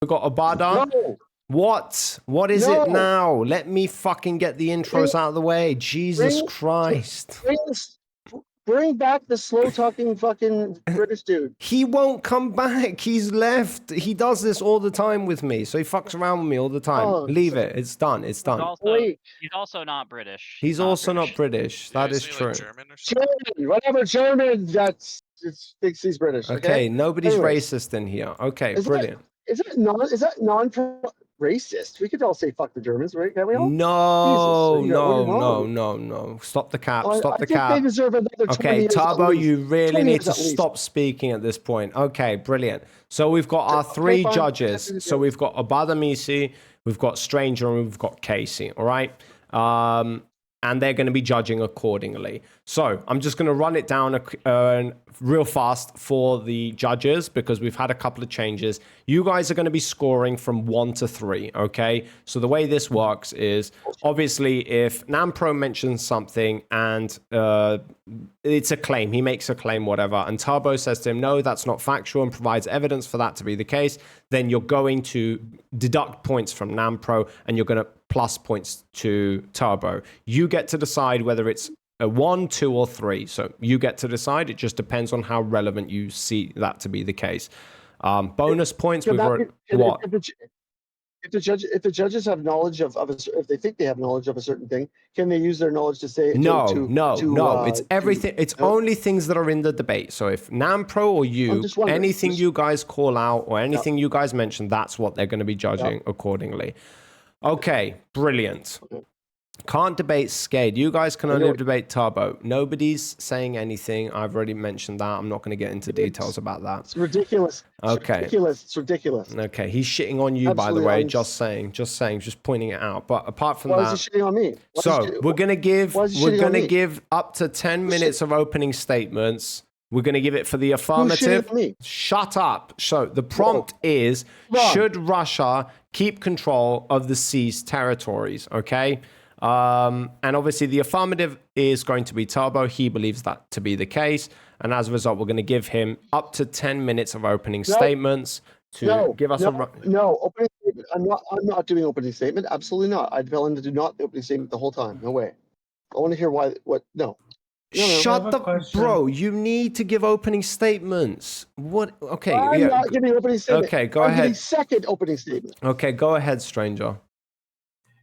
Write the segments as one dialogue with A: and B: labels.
A: We got Obada.
B: No.
A: What is it now? Let me fucking get the intros out of the way. Jesus Christ.
B: Bring back the slow-talking fucking British dude.
A: He won't come back. He's left. He does this all the time with me. So he fucks around with me all the time. Leave it. It's done. It's done.
C: He's also not British.
A: He's also not British. That is true.
D: Like German or something?
B: German, whatever German thinks he's British.
A: Okay, nobody's racist in here. Okay, brilliant.
B: Is that non-racist? We could all say fuck the Germans, right? Can we all?
A: No,
B: Jesus,
A: no. Stop the cap.
B: Well,
A: Stop the
B: I think
A: cap.
B: they deserve another 20
A: Okay,
B: years
A: Turbo, you really need to
B: at least.
A: stop speaking at this point. Okay, brilliant. So we've got our three judges. So we've got Obada Misi, we've got Stranger, and we've got Casey. All right. And they're going to be judging accordingly. So I'm just going to run it down real fast for the judges because we've had a couple of changes. You guys are going to be scoring from 1 to 3, okay? So the way this works is, obviously, if Namm mentions something and it's a claim, he makes a claim, whatever, and Turbo says to him, no, that's not factual, and provides evidence for that to be the case, then you're going to deduct points from Namm and you're going to plus points to Turbo. You get to decide whether it's a 1, 2, or 3. So you get to decide. It just depends on how relevant you see that to be the case. Bonus points. If
B: the judges have knowledge of if they think they have knowledge of a certain thing, can they use their knowledge to say
A: no? It's everything. It's only things that are in the debate. So if Namm or you, anything you guys call out or anything you guys mention, that's what they're going to be judging accordingly. Okay, brilliant. Can't debate Skade. You guys can only debate Turbo. Nobody's saying anything. I've already mentioned that. I'm not going to get into details about that.
B: It's ridiculous.
A: Okay.
B: It's ridiculous.
A: Okay, he's shitting on you, by the way. Just pointing it out. But apart from that,
B: why is he shitting on me?
A: We're gonna give up to 10 minutes of opening statements. We're going to give it for the affirmative. Shut up. So the prompt is, should Russia keep control of the seized territories? Okay. And obviously the affirmative is going to be Turbo. He believes that to be the case. And as a result, we're going to give him up to 10 minutes of opening statements to give us
B: opening statement. I'm not doing opening statement. Absolutely not. I'd tell him to do not the opening statement the whole time. No way. I want to hear no.
A: Shut the bro. You need to give opening statements. What? Okay.
B: I'm not giving opening statement.
A: Okay, go ahead.
B: I'm second opening statement.
A: Okay, go ahead, Stranger.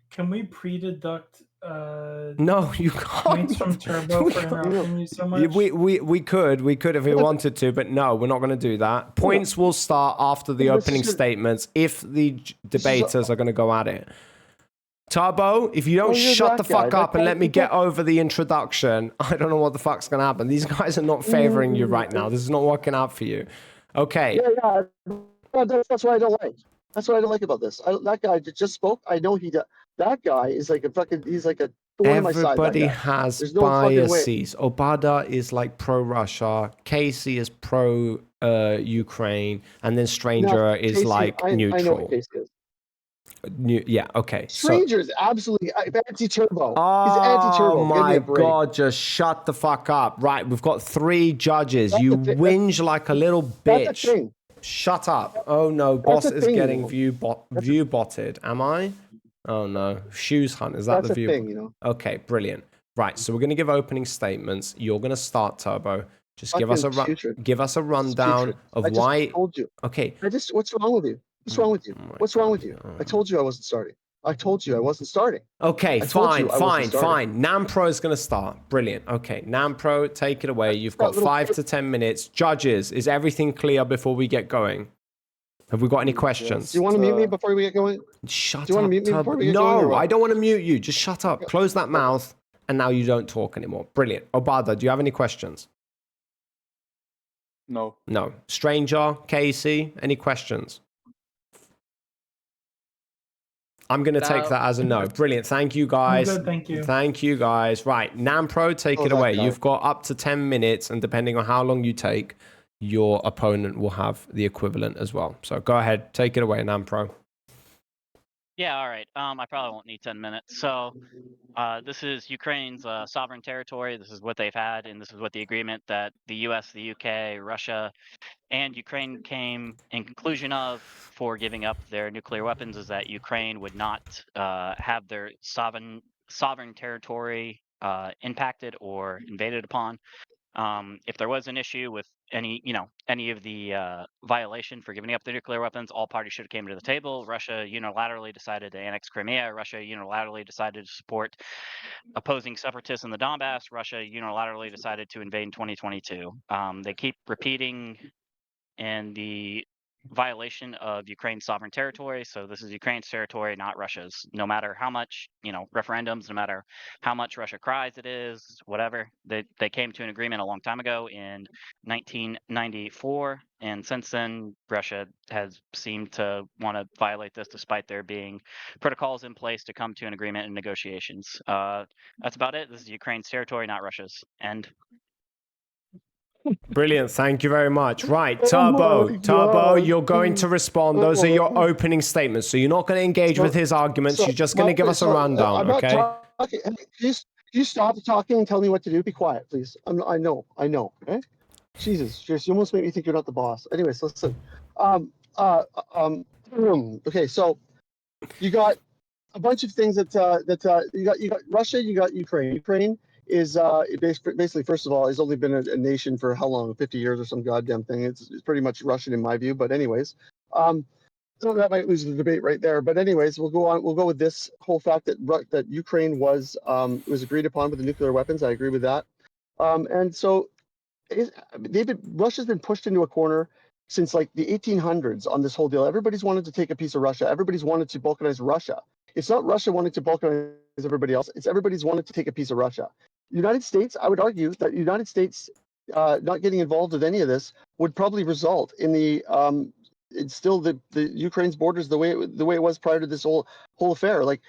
E: Can we pre-deduct
A: no, you can't.
E: Points from Turbo for interrupting you so much?
A: We could if we wanted to, but no, we're not going to do that. Points will start after the opening statements if the debaters are going to go at it. Turbo, if you don't shut the fuck up and let me get over the introduction, I don't know what the fuck's going to happen. These guys are not favoring you right now. This is not working out for you. Okay.
B: Yeah. That's what I don't like. That's what I don't like about this. That guy just spoke. I know he does. That guy is like a fucking, he's like a thorn in my side.
A: Everybody has biases. Obada is like pro-Russia. Casey is pro-Ukraine. And then Stranger is
B: Casey,
A: like neutral.
B: I know what Casey is.
A: Yeah, okay.
B: Stranger is absolutely anti-Turbo.
A: Oh,
B: he's anti-Turbo.
A: My God, just shut the fuck up. Right, we've got 3 judges. You whinge like a little bitch. Shut up. Oh no, boss is getting view botted. Am I? Oh no. Shoes hunt. Is that the view?
B: Thing, you know?
A: Okay, brilliant. Right, so we're going to give opening statements. You're going to start, Turbo. Just give us a rundown of why.
B: I told you.
A: Okay.
B: What's wrong with you? What's wrong with you? What's wrong with you? I told you I wasn't starting. I told you I wasn't starting.
A: Okay, fine. Namm is going to start. Brilliant. Okay, Namm, take it away. You've got 5 to 10 minutes. Judges, is everything clear before we get going? Have we got any questions?
B: Do you want to mute me before we get going?
A: Shut up.
B: Do you want to mute me before we get going?
A: No, I don't want to mute you. Just shut up. Close that mouth, and now you don't talk anymore. Brilliant. Obada, do you have any questions?
D: No.
A: No. Stranger, Casey, any questions? I'm going to take that as a no. Brilliant. Thank you, guys.
E: Good, thank you.
A: Thank you, guys. Right. Namm, take it away. You've got up to 10 minutes, and depending on how long you take, your opponent will have the equivalent as well. So go ahead. Take it away, Namm.
C: Yeah, all right. I probably won't need 10 minutes. So, this is Ukraine's sovereign territory. This is what they've had, and this is what the agreement that the U.S., the UK, Russia, and Ukraine came in conclusion of for giving up their nuclear weapons is that Ukraine would not have their sovereign territory impacted or invaded upon. If there was an issue with any of the violation for giving up the nuclear weapons, all parties should have came to the table. Russia unilaterally decided to annex Crimea. Russia unilaterally decided to support opposing separatists in the Donbass. Russia unilaterally decided to invade in 2022. They keep repeating in the violation of Ukraine's sovereign territory. So this is Ukraine's territory, not Russia's. No matter how much, referendums, no matter how much Russia cries it is, whatever, they came to an agreement a long time ago in 1994. And since then, Russia has seemed to want to violate this despite there being protocols in place to come to an agreement in negotiations. That's about it. This is Ukraine's territory, not Russia's. And
A: Brilliant. Thank you very much. Right,
B: Oh my
A: Turbo,
B: God.
A: you're going to respond. Those are your opening statements. So you're not going to engage with his arguments. You're just going to give us a rundown,
B: I'm not
A: okay?
B: talking. Can you stop talking and tell me what to do? Be quiet, please. I know. Okay. Jesus, you almost made me think you're not the boss. Anyways, listen. Okay, so you got a bunch of things that you got Russia, you got Ukraine. Ukraine is basically, first of all, has only been a nation for how long? 50 years or some goddamn thing. It's pretty much Russian in my view. But anyways, so that might lose the debate right there. But anyways, we'll go on. We'll go with this whole fact that Ukraine was agreed upon with the nuclear weapons. I agree with that. And so Russia's been pushed into a corner since like the 1800s on this whole deal. Everybody's wanted to take a piece of Russia. Everybody's wanted to balkanize Russia. It's not Russia wanting to balkanize everybody else. It's everybody's wanted to take a piece of Russia. The United States, I would argue that the United States not getting involved with any of this would probably result in it's still the Ukraine's borders the way it was prior to this whole affair. Like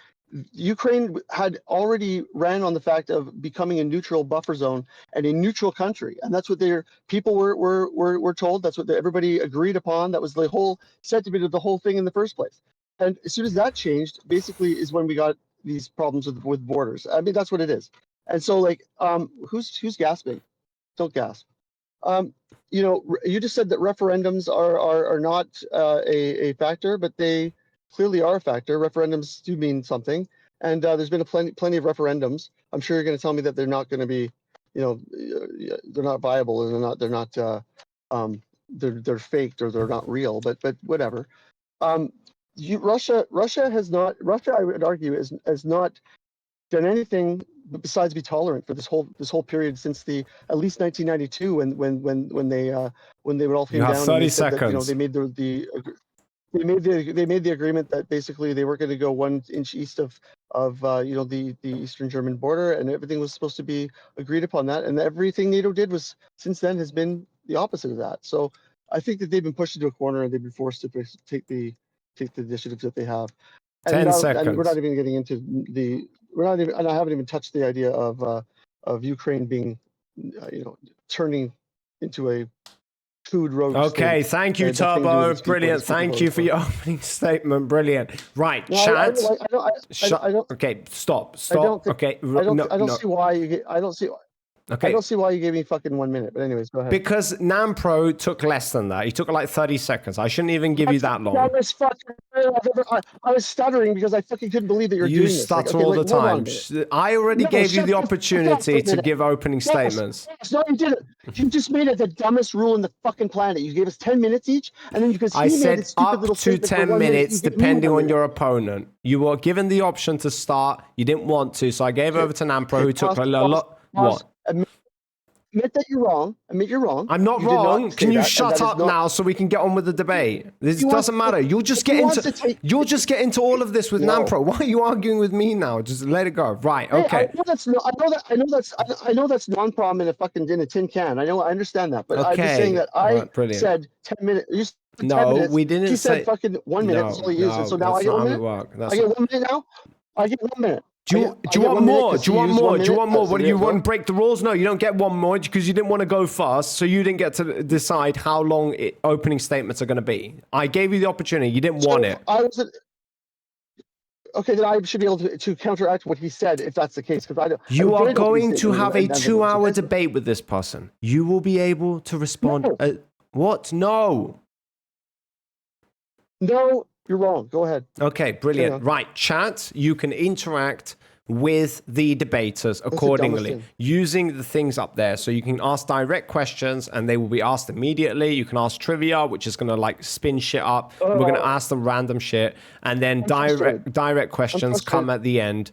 B: Ukraine had already ran on the fact of becoming a neutral buffer zone and a neutral country, and that's what their people were told. That's what everybody agreed upon. That was the whole sentiment of the whole thing in the first place. And as soon as that changed, basically is when we got these problems with borders. I mean, that's what it is. And so, like, who's gasping? Don't gasp. You just said that referendums are not a factor, but they clearly are a factor. Referendums do mean something, and there's been plenty of referendums. I'm sure you're going to tell me that they're not going to be, they're not viable and they're faked or they're not real. But whatever. Russia I would argue has not done anything besides be tolerant for this whole period since at least 1992 when they would all came
A: You have
B: down
A: 30
B: and
A: seconds.
B: They made they made the agreement that basically they were going to go 1 inch east of the Eastern German border, and everything was supposed to be agreed upon that, and everything NATO did was since then has been the opposite of that. So I think that they've been pushed into a corner and they've been forced to take the initiatives that they have.
A: 10 seconds.
B: And we're not even getting into and I haven't even touched the idea of Ukraine being, turning into a food rogue
A: Okay,
B: state.
A: thank you,
B: And nothing to do with
A: Turbo.
B: its people.
A: Brilliant.
B: Its people
A: Thank
B: voted
A: you for
B: for
A: your opening statement. Brilliant. Right,
B: No,
A: chat.
B: I don't.
A: Okay, stop.
B: I don't think.
A: Okay,
B: I don't see why you. I don't see.
A: Okay.
B: I don't see why you gave me fucking 1 minute. But anyways, go ahead.
A: Because Namm Pro took less than that. He took like 30 seconds. I shouldn't even give you that long.
B: I was stuttering because I fucking couldn't believe that you're doing this.
A: You stutter all the time. I already gave you the opportunity to give opening statements.
B: No, you didn't. You just made it the dumbest rule in the fucking planet. You gave us 10 minutes each, and then because
A: I said up to 10 minutes,
B: minute,
A: depending on your opponent. You were given the option to start. You didn't want to, so I gave over to Namm Pro, who took a lot. What?
B: Admit that you're wrong. Admit you're wrong.
A: I'm not wrong. Can you shut up now so we can get on with the debate? This doesn't matter. You'll just get into all of this with Namm Pro. Why are you arguing with me now? Just let it go. Right. Okay.
B: I know that's non-prom in a tin can. I understand that. But I'm just saying that said 10 minutes. You said 10 minutes.
A: We didn't
B: He
A: say.
B: said fucking 1 minute. That's all he used. And so now I get 1 minute. I get 1 minute now. I get 1 minute.
A: Do you want more? Do you want more? Do you want more? What do you want to break the rules? No, you don't get one more because you didn't want to go fast, so you didn't get to decide how long opening statements are going to be. I gave you the opportunity. You didn't want it.
B: Okay, then I should be able to counteract what he said if that's the case. Because I don't.
A: You
B: I
A: are
B: don't
A: going to have a
B: and then
A: 2-hour debate with this person. You will be able to respond.
B: No.
A: What? No.
B: No, you're wrong. Go ahead.
A: Okay, brilliant. Right, chat, you can interact with the debaters accordingly using the things up there. So you can ask direct questions and they will be asked immediately. You can ask trivia, which is going to like spin shit up. We're going to ask them random shit. And then direct questions come at the end.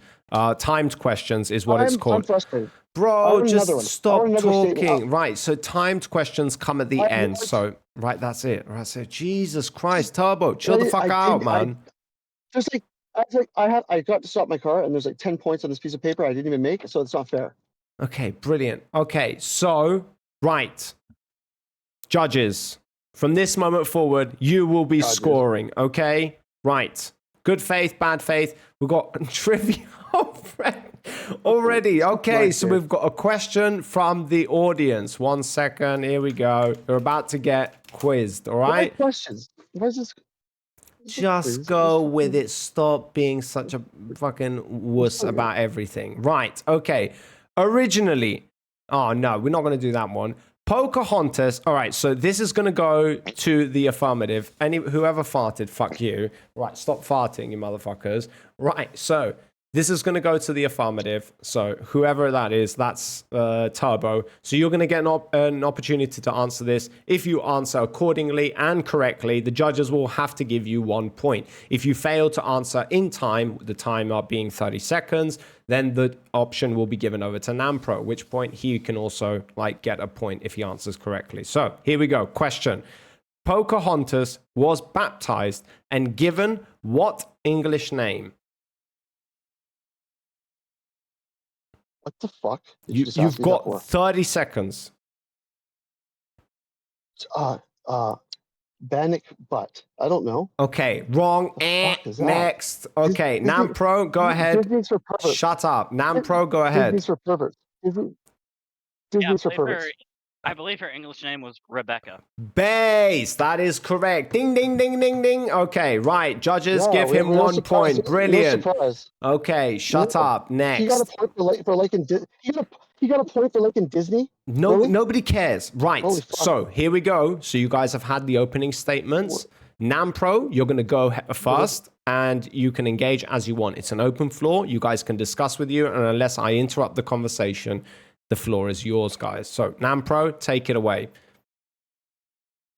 A: Timed questions is what it's called.
B: I'm frustrated.
A: Bro, just stop talking. Right, so timed questions come at the end. So, right, that's it. Right, so Jesus Christ, Turbo, chill the fuck out, man.
B: I got to stop my car, and there's like 10 points on this piece of paper I didn't even make, so it's not fair.
A: Okay, brilliant. Okay, so, right. Judges, from this moment forward, you will be scoring, okay? Right. Good faith, bad faith. We've got trivia already. Okay, so we've got a question from the audience. 1 second. Here we go. We're about to get quizzed, all right?
B: What questions? What is this?
A: Just go with it. Stop being such a fucking wuss about everything. Right. Okay. Originally, oh no, we're not going to do that one. Pocahontas. All right. So this is going to go to the affirmative. Whoever farted, fuck you. Right. Stop farting, you motherfuckers. Right. So this is going to go to the affirmative. So whoever that is, that's Turbo. So you're going to get an opportunity to answer this. If you answer accordingly and correctly, the judges will have to give you 1 point. If you fail to answer in time, the timer being 30 seconds, then the option will be given over to Namm, at which point he can also like get a point if he answers correctly. So here we go. Question. Pocahontas was baptized and given what English name?
B: What the fuck?
A: You've got 30 seconds.
B: Bannock butt. I don't know.
A: Okay, wrong. Next. Okay, Namm, go ahead. Shut up. Namm, go ahead.
B: Disney's for perverts. Disney's for perverts.
C: I believe her English name was Rebecca.
A: Base. That is correct. Ding, ding, ding, ding, ding. Okay, right. Judges, give him 1 point. Brilliant. Okay, shut up. Next.
B: He got a point for liking he got a point for liking Disney?
A: No,
B: really?
A: Nobody cares. Right. So here we go. So you guys have had the opening statements. Namm, you're going to go first and you can engage as you want. It's an open floor. You guys can discuss with you. And unless I interrupt the conversation, the floor is yours, guys. So Namm, take it away.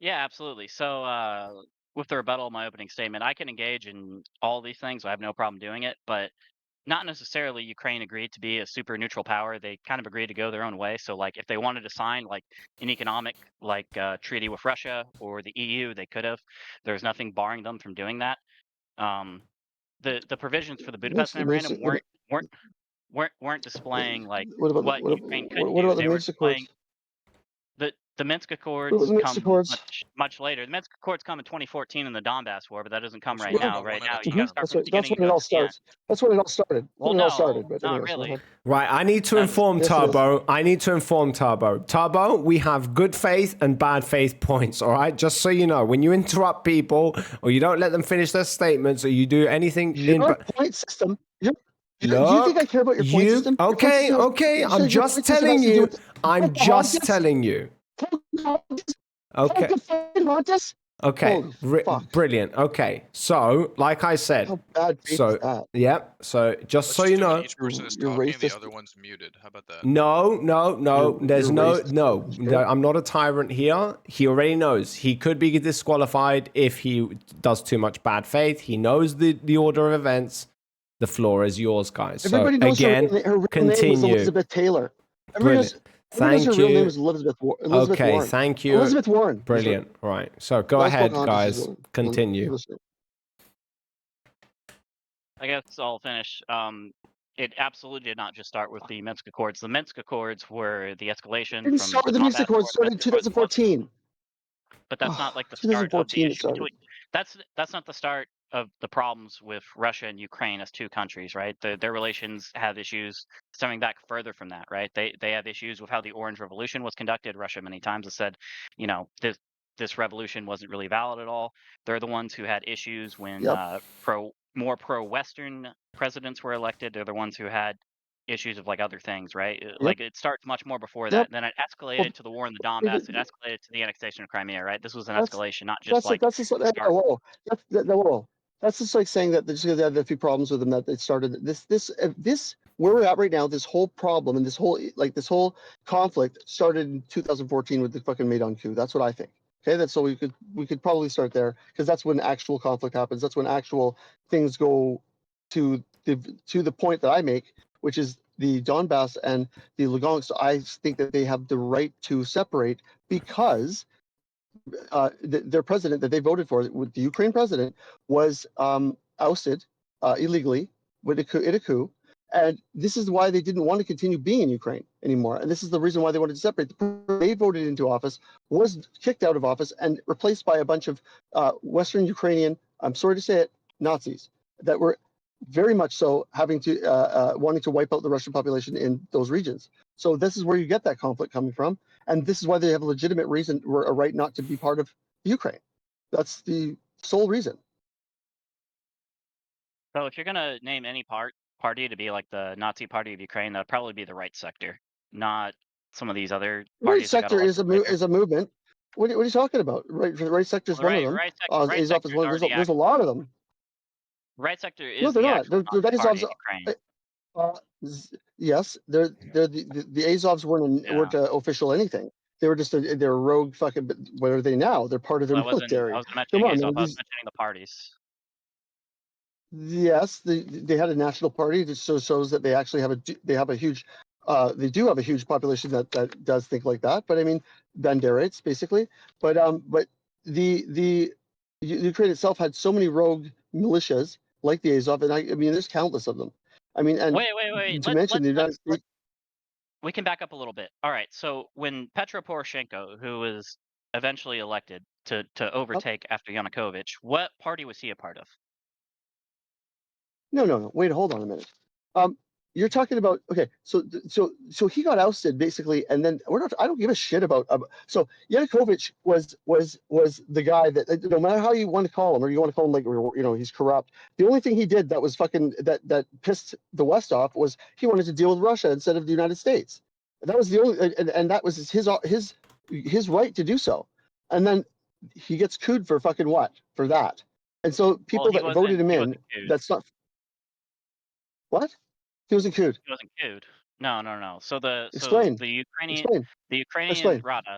C: Yeah, absolutely. So with the rebuttal of my opening statement, I can engage in all these things. I have no problem doing it, but not necessarily Ukraine agreed to be a super neutral power. They kind of agreed to go their own way. So like if they wanted to sign like an economic treaty with Russia or the EU, they could have. There's nothing barring them from doing that. The provisions for the Budapest Memorandum weren't displaying like what Ukraine could do. They were displaying the Minsk Accords come much later. The Minsk Accords come in 2014 in the Donbass War, but that doesn't come right now. Right now, you got to start from the beginning.
B: That's when it all starts. That's when it all started.
C: Well, no, not really.
A: Right, I need to inform Turbo. Turbo, we have good faith and bad faith points, all right? Just so you know, when you interrupt people or you don't let them finish their statements or you do anything...
B: Your point system... You think I care about your point system?
A: Okay, I'm just telling you. Okay, brilliant. Okay, so like I said, so just so you know,
D: each person is talking, the other one's muted. How about that?
A: No. There's no. I'm not a tyrant here. He already knows he could be disqualified if he does too much bad faith. He knows the order of events. The floor is yours, guys.
B: Everybody knows her real
A: continue.
B: Name was Elizabeth Taylor.
A: Thank you.
B: Her real name is Elizabeth Warren.
A: Thank you.
B: Elizabeth Warren.
A: Brilliant. Right. So go ahead, guys. Continue.
C: I guess I'll finish. It absolutely did not just start with the Minsk Accords. The Minsk Accords were the escalation from
B: the Minsk Accords started in 2014.
C: But that's not like the start of the issue between. That's not the start of the problems with Russia and Ukraine as two countries, right? Their relations have issues stemming back further from that, right? They have issues with how the Orange Revolution was conducted. Russia many times has said, this revolution wasn't really valid at all. They're the ones who had issues when more pro-Western presidents were elected. They're the ones who had issues of like other things, right? Like it starts much more before that.
B: Yep.
C: Then it
B: Well,
C: escalated to the war in the
B: David,
C: Donbass. It escalated to the annexation of Crimea, right? This was an
B: that's
C: escalation, not just like
B: that's just
C: start.
B: whoa. Whoa. That's just like saying that they had a few problems with them that they started this where we're at right now. This whole problem and this whole conflict started in 2014 with the fucking Maidan coup. That's what I think. Okay, that's so we could probably start there because that's when actual conflict happens. That's when actual things go to the point that I make, which is the Donbass and the Lugansk. I think that they have the right to separate because their president that they voted for, the Ukraine president, was ousted illegally in a coup. And this is why they didn't want to continue being in Ukraine anymore. And this is the reason why they wanted to separate. The person they voted into office was kicked out of office and replaced by a bunch of Western Ukrainian, I'm sorry to say it, Nazis that were very much so having to wanting to wipe out the Russian population in those regions. So this is where you get that conflict coming from. And this is why they have a legitimate reason or a right not to be part of Ukraine. That's the sole reason.
C: So if you're gonna name any party to be like the Nazi Party of Ukraine, that'd probably be the right sector, not some of these other
B: Right
C: parties that got
B: sector
C: elected later.
B: is a movement. What are you talking about? Right, the right sector is
C: Well,
B: one of them.
C: right
B: Azov
C: sector
B: is
C: is
B: one.
C: already
B: There's a lot of them.
C: right sector
B: No,
C: is
B: they're
C: the
B: not.
C: actual
B: The
C: Nazi Party
B: Azovs.
C: of Ukraine.
B: Yes, the Azovs weren't official anything. They were just they're rogue fucking. But what are they now? They're part of their
C: I wasn't
B: military.
C: mentioning
B: Come on,
C: Azov.
B: man.
C: I was mentioning the parties.
B: Yes, they had a national party that shows that they actually have a huge they do have a huge population that does think like that. But I mean, Banderites basically. But the Ukraine itself had so many rogue militias like the Azov, and I mean, there's countless of them. I mean, and
C: Wait.
B: to mention the United States.
C: We can back up a little bit. All right. So when Petro Poroshenko, who was eventually elected to overtake after Yanukovych, what party was he a part of?
B: No. Wait, hold on a minute. You're talking about okay. So he got ousted basically, and then we're not. I don't give a shit about. So Yanukovych was the guy that no matter how you want to call him, or you want to call him like he's corrupt. The only thing he did that was fucking that pissed the West off was he wanted to deal with Russia instead of the United States. That was the only, and that was his right to do so. And then he gets cooed for fucking what for that. And so people that voted him in, that's not. What? He wasn't cooed.
C: He wasn't cooed. No. So the
B: Explain.
C: Ukrainian
B: Explain.
C: Rada,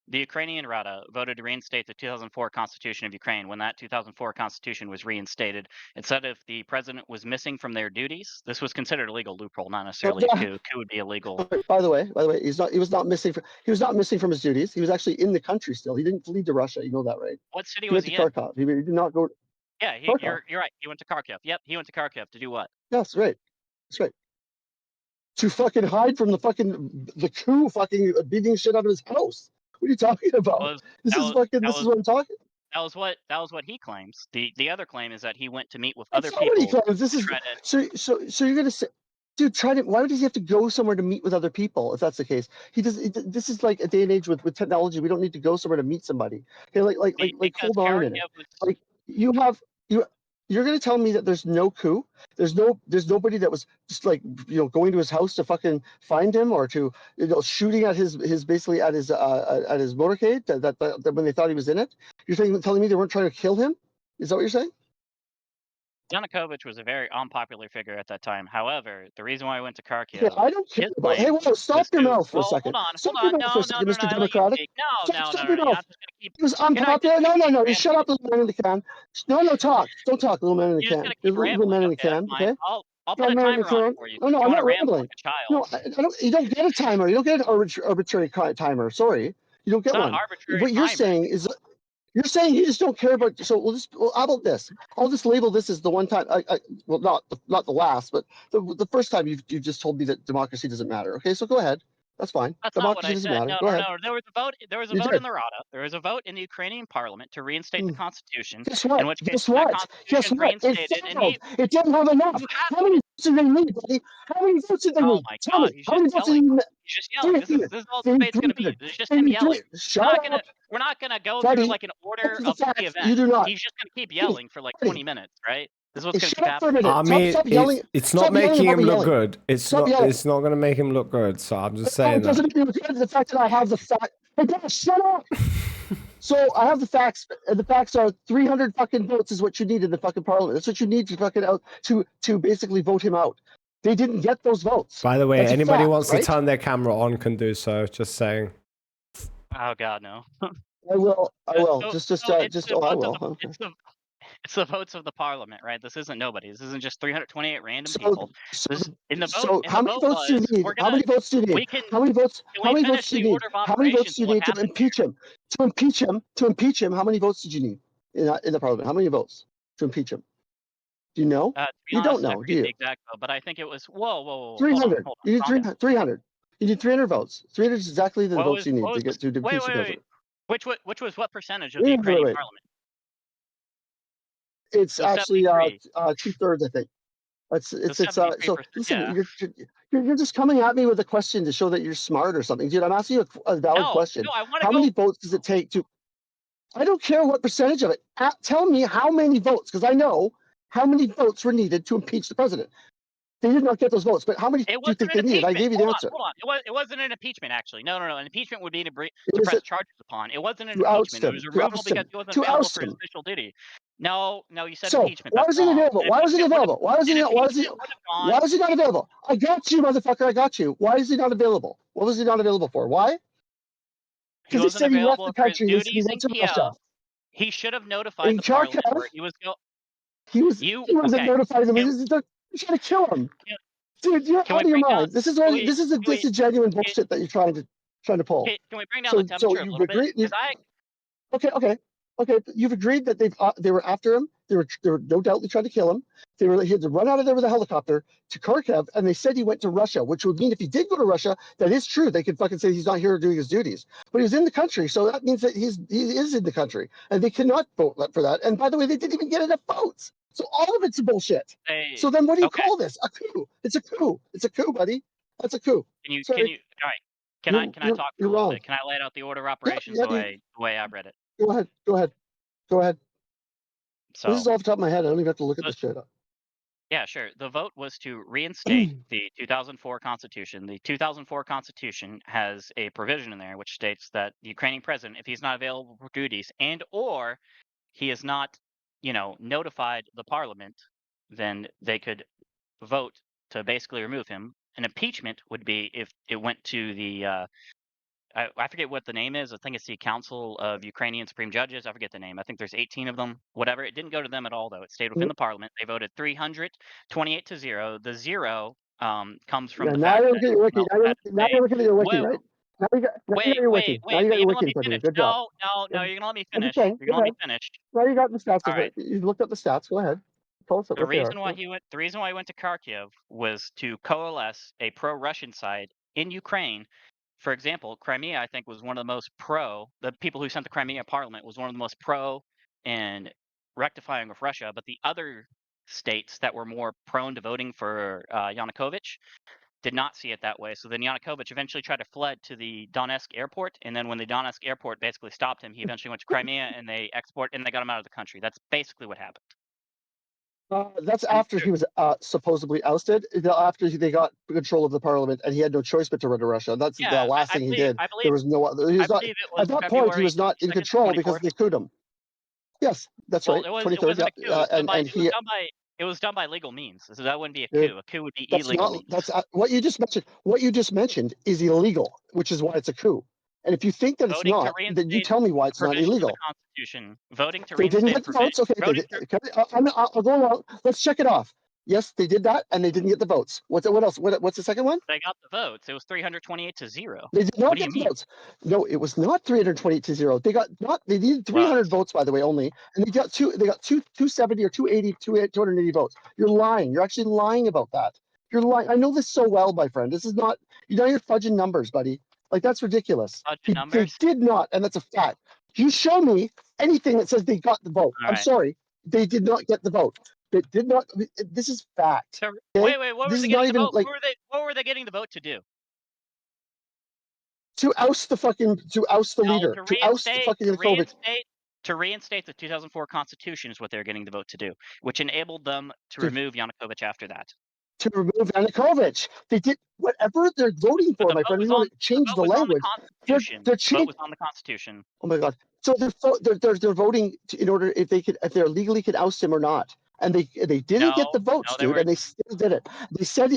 C: the Ukrainian Rada voted to reinstate the 2004 Constitution of Ukraine. When that 2004 Constitution was reinstated, it said if the president was missing from their duties, this was considered a legal loophole, not necessarily a coup. Coup would be illegal.
B: By the way, he was not missing from his duties. He was actually in the country still. He didn't flee to Russia. You know that, right?
C: What city
B: He
C: was
B: went to
C: he in?
B: Kharkov. He did not go.
C: Yeah,
B: Kharkov.
C: you're right. He went to Kharkiv. Yep, he went to Kharkiv to do what?
B: Yes, right. That's right. To fucking hide from the coup fucking beating shit out of his house. What are you talking about? This is what I'm talking.
C: That was what he claims. The other claim is that he went to meet with
B: That's
C: other
B: not what he
C: people.
B: claims. This is so you're gonna say, dude, why does he have to go somewhere to meet with other people? If that's the case, this is like a day and age with technology. We don't need to go somewhere to meet somebody. Okay, hold on a minute. Like you're gonna tell me that there's no coup? There's nobody that was just like going to his house to fucking find him or to shooting at his basically at his motorcade that when they thought he was in it. You're telling me they weren't trying to kill him? Is that what you're saying?
C: Yanukovych was a very unpopular figure at that time. However, the reason why I went to Kharkiv,
B: Yeah, I don't care about. Hey, whoa! Stop your mouth for a second.
C: Hold on. No,
B: Mr.
C: I let you
B: Democratic.
C: speak. No.
B: Stop your
C: You're
B: mouth.
C: not just gonna keep.
B: He was
C: You're not just
B: unpopular.
C: gonna keep
B: No. You
C: rambling.
B: shut up, little man in the can. No, talk. Don't talk, little man in the
C: You're just
B: can.
C: gonna keep
B: Little man
C: rambling.
B: in the
C: Okay, that's
B: can.
C: fine.
B: Okay.
C: I'll put a
B: Man in the
C: timer on
B: can.
C: for you.
B: No,
C: You
B: I'm
C: want to
B: not
C: ramble
B: rambling.
C: like a child?
B: No, I don't. You don't get a timer. You don't get an arbitrary timer. Sorry, you don't get
C: It's not
B: one.
C: arbitrary
B: What you're
C: timer.
B: saying is. You're saying you just don't care about. So how about this? I'll just label this as the one time. Well, not the last, but the first time you just told me that democracy doesn't matter. Okay, so go ahead. That's fine.
C: That's not what
B: Democracy
C: I
B: doesn't
C: said.
B: matter.
C: No.
B: Go ahead.
C: There was a vote. There was a
B: You
C: vote
B: did.
C: in the Rada. There was a vote in the Ukrainian parliament to reinstate the constitution.
B: Guess what?
C: In which case,
B: Guess
C: that
B: what? Guess
C: constitution
B: what? It
C: reinstated, and
B: failed. It didn't have enough. How many votes did they need, buddy? How many votes did they
C: Oh
B: need?
C: my
B: Tell
C: God,
B: me.
C: he's
B: How
C: just
B: many votes did
C: yelling.
B: they need?
C: He's just yelling. This is all the debate's gonna be. It's just him yelling.
B: Shut up.
C: We're not gonna go
B: Buddy,
C: through like an order
B: the
C: of the
B: facts.
C: event.
B: You do not.
C: He's just gonna keep yelling for like 20 minutes, right? This is what's going to
B: Shut
C: keep
B: up for a
C: happening.
B: minute.
A: I mean,
B: Stop yelling.
A: it's not
B: Stop yelling
A: making
B: about
A: him
B: me
A: look
B: yelling.
A: good.
B: Stop yelling.
A: It's not going to make him look good. So I'm just
B: No,
A: saying
B: it doesn't
A: that.
B: make me look good. The fact that I have the fact. Hey, guys, shut up. So I have the facts, and the facts are 300 fucking votes is what you need in the fucking parliament. That's what you need to fucking out to basically vote him out. They didn't get those votes.
A: By the way,
B: That's a
A: anybody
B: fact,
A: wants
B: right?
A: to turn their camera on can do so. Just saying.
C: Oh God, no.
B: I will. I will.
C: So
B: Just.
C: it's the
B: Oh, I
C: votes of
B: will.
C: the
B: Okay.
C: it's the votes of the parliament, right? This isn't nobody. This isn't just 328 random
B: So,
C: people.
B: so,
C: This in the vote.
B: so,
C: And
B: how
C: the
B: many
C: vote
B: votes do you
C: was
B: need?
C: we're
B: How
C: gonna
B: many votes do you need?
C: we can
B: How many votes?
C: can
B: How
C: we
B: many
C: finish
B: votes do you
C: the
B: need?
C: order of
B: How many votes
C: operations
B: do you
C: of what
B: need to
C: happened
B: impeach him? To impeach him? To impeach him? How many votes did you need in the parliament? How many votes to impeach him? Do you know?
C: To be
B: You don't
C: honest, I
B: know, do
C: forget the
B: you?
C: exact vote, but I think it was whoa. Hold on,
B: 300. You need
C: calm down.
B: 300. You need 300 votes. 300 is exactly the votes you need
C: What
B: to
C: was
B: get to
C: wait,
B: impeach the president.
C: which was what percentage of the Ukrainian parliament?
B: It's
C: It was
B: actually
C: 73.
B: 2/3, I think.
C: So 73%.
B: So listen,
C: Yeah.
B: you're just coming at me with a question to show that you're smart or something, dude. I'm asking you a valid question.
C: No, I want to
B: How
C: go.
B: many votes does it take to? I don't care what percentage of it. Tell me how many votes, because I know how many votes were needed to impeach the president. They did not get those votes, but how many do
C: It
B: you
C: wasn't
B: think
C: an
B: they needed? I
C: impeachment.
B: gave you the answer.
C: Hold on. It wasn't an impeachment, actually. No. An impeachment would be to
B: Is
C: press
B: it
C: charges upon. It wasn't an
B: to oust
C: impeachment. It
B: him?
C: was
B: To
C: removal
B: oust
C: because
B: him?
C: he wasn't
B: To
C: available
B: oust
C: for his
B: him?
C: official duty. No, you said
B: So
C: impeachment.
B: why
C: That's
B: was he
C: wrong.
B: available?
C: An
B: Why was he
C: impeachment would have
B: available? Why was he
C: an
B: not? Why was he?
C: impeachment would have
B: Why
C: gone.
B: was he not available? I got you, motherfucker. I got you. Why is he not available? What was he not available for? Why?
C: He
B: Because he
C: wasn't
B: said he left
C: available
B: the
C: for his
B: country. He said he
C: duties
B: went
C: in
B: to Russia.
C: Kiev. He should have notified
B: In
C: the parliament
B: Kharkiv,
C: where he was go.
B: he wasn't
C: Okay?
B: notified of him.
C: Can,
B: They're trying to kill him.
C: can,
B: Dude, you're
C: can
B: out
C: we
B: of your
C: bring down?
B: mind. This is a
C: Can we
B: disingenuous bullshit that you're trying to pull.
C: can we bring down the
B: So
C: temperature a
B: you've
C: little bit?
B: agreed.
C: Because
B: Okay. You've agreed that they were after him. They were no doubt trying to kill him. He had to run out of there with a helicopter to Kharkiv, and they said he went to Russia, which would mean if he did go to Russia, that is true. They could fucking say he's not here doing his duties, but he was in the country, so that means that he is in the country, and they cannot vote for that. And by the way, they didn't even get enough votes, so all of it's bullshit. So then, what do you
C: okay.
B: call this? A coup? It's a coup. It's a coup, buddy. That's a coup.
C: Can you all right? Can I talk for
B: You're
C: a little
B: wrong.
C: bit? Can I lay out the order of
B: Yeah,
C: operations
B: yeah.
C: the way I read it?
B: Go ahead. This is
C: So
B: off the top of my head. I don't even have to look at
C: the,
B: this shit up.
C: yeah, sure. The vote was to reinstate the 2004 Constitution. The 2004 Constitution has a provision in there which states that the Ukrainian president, if he's not available for duties and or he is not, notified the parliament, then they could vote to basically remove him. An impeachment would be if it went to the I forget what the name is. I think it's the Council of Ukrainian Supreme Judges. I forget the name. I think there's 18 of them. Whatever. It didn't go to them at all, though. It stayed within the parliament. They voted 328 to 0. The 0 comes from
B: Yeah,
C: the
B: now
C: fact
B: you're
C: that
B: looking at your wiki. Now you're looking at your wiki,
C: wait,
B: right? Now you got your wiki. Now you got
C: wait.
B: your
C: You haven't let
B: wiki in
C: me
B: front of you.
C: finish.
B: Good job.
C: No. You're gonna let me
B: I'm just
C: finish.
B: saying.
C: You're
B: Go
C: gonna let me
B: ahead.
C: finish.
B: Now you got the stats
C: All
B: of
C: right.
B: it. You've looked up the stats. Go ahead. Tell us
C: The
B: what they are.
C: reason why he went to Kharkiv was to coalesce a pro-Russian side in Ukraine. For example, Crimea, I think, was one of the most pro. The people who sent the Crimea Parliament was one of the most pro in rectifying with Russia. But the other states that were more prone to voting for Yanukovych did not see it that way. So then Yanukovych eventually tried to fled to the Donetsk airport, and then when the Donetsk airport basically stopped him, he eventually went to Crimea, and they got him out of the country. That's basically what happened.
B: That's after he was supposedly ousted. After they got control of the parliament, and he had no choice but to run to Russia. That's the
C: Yeah,
B: last thing he did.
C: I believe
B: There was no other. He
C: I
B: was not
C: believe it
B: at
C: was
B: that point. He
C: February
B: was not in
C: 22nd,
B: control because
C: 24th.
B: they couped him. Yes, that's
C: Well,
B: right.
C: it
B: 23rd.
C: wasn't a coup.
B: And
C: It was done by legal means. So that wouldn't be a
B: he.
C: coup. A coup would be
B: That's
C: illegal
B: not.
C: means.
B: That's what you just mentioned. What you just mentioned is illegal, which is why it's a coup. And if you think that it's
C: Voting to
B: not, then you
C: reinstate
B: tell me why
C: the
B: it's not
C: provisions of the
B: illegal.
C: Constitution. Voting to
B: They didn't
C: reinstate
B: get the votes. Okay, they
C: voting
B: did.
C: to,
B: I'll go along. Let's check it off. Yes, they did that, and they didn't get the votes. What else? What's the second one?
C: they got the votes. It was 328 to 0.
B: They did
C: What
B: not
C: do you
B: get the
C: mean?
B: votes. No, it was not 320 to 0. They got not. They needed 300 votes, by the way, only, and they got 270 or 280, 280 votes. You're lying. You're actually lying about that. You're lying. I know this so well, my friend. This is not. You're fudging numbers, buddy. Like that's ridiculous. They
C: numbers.
B: did not, and that's a fact. You show me anything that says they got the vote.
C: All
B: I'm
C: right.
B: sorry, they did not get the vote. They did not. This is fact.
C: So,
B: Okay?
C: wait. What
B: This
C: were they
B: is not
C: getting the
B: even
C: vote?
B: like
C: What were they getting the vote to do?
B: to oust the leader,
C: To
B: to oust the fucking Yanukovych.
C: To reinstate the 2004 Constitution is what they're getting the vote to do, which enabled them to
B: To-
C: remove Yanukovych after that.
B: To remove Yanukovych. They did whatever they're voting for,
C: But
B: my friend. We want to change the language.
C: They're
B: They're
C: the vote
B: changing.
C: was on the Constitution.
B: Oh my God! So they're voting in order if they're legally could oust him or not, and they didn't get the votes,
C: they
B: dude, and they still did it. They said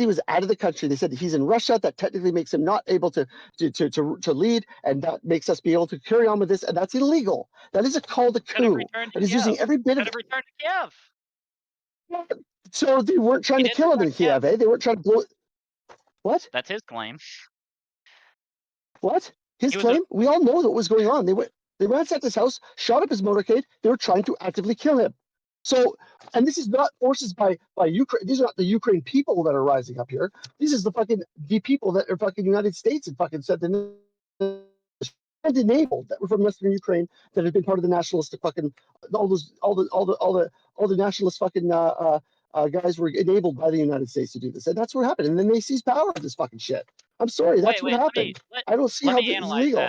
B: he was out of the country. They said he's in Russia. That technically makes him not able to lead, and that makes us be able to carry on with this, and that's illegal. That is called a coup, and he's using every bit of.
C: Could have returned to Kiev.
B: So they weren't trying to kill him in Kiev, eh? They weren't trying to blow. What?
C: That's his claim.
B: What? His claim? We all know what was going on. They ransacked his house, shot up his motorcade. They were trying to actively kill him. So, and this is not forces by Ukraine. These are not the Ukraine people that are rising up here. These is the people that are fucking United States and fucking said and enabled that were from Western Ukraine that had been part of the nationalistic fucking all the nationalist fucking guys were enabled by the United States to do this, and that's what happened. And then they seized power of this fucking shit. I'm sorry, that's what happened. I don't see how this is legal.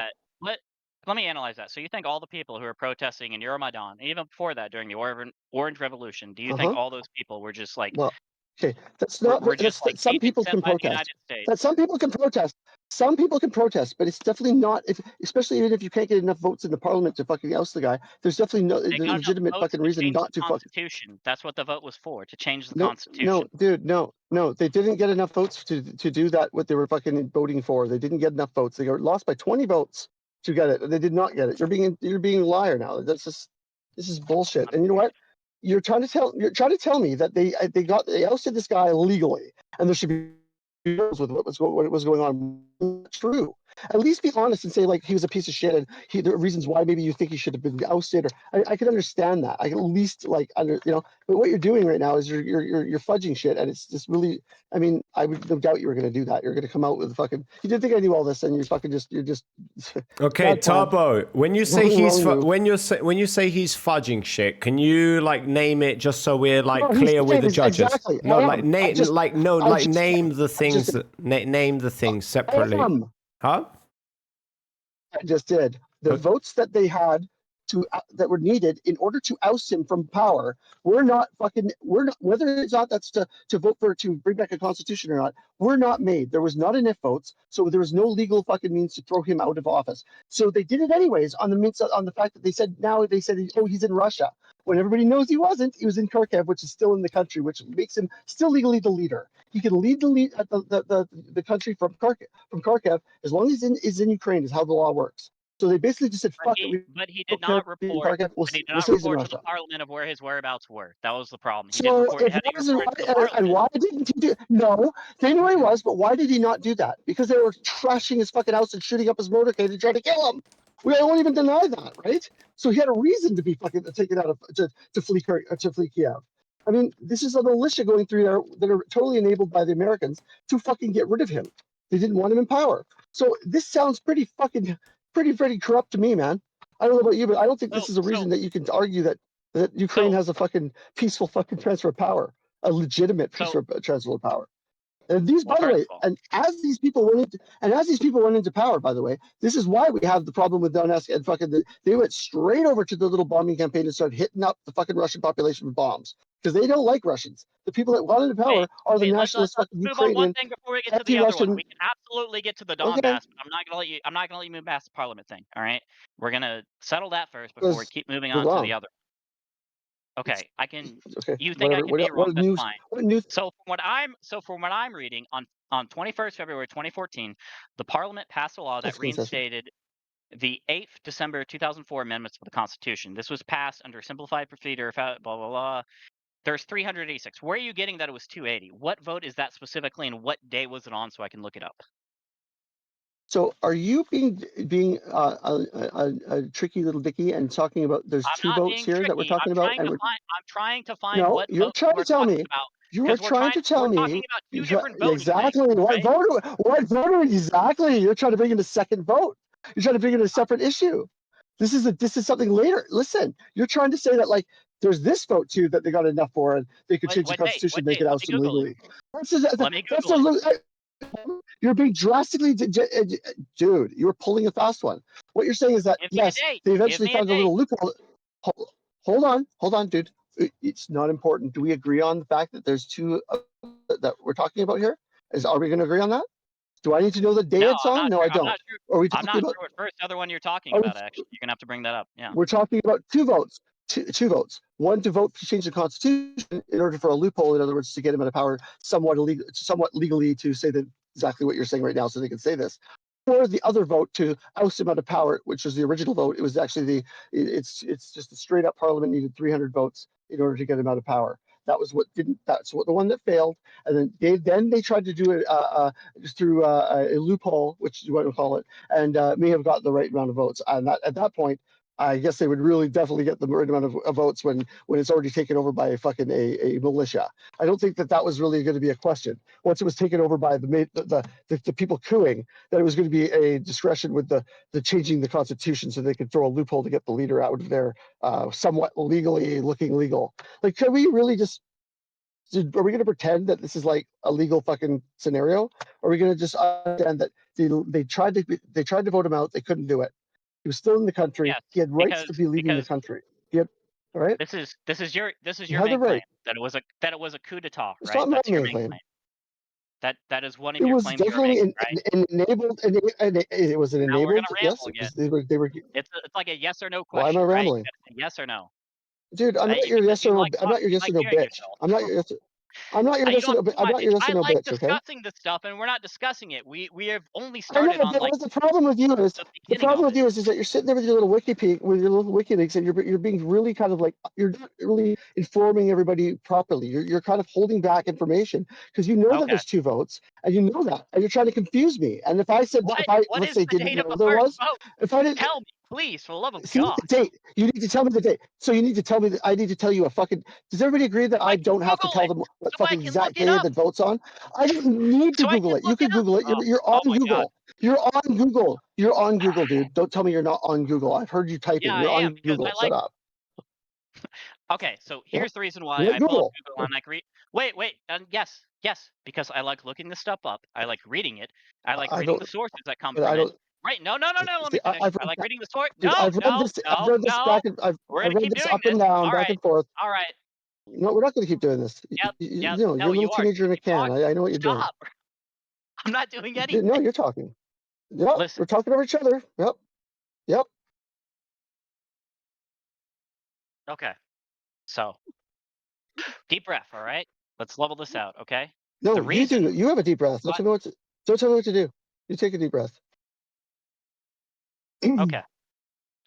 C: Let me analyze that. So you think all the people who are protesting in Euromaidan, even before that, during the Orange Revolution, do you think all those people were just like?
B: Well, okay, that's not. Some people can protest. That some people can protest. Some people can protest, but it's definitely not. Especially even if you can't get enough votes in the parliament to fucking oust the guy, there's definitely no legitimate fucking reason not to fuck.
C: Constitution. That's what the vote was for, to change the
B: No,
C: Constitution.
B: no, dude, no. They didn't get enough votes to do that. What they were fucking voting for, they didn't get enough votes. They got lost by 20 votes to get it. They did not get it. You're being a liar now. This is bullshit. And you know what? You're trying to tell me that they ousted this guy illegally, and there should be with what was going on. Not true. At least be honest and say like he was a piece of shit, and there are reasons why maybe you think he should have been ousted. Or I can understand that. I can at least like But what you're doing right now is you're fudging shit, and it's just really. I mean, I would no doubt you were going to do that. You're going to come out with fucking. You didn't think I knew all this, and you're just.
A: Okay, Turbo. When you say when you say he's fudging shit, can you like name it just so we're like clear with the judges?
B: Exactly.
A: No, name the things. Name the things separately. Huh?
B: I just did. The votes that they had that were needed in order to oust him from power we're not whether it's not that's to vote for to bring back a constitution or not, were not made. There was not enough votes, so there was no legal fucking means to throw him out of office. So they did it anyways on the fact that they said he's in Russia when everybody knows he wasn't. He was in Kharkiv, which is still in the country, which makes him still legally the leader. He can lead the country from Kharkiv as long as he's in Ukraine is how the law works. So they basically just said, "Fuck it."
C: But he did not report. He did not report to the parliament of where his whereabouts were. That was the problem. He didn't report.
B: And why didn't he do? No, they knew he was, but why did he not do that? Because they were trashing his fucking house and shooting up his motorcade and trying to kill him. We won't even deny that, right? So he had a reason to be fucking taken out of to flee Kiev. I mean, this is a militia going through there that are totally enabled by the Americans to fucking get rid of him. They didn't want him in power. So this sounds pretty corrupt to me, man. I don't know about you, but I don't think this is a reason that you can argue that Ukraine has a fucking peaceful fucking transfer of power, a legitimate transfer of power. And these, by the way, and as these people went into power, by the way, this is why we have the problem with Donetsk and fucking. They went straight over to the little bombing campaign and started hitting up the fucking Russian population with bombs because they don't like Russians. The people that got into power are the nationalist fucking Ukrainian.
C: Move on one thing before we get to the other one. We can absolutely get to the Donbass, but I'm not gonna let you move past the parliament thing. All right, we're gonna settle that first before we keep moving on to the other. Okay, I can. Okay, you think I can be wrong? That's fine. So from what I'm reading, on 21st February 2014, the Parliament passed a law that reinstated the 8th December 2004 amendments to the Constitution. This was passed under simplified procedure. Blah blah blah. There's 386. Where are you getting that it was 280? What vote is that specifically, and what day was it on, so I can look it up?
B: So are you being a tricky little dicky and talking about there's two votes here that we're talking about? I'm
C: trying to find what
B: you're trying to tell me. You are trying to tell me.
C: Talking about two different voting
B: exactly.
C: things,
B: What voter exactly? You're trying to bring in a second vote. You're trying to bring in a separate issue. This is something later. Listen, you're trying to say that like there's this vote too that they got enough for and they could change the constitution, make it oust them legally. You're being drastically, dude. You were pulling a fast one. What you're saying is that
C: Give me a
B: yes,
C: date.
B: they
C: Give
B: eventually
C: me a
B: found a
C: date.
B: little loophole. Hold on, dude. It's not important. Do we agree on the fact that there's two that we're talking about here? Are we going to agree on that? Do I need to know the day
C: No,
B: it's
C: I'm
B: on?
C: not
B: No,
C: sure.
B: I
C: I'm
B: don't.
C: not sure.
B: Are we
C: I'm
B: talking
C: not
B: about?
C: sure what first other one you're talking
B: Are
C: about.
B: we,
C: Actually, you're gonna have to bring that up. Yeah.
B: we're talking about two votes. Two votes. One to vote to change the constitution in order for a loophole. In other words, to get him out of power somewhat legally to say that exactly what you're saying right now, so they can say this. Or the other vote to oust him out of power, which was the original vote. It was actually it's just a straight up parliament needed 300 votes in order to get him out of power. That was what didn't. That's what the one that failed. And then they tried to do it just through a loophole, which is what we call it, and may have got the right amount of votes. And at that point, I guess they would really definitely get the right amount of votes when it's already taken over by a militia. I don't think that was really going to be a question. Once it was taken over by the people cooing, that it was going to be a discretion with the changing the constitution so they could throw a loophole to get the leader out of there somewhat legally looking legal. Like, can we really just? Are we going to pretend that this is like a legal fucking scenario? Or are we going to just understand that they tried to vote him out, they couldn't do it? He was still in the country.
C: Yes,
B: He had rights to be leaving the country. He had, all right.
C: this is your
B: You had the
C: main claim
B: right.
C: that it was a coup d'état,
B: It's
C: right?
B: not my
C: That's your
B: main
C: main
B: claim.
C: claim. That is one of
B: It
C: your
B: was
C: claims you're
B: definitely
C: making, right?
B: an enabled. It was an
C: Now we're
B: enabled.
C: gonna
B: Yes,
C: ramble again.
B: they were.
C: It's like a yes or no
B: Why am I
C: question, right? You
B: rambling,
C: gotta say yes or no.
B: dude? I'm not your
C: Because
B: yes or no. I'm not your
C: you
B: yes or
C: like
B: no
C: hearing
B: bitch.
C: yourself.
B: I'm not your yes. I'm not your
C: You
B: yes or
C: don't
B: no.
C: have to be
B: I'm
C: my
B: not
C: bitch.
B: your yes
C: I
B: or no
C: like
B: bitch. Okay.
C: discussing this stuff, and we're not discussing it. We have only
B: I know,
C: started on
B: but
C: like
B: the problem with you is
C: the beginning of it.
B: that you're sitting there with your little WikiLeaks, and you're being really kind of like you're not really informing everybody properly. You're kind of holding back information because you know that
C: Okay.
B: there's two votes, and you know that, and you're trying to confuse me. And if I said if I
C: What
B: let's
C: is
B: say
C: the
B: didn't
C: date of
B: know
C: the
B: there
C: first
B: was,
C: vote?
B: if I didn't
C: Tell me, please, for the love of
B: see
C: God.
B: the date, you need to tell me the date. So you need to tell me that I need to tell you a fucking. Does everybody agree that
C: So
B: I
C: I can
B: don't have to
C: Google
B: tell
C: it.
B: them what
C: So I
B: fucking
C: can look
B: exact
C: it
B: day
C: up.
B: that votes on? I don't need to
C: So I
B: Google
C: can
B: it. You
C: look
B: can
C: it up.
B: Google it. You're
C: Oh
B: on
C: my God.
B: Google. You're on Google. You're on Google, dude. Don't tell me you're not on Google. I've heard you
C: Yeah,
B: typing.
C: I
B: You're
C: am
B: on
C: because
B: Google.
C: I
B: Shut
C: like.
B: up.
C: Okay, so
B: Yep.
C: here's the reason why
B: You're at
C: I pull up
B: Google.
C: Google and like read. Wait, yes, because I like looking this stuff up. I like reading it. I like
B: I
C: reading
B: don't.
C: the sources that come
B: But
C: from
B: I
C: it.
B: don't.
C: Right? No. Let me
B: See,
C: finish.
B: I've
C: I
B: read
C: like
B: that.
C: reading the source.
B: Dude, I've read this. I've read this
C: No.
B: back and I've
C: We're gonna
B: read
C: keep
B: this
C: doing
B: up and
C: this.
B: down,
C: All
B: back
C: right.
B: and forth.
C: All right.
B: No, we're not going to keep doing this.
C: Yep.
B: You know,
C: No,
B: you're a little
C: you are.
B: teenager in a
C: Keep
B: can.
C: talking.
B: I know what you're doing.
C: Stop. I'm not doing
B: Dude, no,
C: anything.
B: you're talking. Yep,
C: Listen.
B: we're talking over each other. Yep.
C: Okay. So deep breath. All right. Let's level this out. Okay.
B: No,
C: The
B: you
C: reason.
B: do. You have a deep breath.
C: What?
B: Don't tell me what to do. You take a deep breath.
C: Okay.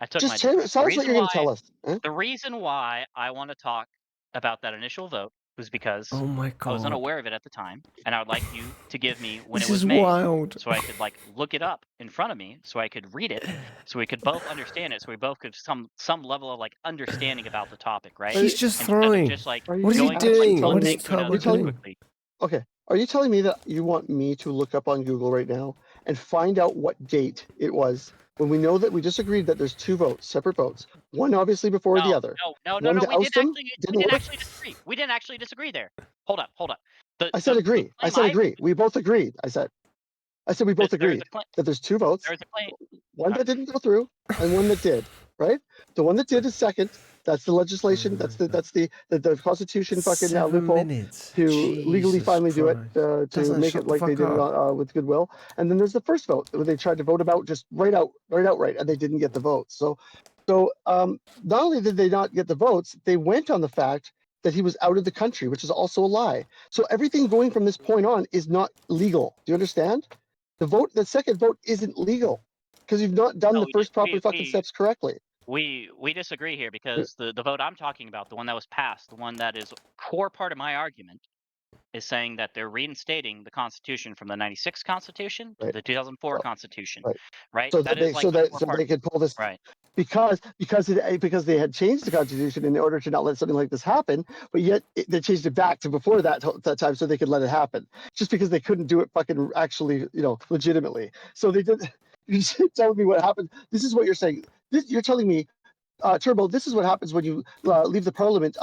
C: I took my
B: Just
C: deep breath.
B: tell us what you're going to tell us. Huh?
C: The reason why I want to talk about that initial vote was because
A: Oh my
C: I was
A: god.
C: unaware of it at the time, and I would like you to give me when
A: This
C: it was
A: is
C: made,
A: wild.
C: so I could like look it up in front of me, so I could read it, so we could both understand it, so we both could some level of like understanding about the topic, right?
A: He's just
C: Instead of
A: throwing.
C: just like
B: Are you
A: What is he
C: going through like
A: doing?
B: telling
A: What is
B: me?
C: big
A: Turbo
C: notes
A: doing?
C: quickly.
B: Okay. Are you telling me that you want me to look up on Google right now and find out what date it was when we know that we just agreed that there's two votes, separate votes, one obviously before the other. One
C: No.
B: to oust him
C: We
B: didn't
C: did
B: work.
C: actually disagree. We didn't actually disagree there. Hold up.
B: I said
C: The
B: agree. I
C: claim
B: said
C: I
B: agree. We both agreed. I said we both
C: there's a
B: agreed
C: claim.
B: that there's two votes.
C: There's a claim.
B: One that didn't go through and one that did, right? The one that did is second. That's the legislation. That's the Constitution fucking
A: 7
B: loophole
A: minutes.
B: to legally
A: Jesus
B: finally do it,
A: Christ.
B: to
A: Doesn't
B: make it
A: shut the
B: like they
A: fuck
B: did it
A: up.
B: with goodwill. And then there's the first vote where they tried to vote about just outright, and they didn't get the votes. So not only did they not get the votes, they went on the fact that he was out of the country, which is also a lie. So everything going from this point on is not legal. Do you understand? The second vote isn't legal because you've not done
C: No,
B: the first proper fucking steps correctly.
C: we disagree here because the vote I'm talking about, the one that was passed, the one that is a core part of my argument, is saying that they're reinstating the Constitution from the '96 Constitution to
B: Right.
C: the 2004
B: So,
C: Constitution,
B: right.
C: right?
B: So
C: That
B: that
C: is
B: they
C: like
B: so
C: a
B: that
C: core
B: so
C: part,
B: they could pull this
C: right?
B: because they had changed the Constitution in order to not let something like this happen, but yet they changed it back to before that time so they could let it happen. Just because they couldn't do it fucking actually, legitimately. So they did. You're telling me what happened. This is what you're saying. You're telling me Turbo, this is what happens when you leave the parliament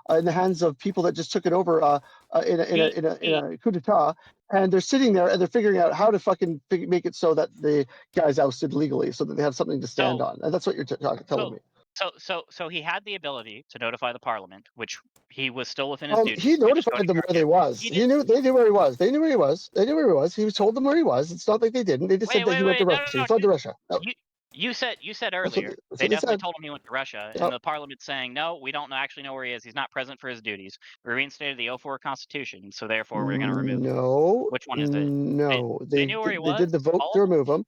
B: in the hands of people that just took it over in a coup d'etat, and they're sitting there and they're figuring out how to fucking make it so that the guy's ousted legally, so that they have something to stand on, and that's what you're telling me.
C: So he had the ability to notify the parliament, which he was still within his duties.
B: He notified them where they was. They knew where he was. They knew where he was. They knew where he was. He was told them where he was. It's not like they didn't. They just said that he went to Russia. He fled to Russia. No.
C: You said earlier
B: that's
C: they
B: what they
C: definitely
B: said.
C: told him he went to Russia,
B: Yep.
C: and the parliament's saying no, we don't actually know where he is. He's not present for his duties. We reinstated the 04 Constitution, so therefore we're going to remove him.
B: No.
C: Which one is it?
B: No.
C: They knew where he was.
B: They did the vote to remove him.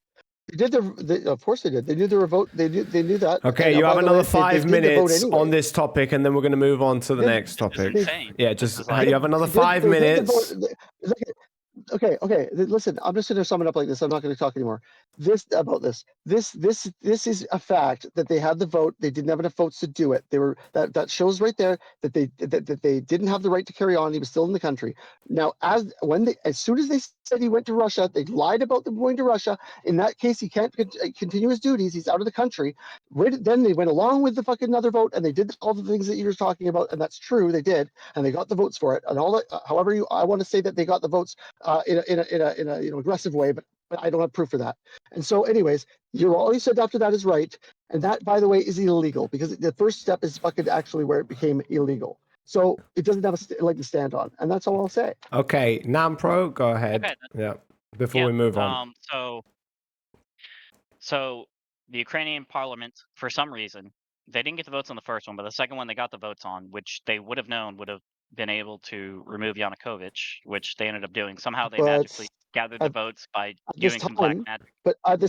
B: They did of course they did. They knew the vote. They knew that.
A: Okay, you have another 5 minutes on this topic, and then we're going to move on to the next topic. Yeah, just you have another 5 minutes.
B: Okay. Listen, I'm just going to sum it up like this. I'm not going to talk anymore. This is a fact that they had the vote. They didn't have enough votes to do it. They were that shows right there that they didn't have the right to carry on. He was still in the country. Now, as soon as they said he went to Russia, they lied about them going to Russia. In that case, he can't continue his duties. He's out of the country. Then they went along with the fucking other vote, and they did all the things that you were talking about, and that's true. They did, and they got the votes for it, and all that. However, I want to say that they got the votes in a aggressive way, but I don't have proof for that. And so, anyways, all you said after that is right, and that, by the way, is illegal because the first step is fucking actually where it became illegal. So it doesn't have a leg to stand on, and that's all I'll say.
A: Okay, Namm Pro, go ahead. Okay, yeah, before we move on.
C: So the Ukrainian parliament, for some reason, they didn't get the votes on the first one, but the second one they got the votes on, which they would have known would have been able to remove Yanukovych, which they ended up doing. Somehow they magically gathered the votes by doing some black magic.
B: But at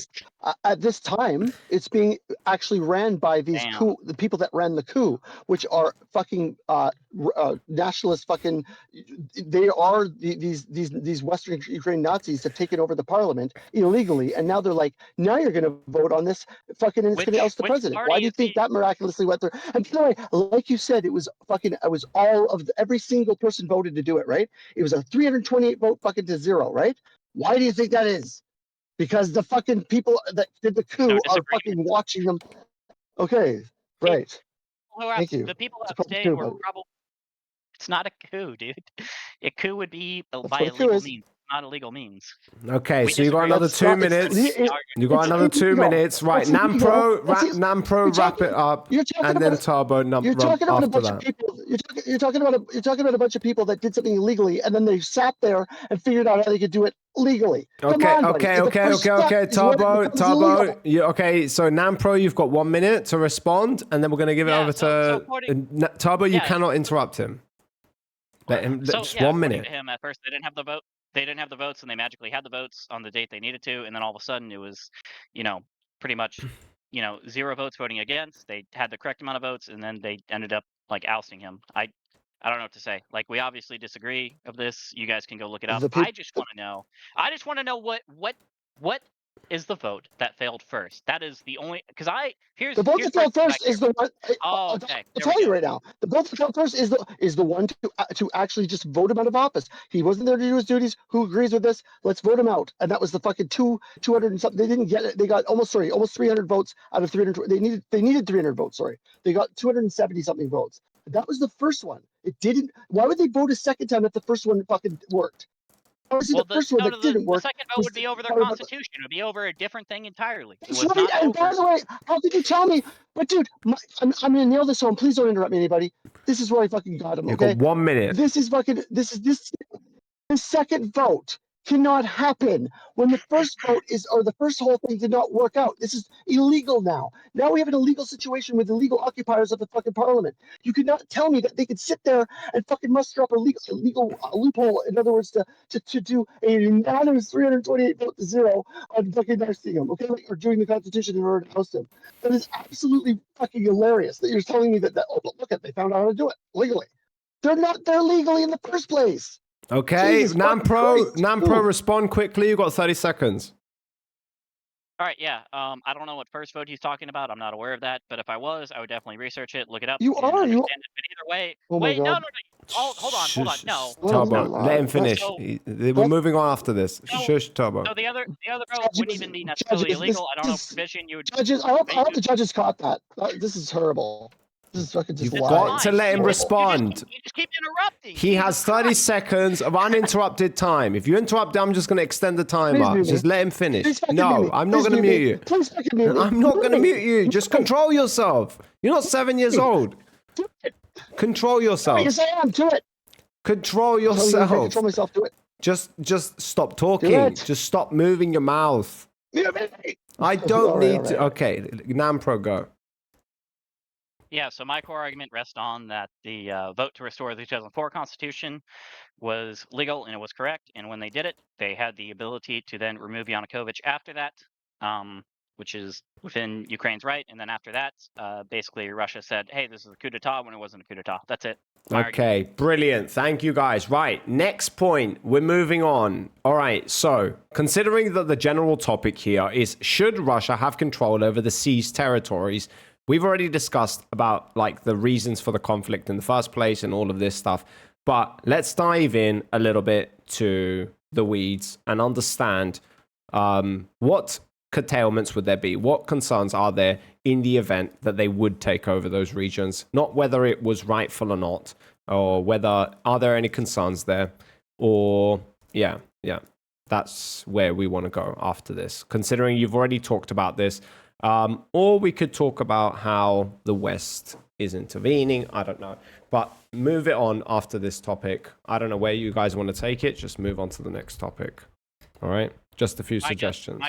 B: this time, it's being actually ran by these the people that ran the coup, which are fucking nationalist fucking. They are these Western Ukraine Nazis have taken over the parliament illegally, and now they're like, now you're going to vote on this fucking, and it's going to oust the president. Why do you think that miraculously went through? And by the way, like you said, it was all of every single person voted to do it, right? It was a 328 vote fucking to 0, right? Why do you think that is? Because the fucking people that did the coup are fucking watching them. Okay, right. Thank you.
C: The people that stayed were probably. It's not a coup, dude. A coup would be by illegal means, not illegal means.
A: Okay, so you got another 2 minutes. You got another 2 minutes. Right, Namm Pro, wrap it up, and then Turbo after that.
B: You're talking about a bunch of people that did something illegally, and then they sat there and figured out how they could do it legally.
A: Okay, Turbo. Okay, so Namm Pro, you've got 1 minute to respond, and then we're going to give it over to Turbo. You cannot interrupt him. Let him, just 1 minute.
C: To him at first, they didn't have the vote. They didn't have the votes, and they magically had the votes on the date they needed to, and then all of a sudden it was, pretty much, 0 votes voting against. They had the correct amount of votes, and then they ended up like ousting him. I don't know what to say. Like, we obviously disagree of this. You guys can go look it up. I just want to know. I just want to know what is the vote that failed first. That is the only, because
B: the vote that failed first is the one. I'll tell you right now. The vote that failed first is the one to actually just vote him out of office. He wasn't there to do his duties. Who agrees with this? Let's vote him out. And that was the fucking 200 and something. They didn't get it. They got almost 300 votes out of 300. They needed 300 votes. Sorry, they got 270 something votes. That was the first one. It didn't. Why would they vote a second time if the first one fucking worked?
C: The second vote would be over their constitution. It would be over a different thing entirely.
B: That's right. And by the way, how could you tell me? But dude, I'm gonna nail this home. Please don't interrupt me, anybody. This is where I fucking got him.
A: You've got 1 minute.
B: This second vote cannot happen when the first vote the first whole thing did not work out. This is illegal now. Now we have an illegal situation with illegal occupiers of the fucking parliament. You could not tell me that they could sit there and fucking muster up a legal loophole. In other words, to do a unanimous 328 vote to 0 on fucking ousting him, okay, or doing the Constitution in order to oust him. That is absolutely fucking hilarious. That you're telling me that but look at they found out how to do it legally. They're not there legally in the first place.
A: Okay, Namm Pro, respond quickly. You've got 30 seconds.
C: All right, yeah. I don't know what first vote he's talking about. I'm not aware of that. But if I was, I would definitely research it, look it up.
B: You are.
C: But either way,
B: oh
C: wait, no. hold on. No.
A: Turbo,
B: no.
A: let him finish.
C: So-
A: We're moving on after this.
C: So-
A: Shush, Turbo.
C: So the other vote wouldn't even be necessarily
B: judges,
C: illegal. I don't know
B: this-
C: provision you would.
B: Judges, I hope the judges caught that. This is horrible. This is fucking just
A: You've
B: lies.
A: got to let him
C: You
A: respond.
C: just keep interrupting.
A: He has 30 seconds of uninterrupted time. If you interrupt, I'm just going to extend the timer.
B: mute me.
A: Just let him finish.
B: Please fucking mute
A: No,
B: me.
A: I'm not
B: Please
A: going to
B: mute
A: mute
B: me.
A: you.
B: Please fucking mute me.
A: I'm not going to
B: Mute me.
A: mute you. Just control yourself. You're not 7 years old. Control yourself.
B: Yes, I am. Do it.
A: Control
B: I
A: yourself.
B: control myself. Do it.
A: Just stop talking.
B: it.
A: Just stop moving your mouth.
B: Mute me.
A: I don't
B: All right,
A: need
B: all
A: to.
B: right.
A: Okay, Nampro, go.
C: Yeah, so my core argument rests on that the vote to restore the 2004 Constitution was legal and it was correct. And when they did it, they had the ability to then remove Yanukovych after that, which is within Ukraine's right. And then after that, basically Russia said, hey, this is a coup d'etat when it wasn't a coup d'etat. That's it. My
A: Okay, brilliant. Thank you, guys. Right, next point. We're moving on. All right, so considering that the general topic here is should Russia have control over the seized territories, we've already discussed about like the reasons for the conflict in the first place and all of this stuff. But let's dive in a little bit to the weeds and understand what curtailments would there be? What concerns are there in the event that they would take over those regions? Not whether it was rightful or not, or whether are there any concerns there, or yeah, that's where we want to go after this. Considering you've already talked about this, or we could talk about how the West is intervening. I don't know, but move it on after this topic. I don't know where you guys want to take it. Just move on to the next topic. All right, just a few suggestions.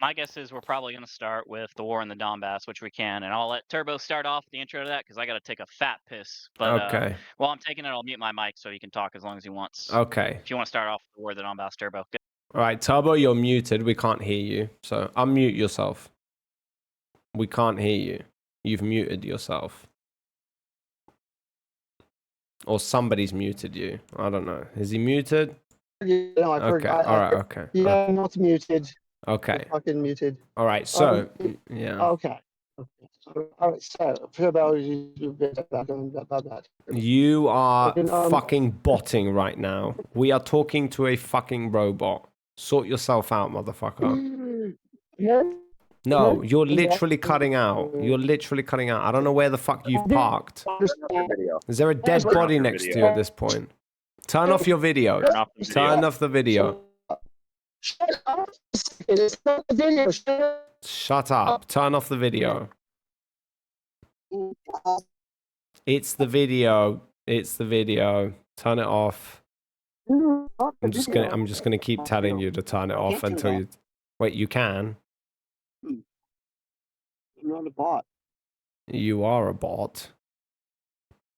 C: My guess is we're probably going to start with the war in the Donbass, which we can, and I'll let Turbo start off the intro to that because I got to take a fat piss. But
A: Okay.
C: while I'm taking it, I'll mute my mic so he can talk as long as he wants.
A: Okay.
C: If you want to start off with the war in the Donbass, Turbo. Go.
A: All right, Turbo, you're muted. We can't hear you. So unmute yourself. We can't hear you. You've muted yourself. Or somebody's muted you. I don't know. Is he muted?
B: Yeah, I've heard.
A: Okay. All right. Okay.
B: Yeah, I'm not muted.
A: Okay.
B: I'm fucking muted.
A: All right. So, yeah.
B: Okay. All right. So, about that.
A: You are
B: Fucking,
A: fucking botting right now. We are talking to a fucking robot. Sort yourself out, motherfucker.
B: Yeah.
A: No, you're literally cutting out. You're literally cutting out. I don't know where the fuck you've parked. Is there a dead body next to you at this point? Turn off your video. Turn off the video.
B: Shut up. It's not a video.
A: Shut up. Turn off the video. It's the video. It's the video. Turn it off. I'm just gonna keep telling you to turn it off until you. Wait, you can.
B: I'm not a bot.
A: You are a bot.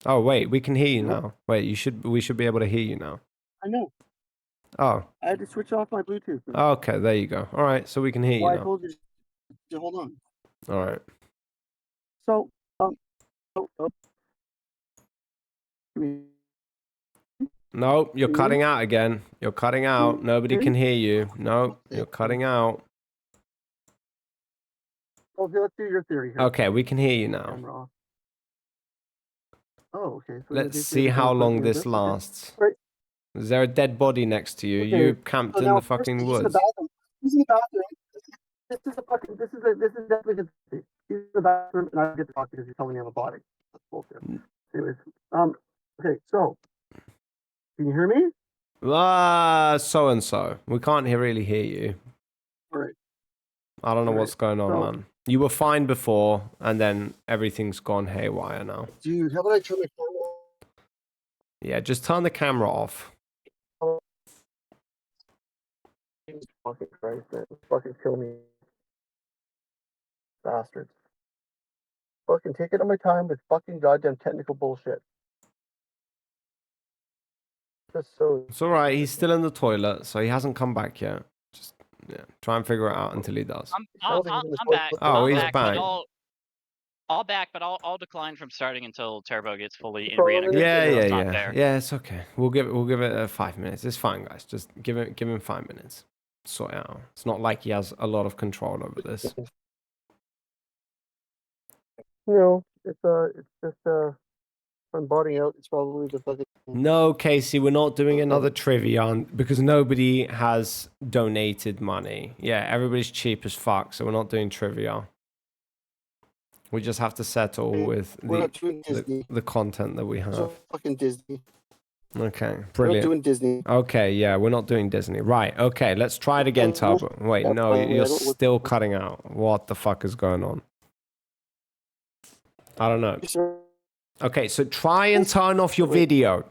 A: Oh wait, we can hear you now. Wait, we should be able to hear you now.
B: I know.
A: Oh.
B: I had to switch off my Bluetooth.
A: Okay, there you go. All right, so we can hear you
B: I
A: now.
B: told you to hold on.
A: All right.
B: So,
A: Nope, you're cutting out again. You're cutting out. Nobody can hear you. Nope, you're cutting out.
B: well, let's do your theory here.
A: Okay, we can hear you now.
B: Camera off. Oh, okay. So
A: Let's see how long this lasts.
B: Right.
A: Is there a dead body next to you?
B: Okay,
A: You camped in
B: now
A: the fucking
B: he's in the
A: woods.
B: bathroom. He's in the bathroom. This is definitely conspiracy. He's in the bathroom, and I get to talk because he's telling me I'm a body. That's bullshit. Anyways, okay, so can you hear me?
A: So and so. We can't really hear you.
B: All right.
A: I don't know
B: All
A: what's going on,
B: so-
A: man. You were fine before, and then everything's gone haywire now.
B: Dude, how about I turn my camera off?
A: Yeah, just turn the camera off.
B: Jesus fucking Christ, man. Fucking kill me. Bastards. Fucking taking on my time with fucking goddamn technical bullshit. Just so.
A: It's all right. He's still in the toilet, so he hasn't come back yet. Just try and figure it out until he does.
C: I'm back.
A: Oh,
C: I'm
A: he's
C: back.
A: back.
C: But I'll decline from starting until Turbo gets fully reintegrated.
A: Yeah. Yeah, it's okay. We'll give it 5 minutes. It's fine, guys. Just give him 5 minutes. Sort it out. It's not like he has a lot of control over this.
B: No, it's just I'm botting out. It's probably the fucking.
A: No, Casey, we're not doing another trivia because nobody has donated money. Yeah, everybody's cheap as fuck, so we're not doing trivia. We just have to settle with
B: We're not doing Disney.
A: the content that we
B: It's
A: have.
B: not fucking Disney.
A: Okay,
B: We're not
A: brilliant.
B: doing Disney.
A: Okay, yeah, we're not doing Disney. Right, okay, let's try it again, Turbo. Wait, no, you're still cutting out. What the fuck is going on? I don't know. Okay, so try and turn off your video.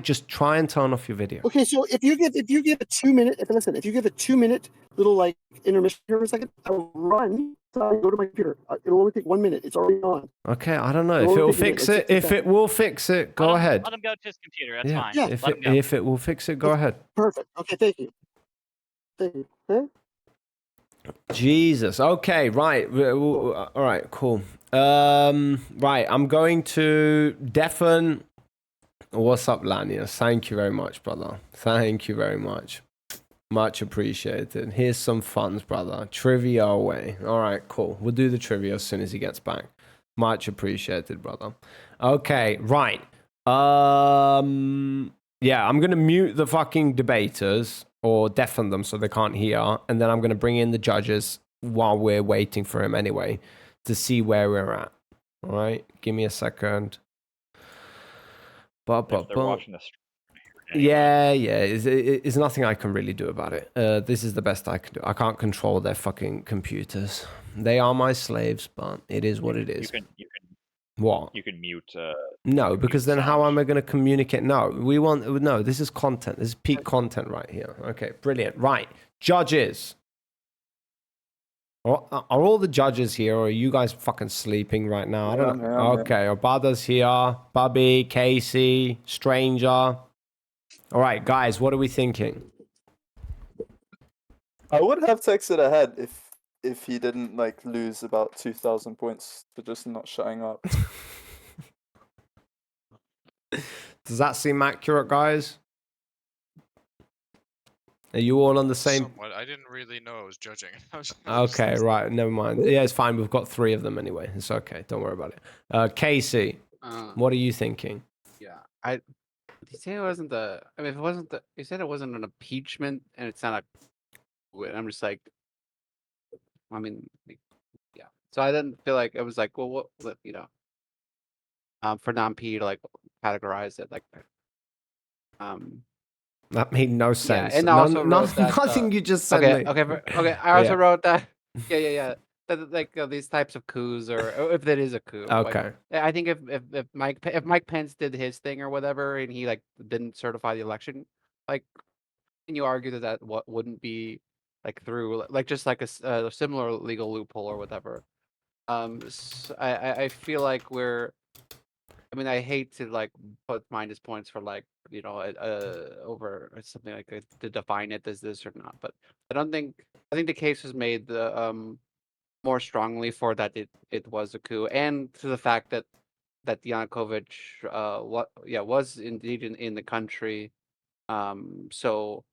A: Just try and turn off your video.
B: Okay, so if you give a 2 minute, if you give a 2 minute little like intermission here for a second, I will run. So go to my computer. It'll only take 1 minute. It's already on.
A: Okay, I don't know if it will fix it. If it will fix it, go ahead.
C: Let him go to his computer. That's
A: Yeah,
C: fine.
B: Yeah.
A: if it will fix it, go ahead.
B: Perfect. Okay, thank you. Thank you. Okay?
A: Jesus. Okay, right. All right, cool. Right, I'm going to deafen. What's up, Lanius? Thank you very much, brother. Thank you very much. Much appreciated. Here's some funds, brother. Trivia away. All right, cool. We'll do the trivia as soon as he gets back. Much appreciated, brother. Okay, right. Yeah, I'm gonna mute the fucking debaters or deafen them so they can't hear, and then I'm gonna bring in the judges while we're waiting for him anyway to see where we're at. All right, give me a second.
F: If they're watching the stream.
A: Yeah, it's nothing I can really do about it. This is the best I can do. I can't control their fucking computers. They are my slaves, but it is what it is.
F: You can
A: What?
F: You can mute.
A: No, because then how am I going to communicate? No, this is content. This is peak content right here. Okay, brilliant. Right, judges. Are all the judges here, or are you guys fucking sleeping right now? I don't know. Okay, Obada's here. Bubby, Casey, Stranger. All right, guys, what are we thinking?
G: I would have texted ahead if he didn't like lose about 2,000 points for just not shutting up.
A: Does that seem accurate, guys? Are you all on the same?
D: Somewhat. I didn't really know I was judging.
A: Okay, right. Never mind. Yeah, it's fine. We've got 3 of them anyway. It's okay. Don't worry about it. Casey, what are you thinking?
H: Yeah, did you say it wasn't the? I mean, if it wasn't the, you said it wasn't an impeachment, and it's not a. I'm just like, I mean, yeah. So I didn't feel like it was like, well, what, you know, for non-P to like categorize it like,
A: That made no sense.
H: Yeah, and I also wrote that,
A: nothing you just said.
H: Okay. I also wrote that. Yeah. That, like these types of coups, or if that is a coup.
A: Okay.
H: Like, I think if Mike Pence did his thing or whatever, and he like didn't certify the election, like, can you argue that what wouldn't be like through like just like a similar legal loophole or whatever? So I feel like we're. I mean, I hate to like put minus points for like, you know, over something like to define it as this or not, but I think the case was made more strongly for that it was a coup, and to the fact that Yanukovych was indeed in the country. So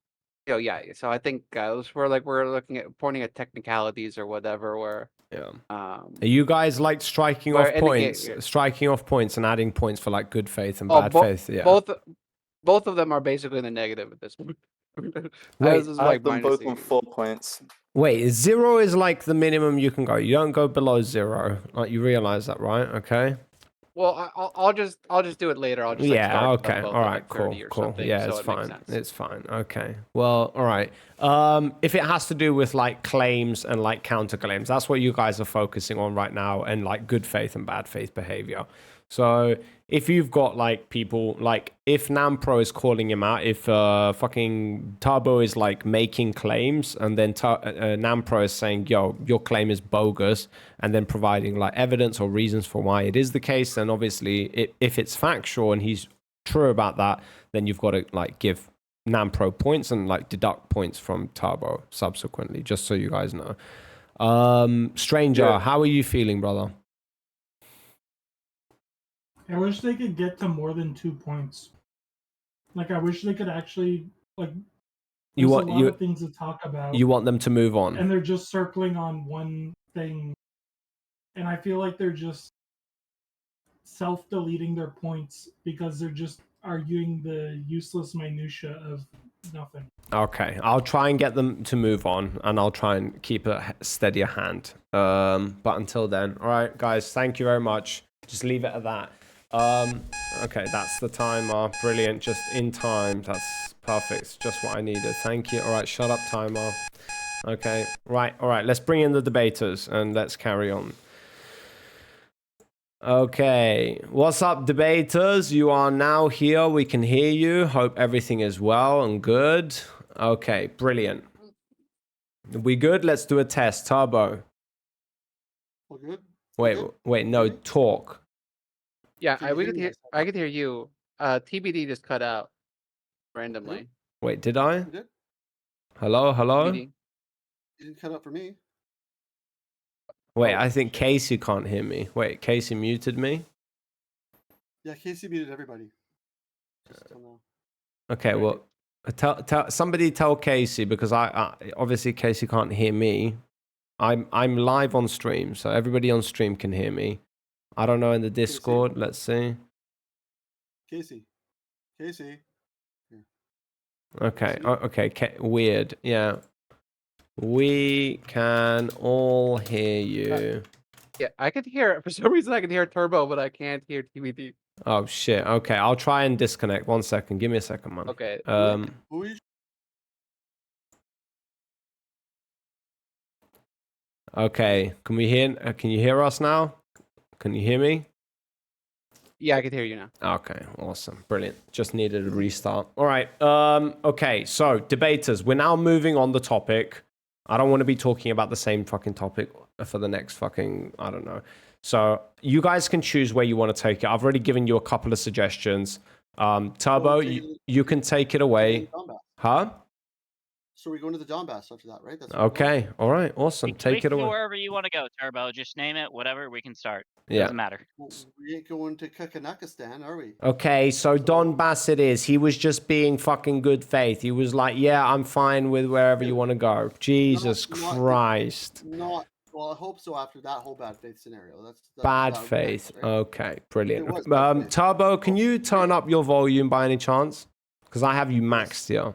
H: so I think we're looking at pointing at technicalities or whatever, where
A: are you guys like striking off points and adding points for like good faith and bad faith? Yeah,
H: both of them are basically in the negative at this point.
A: Wait,
G: I have them both on 4 points.
A: Wait, 0 is like the minimum you can go. You don't go below 0. Like, you realize that, right? Okay.
H: Well, I'll just do it later. I'll just
A: okay. All right. Cool. Yeah, it's fine. It's fine. Okay. Well, all right. If it has to do with like claims and like counterclaims, that's what you guys are focusing on right now, and like good faith and bad faith behavior. So if you've got like people like if Namm Pro is calling him out, if fucking Turbo is like making claims, and then Namm Pro is saying, yo, your claim is bogus, and then providing like evidence or reasons for why it is the case, then obviously if it's factual and he's true about that, then you've got to like give Namm Pro points and like deduct points from Turbo subsequently, just so you guys know. Stranger, how are you feeling, brother?
E: I wish they could get to more than 2 points. Like, I wish they could actually, like, there's a lot of things to talk about.
A: You want them to move on.
E: And they're just circling on one thing. And I feel like they're just, self-deleting their points because they're just arguing the useless minutia of nothing.
A: Okay, I'll try and get them to move on, and I'll try and keep a steadier hand. But until then, all right, guys, thank you very much. Just leave it at that. Okay, that's the timer. Brilliant, just in time. That's perfect. It's just what I needed. Thank you. All right, shut up, timer. Okay, right, all right. Let's bring in the debaters and let's carry on. Okay, what's up, debaters? You are now here. We can hear you. Hope everything is well and good. Okay, brilliant. We good? Let's do a test. Turbo.
B: All good?
A: Wait,
B: good?
A: wait, no,
B: Hear me?
A: talk.
H: Yeah,
B: Can you
H: we
B: hear
H: could
B: me?
H: hear. I could hear you. TBD just cut out randomly.
A: Wait, did I?
B: You did?
A: Hello, hello?
H: TBD.
B: You didn't cut out for me.
A: Wait,
H: Oh,
A: I think
H: shit.
A: Casey can't hear me. Wait, Casey muted me?
B: Yeah, Casey muted everybody. Just till now.
A: Okay, well, somebody tell Casey, because I obviously Casey can't hear me. I'm live on stream, so everybody on stream can hear me. I don't know in the Discord. Let's see.
B: Casey. Casey.
A: Okay,
B: Casey?
A: okay, weird. Yeah. We can all hear you.
H: Yeah, I could hear. For some reason, I can hear Turbo, but I can't hear TBD.
A: Oh shit. Okay, I'll try and disconnect. 1 second. Give me a second, man.
H: Okay.
B: Who are you?
A: Okay. Can we hear? Can you hear us now? Can you hear me?
H: Yeah, I can hear you now.
A: Okay, awesome, brilliant. Just needed a restart. All right. Okay. So debaters, we're now moving on the topic. I don't want to be talking about the same fucking topic for the next fucking, I don't know. So you guys can choose where you want to take it. I've already given you a couple of suggestions. Turbo, you can take it away. Huh?
B: So we're going to the Donbass after that, right? That's
A: Okay. All right. Awesome.
C: We
A: Take it
C: can go
A: away.
C: wherever you want to go, Turbo. Just name it, whatever. We can start.
A: Yeah.
C: Doesn't matter.
B: Well, we ain't going to Kakanakistan, are we?
A: Okay, so Donbass it is. He was just being fucking good faith. He was like, yeah, I'm fine with wherever you want to go. Jesus Christ.
B: Not well, I hope so after that whole bad faith scenario. That's
A: Bad
B: that was
A: faith.
B: next, right?
A: Okay, brilliant.
B: It was bad faith.
A: Turbo, can you turn up your volume by any chance? Because I have you maxed here.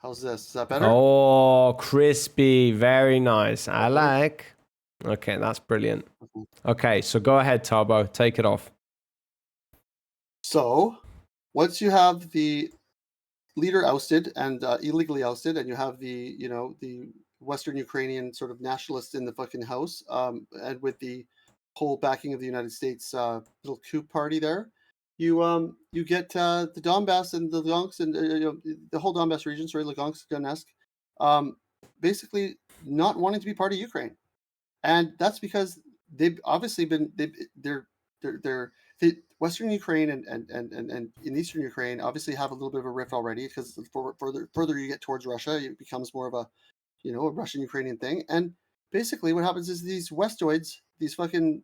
B: How's this? Is that better?
A: Oh, crispy. Very nice. I like. Okay, that's brilliant. Okay, so go ahead, Turbo. Take it off.
B: So, once you have the leader ousted and illegally ousted, and you have the the Western Ukrainian sort of nationalists in the fucking house, and with the whole backing of the United States little coup party there, you get the Donbass and the Lugansk and the whole Donbass region, sorry, Lugansk, Donetsk, basically not wanting to be part of Ukraine, and that's because they've obviously been they're the Western Ukraine and in Eastern Ukraine obviously have a little bit of a rift already because the further you get towards Russia, it becomes more of a a Russian Ukrainian thing. And basically, what happens is these Westoids, these fucking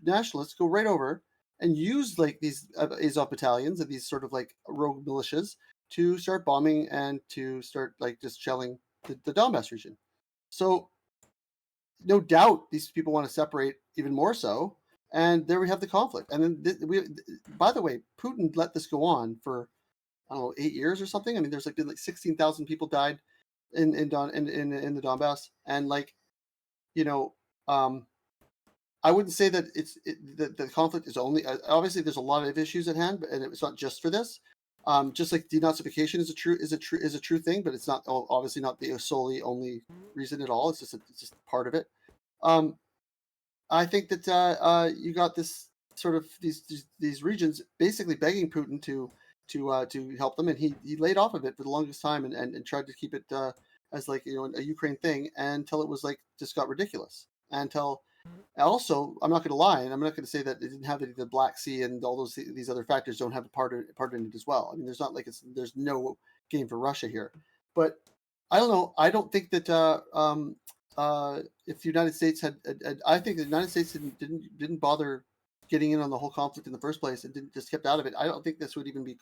B: nationalists, go right over and use like these Azov battalions and these sort of like rogue militias to start bombing and to start like just shelling the Donbass region. So no doubt these people want to separate even more so, and there we have the conflict. And then by the way, Putin let this go on for I don't know 8 years or something. I mean, there's like 16,000 people died in the Donbass, and like you know, I wouldn't say that the conflict is only obviously there's a lot of issues at hand, and it's not just for this. Just like denazification is a true thing, but it's not obviously not the solely only reason at all. It's just part of it. I think that you got this sort of these regions basically begging Putin to help them, and he laid off of it for the longest time and tried to keep it as like a Ukraine thing until it was like just got ridiculous. Until also, I'm not going to lie, and I'm not going to say that it didn't have the Black Sea and all these other factors don't have a part in it as well. I mean, there's not like there's no game for Russia here, but I don't know. I don't think that if the United States I think the United States didn't bother getting in on the whole conflict in the first place and didn't just kept out of it. I don't think this would even be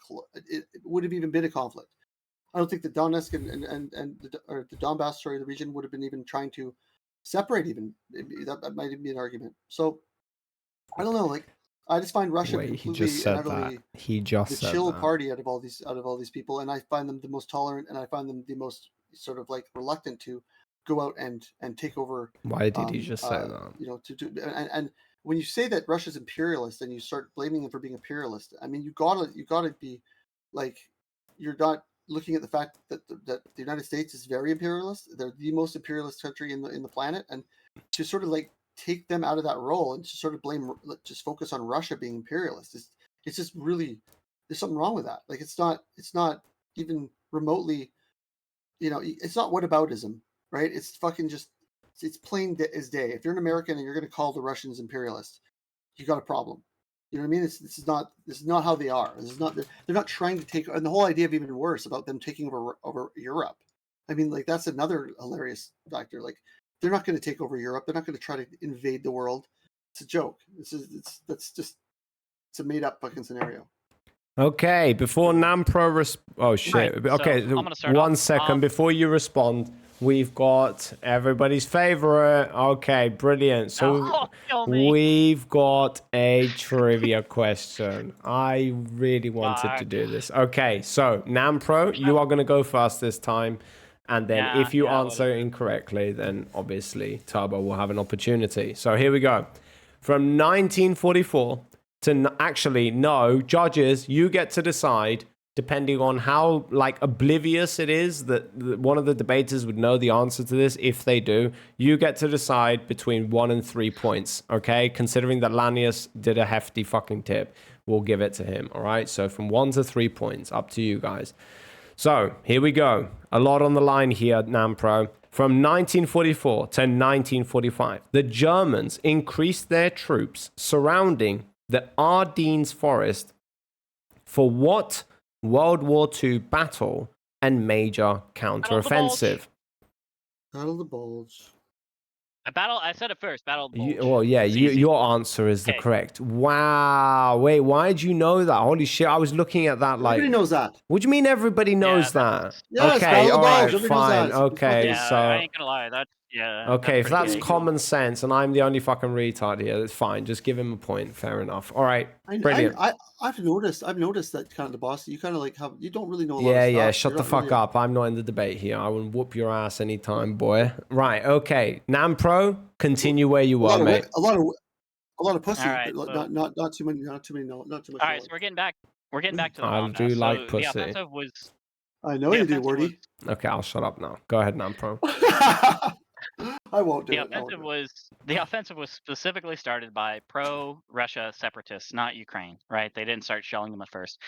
B: it would have even been a conflict. I don't think that Donetsk or the Donbass, sorry, the region would have been even trying to separate even. That might even be an argument. So I don't know. Like I just find Russia
A: Wait, he
B: completely
A: just
B: and
A: said
B: utterly
A: that. He just
B: the
A: said
B: chill
A: that.
B: party out of all these people, and I find them the most tolerant, and I find them the most sort of like reluctant to go out and take over.
A: Why did he just say that?
B: You know, to do and when you say that Russia's imperialist and you start blaming them for being imperialist, I mean, you gotta be like, you're not looking at the fact that the United States is very imperialist. They're the most imperialist country in the planet, and to sort of like take them out of that role and to sort of just focus on Russia being imperialist. It's just really, there's something wrong with that. Like it's not even remotely, you know, it's not whataboutism, right? It's fucking just, it's plain as day. If you're an American and you're going to call the Russians imperialist, you got a problem. You know what I mean? This is not how they are. This is not, they're not trying to take, and the whole idea of even worse about them taking over Europe. I mean, like that's another hilarious factor. Like they're not going to take over Europe. They're not going to try to invade the world. It's a joke. It's a made up fucking scenario.
A: Okay, before Nampro oh shit.
C: Right,
A: Okay,
C: so I'm gonna start
A: one
C: off.
A: second before you respond. We've got everybody's favorite. Okay, brilliant. So
C: kill me.
A: we've got a trivia question. I really wanted to
C: Fuck.
A: do this. Okay, so Nampro, you are going to go first this time. And then if you answer
C: whatever.
A: incorrectly, then obviously Turbo will have an opportunity. So here we go. From 1944 to actually, no, judges, you get to decide depending on how like oblivious it is that one of the debaters would know the answer to this. If they do, you get to decide between 1 and 3 points. Okay, considering that Lanius did a hefty fucking tip, we'll give it to him. All right, so from 1 to 3 points, up to you guys. So here we go. A lot on the line here, Nampro. From 1944 to 1945, the Germans increased their troops surrounding the Ardennes forest for what World War II battle and major counteroffensive?
B: Battle of the Bulge.
C: I said it first. Battle of the Bulge.
A: Well, yeah,
C: It's easy.
A: your answer is the
C: Okay.
A: correct. Wow. Wait, why did you know that? Holy shit, I was looking at that like...
B: Everybody knows that.
A: What do you mean everybody knows that?
C: that's-
B: Yes,
A: Okay,
B: Battle of the
A: all
B: Bulge.
A: right,
B: Everybody knows
A: fine.
B: that. It's
A: Okay,
C: Yeah,
A: so...
C: I ain't gonna lie. That's
A: Okay, if that's
C: pretty big.
A: common sense and I'm the only fucking retard here, that's fine. Just give him a point. Fair enough. All right, brilliant.
B: I've noticed that kind of the boss. You kind of like have, you don't really know a lot
A: Yeah,
B: of stuff.
A: yeah, shut
B: You're
A: the
B: not
A: fuck
B: really
A: up. I'm not in the debate here. I will whoop your ass anytime, boy. Right, okay. Nampro, continue where you were, mate.
B: a lot of pussy,
C: All right,
B: but
C: so-
B: not too many, not too much.
C: All right, so we're getting back to the
A: I
C: bombast.
A: do like
C: So the
A: pussy.
C: offensive was.
B: I know
C: the
B: you do,
C: offensive was-
B: Wordy.
A: Okay, I'll shut up now. Go ahead, Nampro.
B: I won't do
C: The
B: it. I won't do it.
C: offensive was specifically started by pro-Russia separatists, not Ukraine. Right? They didn't start shelling them at first.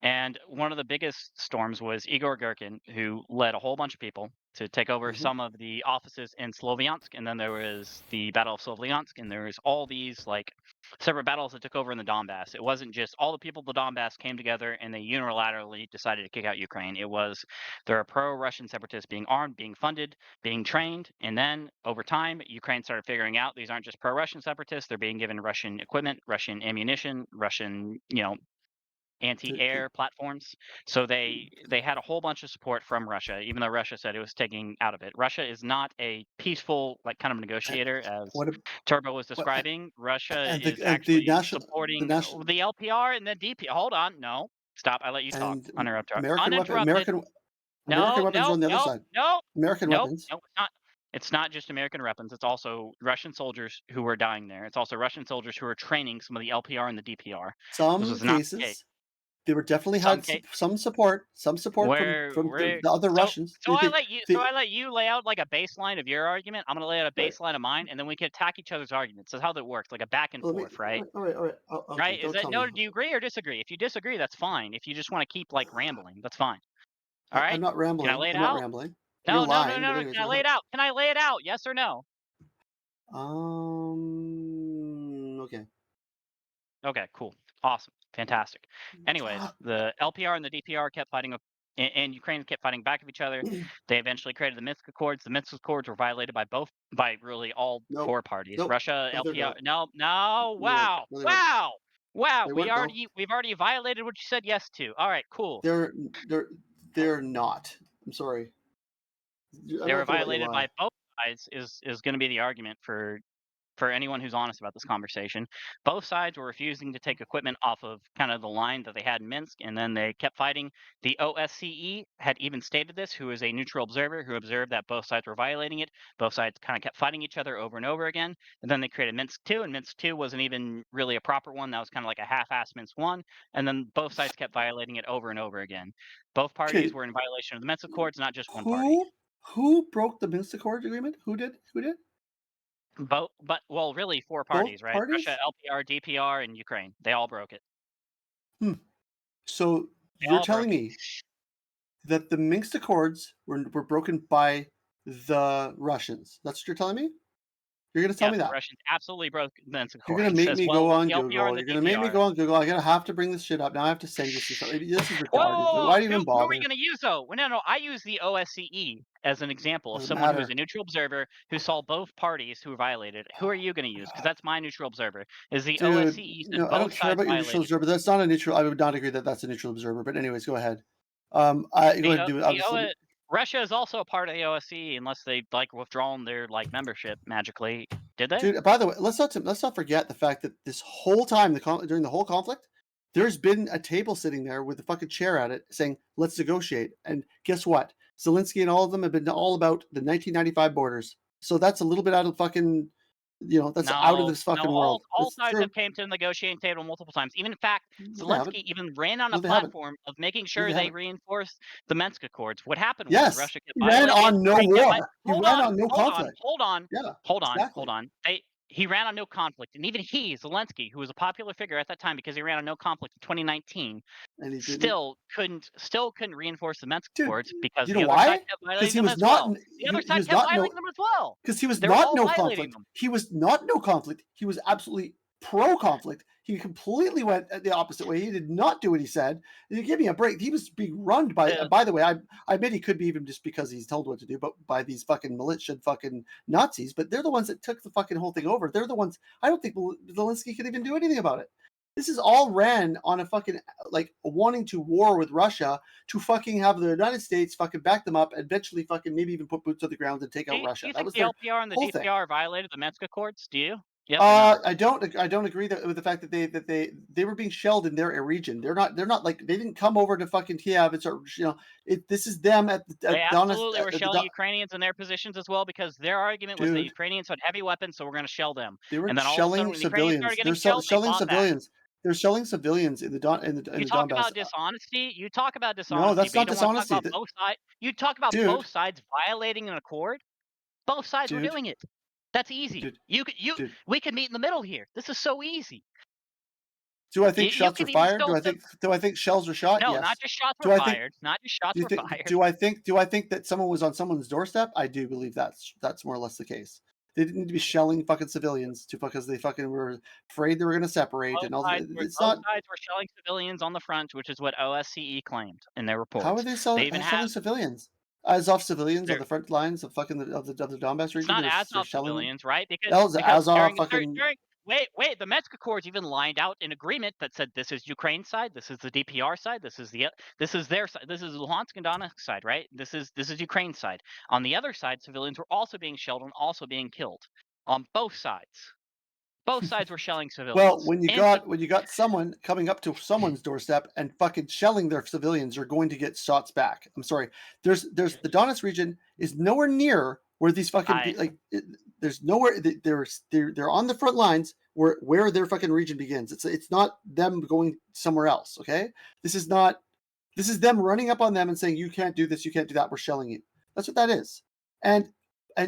C: And one of the biggest storms was Igor Girkin, who led a whole bunch of people to take over some of the offices in Slovyansk. And then there was the Battle of Slovyansk, and there was all these like separate battles that took over in the Donbass. It wasn't just all the people of the Donbass came together and they unilaterally decided to kick out Ukraine. It was there are pro-Russian separatists being armed, being funded, being trained. And then over time, Ukraine started figuring out these aren't just pro-Russian separatists. They're being given Russian equipment, Russian ammunition, Russian, anti-air platforms. So they had a whole bunch of support from Russia, even though Russia said it was taking out of it. Russia is not a peaceful like kind of negotiator, as Turbo was describing. Russia is actually supporting the LPR and the DP. Hold on, no, stop. I let you talk. Uninterrupted.
B: American weapons are on the other side. American weapons.
C: No, it's not. It's not just American weapons. It's also Russian soldiers who are dying there. It's also Russian soldiers who are training some of the LPR and the DPR.
B: Some
C: This was not the
B: cases,
C: case.
B: they were definitely had some support from the other Russians.
C: So I let you lay out like a baseline of your argument. I'm gonna lay out a baseline of mine, and then we can attack each other's arguments. That's how that works, like a back and forth, right?
B: All right. Okay,
C: right? Is that no? Do you agree or disagree? If you disagree, that's fine. If you just want to keep like rambling, that's fine. All right.
B: I'm not rambling.
C: Can I lay it
B: I'm
C: out?
B: not rambling.
C: No.
B: Lying,
C: Can I lay it out? Can I lay it out? Yes or no?
B: Okay.
C: Okay, cool. Awesome. Fantastic. Anyways, the LPR and the DPR kept fighting, and Ukraine kept fighting back of each other. They eventually created the Minsk Accords. The Minsk Accords were violated by really all four parties. Russia, LPR. No. Wow. We've already violated what you said yes to. All right, cool.
B: They're not. I'm sorry.
C: They were violated by both sides. Is going to be the argument for for anyone who's honest about this conversation, both sides were refusing to take equipment off of kind of the line that they had in Minsk, and then they kept fighting. The OSCE had even stated this, who is a neutral observer who observed that both sides were violating it. Both sides kind of kept fighting each other over and over again. And then they created Minsk 2, and Minsk 2 wasn't even really a proper one. That was kind of like a half-assed Minsk 1. And then both sides kept violating it over and over again. Both parties
B: Okay.
C: were in violation of the Minsk Accords, not just one party.
B: Who broke the Minsk Accord agreement? Who did?
C: But well, really four parties, right?
B: parties?
C: Russia, LPR, DPR, and Ukraine. They all broke it.
B: So
C: They
B: you're
C: all
B: telling
C: broke it.
B: me that the Minsk Accords were broken by the Russians? That's what you're telling me? You're going to tell
C: Yes,
B: me
C: the
B: that?
C: Russians absolutely broke the Minsk
B: You're going to
C: Accords
B: make
C: as
B: me
C: well
B: go
C: as
B: on
C: the LPR
B: Google.
C: and the
B: You're going to make me
C: DPR.
B: go on Google. I'm going to have to bring this shit up. Now I have to send you some stuff. This is retarded.
C: Whoa,
B: Why do you even
C: who are
B: bother?
C: you going to use though? Well, no, I use the OSCE as an example of
B: Doesn't
C: someone who is
B: matter.
C: a neutral observer who saw both parties who violated it. Who are you going to use? Because that's my neutral observer. Is the
B: Dude,
C: OSCE said
B: no, I don't
C: both
B: care
C: sides
B: about your neutral
C: violated it.
B: observer. That's not a neutral. I would not agree that that's a neutral observer. But anyways, go ahead. Go ahead and do it. Obviously,
C: Russia is also a part of the OSCE unless they like withdrawn their like membership magically. Did they?
B: dude. By the way, let's not forget the fact that this whole time, during the whole conflict, there's been a table sitting there with a fucking chair at it saying, "Let's negotiate." And guess what? Zelensky and all of them have been all about the 1995 borders. So that's a little bit out of fucking, that's out of this fucking world.
C: All
B: It's
C: sides
B: true.
C: have came to the negotiating table multiple times. Even in fact,
B: No, they haven't.
C: Zelensky even ran on
B: No,
C: a
B: they haven't.
C: platform of making
B: No,
C: sure
B: they
C: they
B: haven't.
C: reinforced the Minsk Accords. What happened was
B: Yes,
C: Russia kept
B: he ran
C: violating it.
B: on no
C: Ukraine kept
B: war. He
C: hold
B: ran
C: on,
B: on no
C: hold on,
B: conflict.
C: hold on,
B: Yeah,
C: hold on,
B: exactly.
C: hold on. He ran on no conflict, and even he, Zelensky, who was a popular figure at that time because he ran on no conflict in 2019,
B: And he didn't.
C: still couldn't reinforce the Minsk
B: Dude,
C: Accords because
B: you know
C: the other side
B: why?
C: kept
B: Because
C: violating
B: he
C: them
B: was
C: as
B: not.
C: well. The other
B: He
C: side
B: was
C: kept
B: not no.
C: violating them as well.
B: Because he was
C: They were
B: not
C: all
B: no
C: violating
B: conflict.
C: them.
B: He was not no conflict. He was absolutely pro conflict. He completely went the opposite way. He did not do what he said. You give me a break. He was being run by. By the way, I admit he could be even just because he's told what to do, but by these fucking militia fucking Nazis. But they're the ones that took the fucking whole thing over. They're the ones. I don't think Zelensky could even do anything about it. This is all ran on a fucking like wanting to war with Russia to fucking have the United States fucking back them up and eventually fucking maybe even put boots on the ground and take out Russia.
C: Do you
B: That
C: think
B: was
C: the
B: their
C: LPR and the
B: whole thing.
C: DPR violated the Minsk Accords? Do you? Yes or no?
B: I don't agree with the fact that they were being shelled in their region. They're not like they didn't come over to fucking Kiev and start, this is them at the
C: They absolutely were
B: at
C: shelling Ukrainians in their positions as well because their argument was that
B: Dude.
C: Ukrainians had heavy weapons, so we're going to shell them.
B: They were
C: And then all of a sudden,
B: shelling
C: when the Ukrainians started
B: civilians.
C: getting
B: They're
C: shelled, they
B: shelling
C: fought back.
B: civilians. They're shelling civilians in the
C: You talk
B: Donbass.
C: about dishonesty. You talk about
B: No,
C: dishonesty,
B: that's
C: but you
B: not
C: don't want to talk
B: dishonesty.
C: about both sides. You talk about
B: Dude.
C: both sides violating an accord. Both sides were
B: Dude.
C: doing it. That's easy.
B: Dude. Dude.
C: We can meet in the middle here. This is so easy.
B: Do I think
C: You
B: shots were
C: can even
B: fired?
C: still
B: Do I think shells were shot?
C: no,
B: Yes.
C: not just shots
B: Do
C: were
B: I think
C: fired. Not just shots were fired.
B: do I think that someone was on someone's doorstep? I do believe that's more or less the case. They didn't need to be shelling fucking civilians because they fucking were afraid they were going to separate and all. It's
C: Both
B: not.
C: sides were shelling civilians on the front, which is what OSCE claimed in their reports.
B: How are they
C: even
B: shelling civilians? Azov civilians on
C: They're-
B: the front lines of fucking the Donbass
C: It's
B: region.
C: not
B: They're
C: Azov
B: shelling them?
C: civilians, right?
B: That
C: Because
B: Azov fucking.
C: wait, the Minsk Accords even lined out an agreement that said this is Ukraine's side, this is the DPR side, this is their side, this is Luhansk and Donetsk side, right? This is Ukraine's side. On the other side, civilians were also being shelled and also being killed on both sides. Both sides were shelling civilians.
B: Well, when you got someone coming up to someone's doorstep and fucking shelling their civilians, you're going to get shots back. I'm sorry. There's the Donetsk region is nowhere near where these fucking there's nowhere they're on the front lines where their fucking region begins. It's not them going somewhere else. Okay, this is them running up on them and saying you can't do this, you can't do that. We're shelling you. That's what that is. And I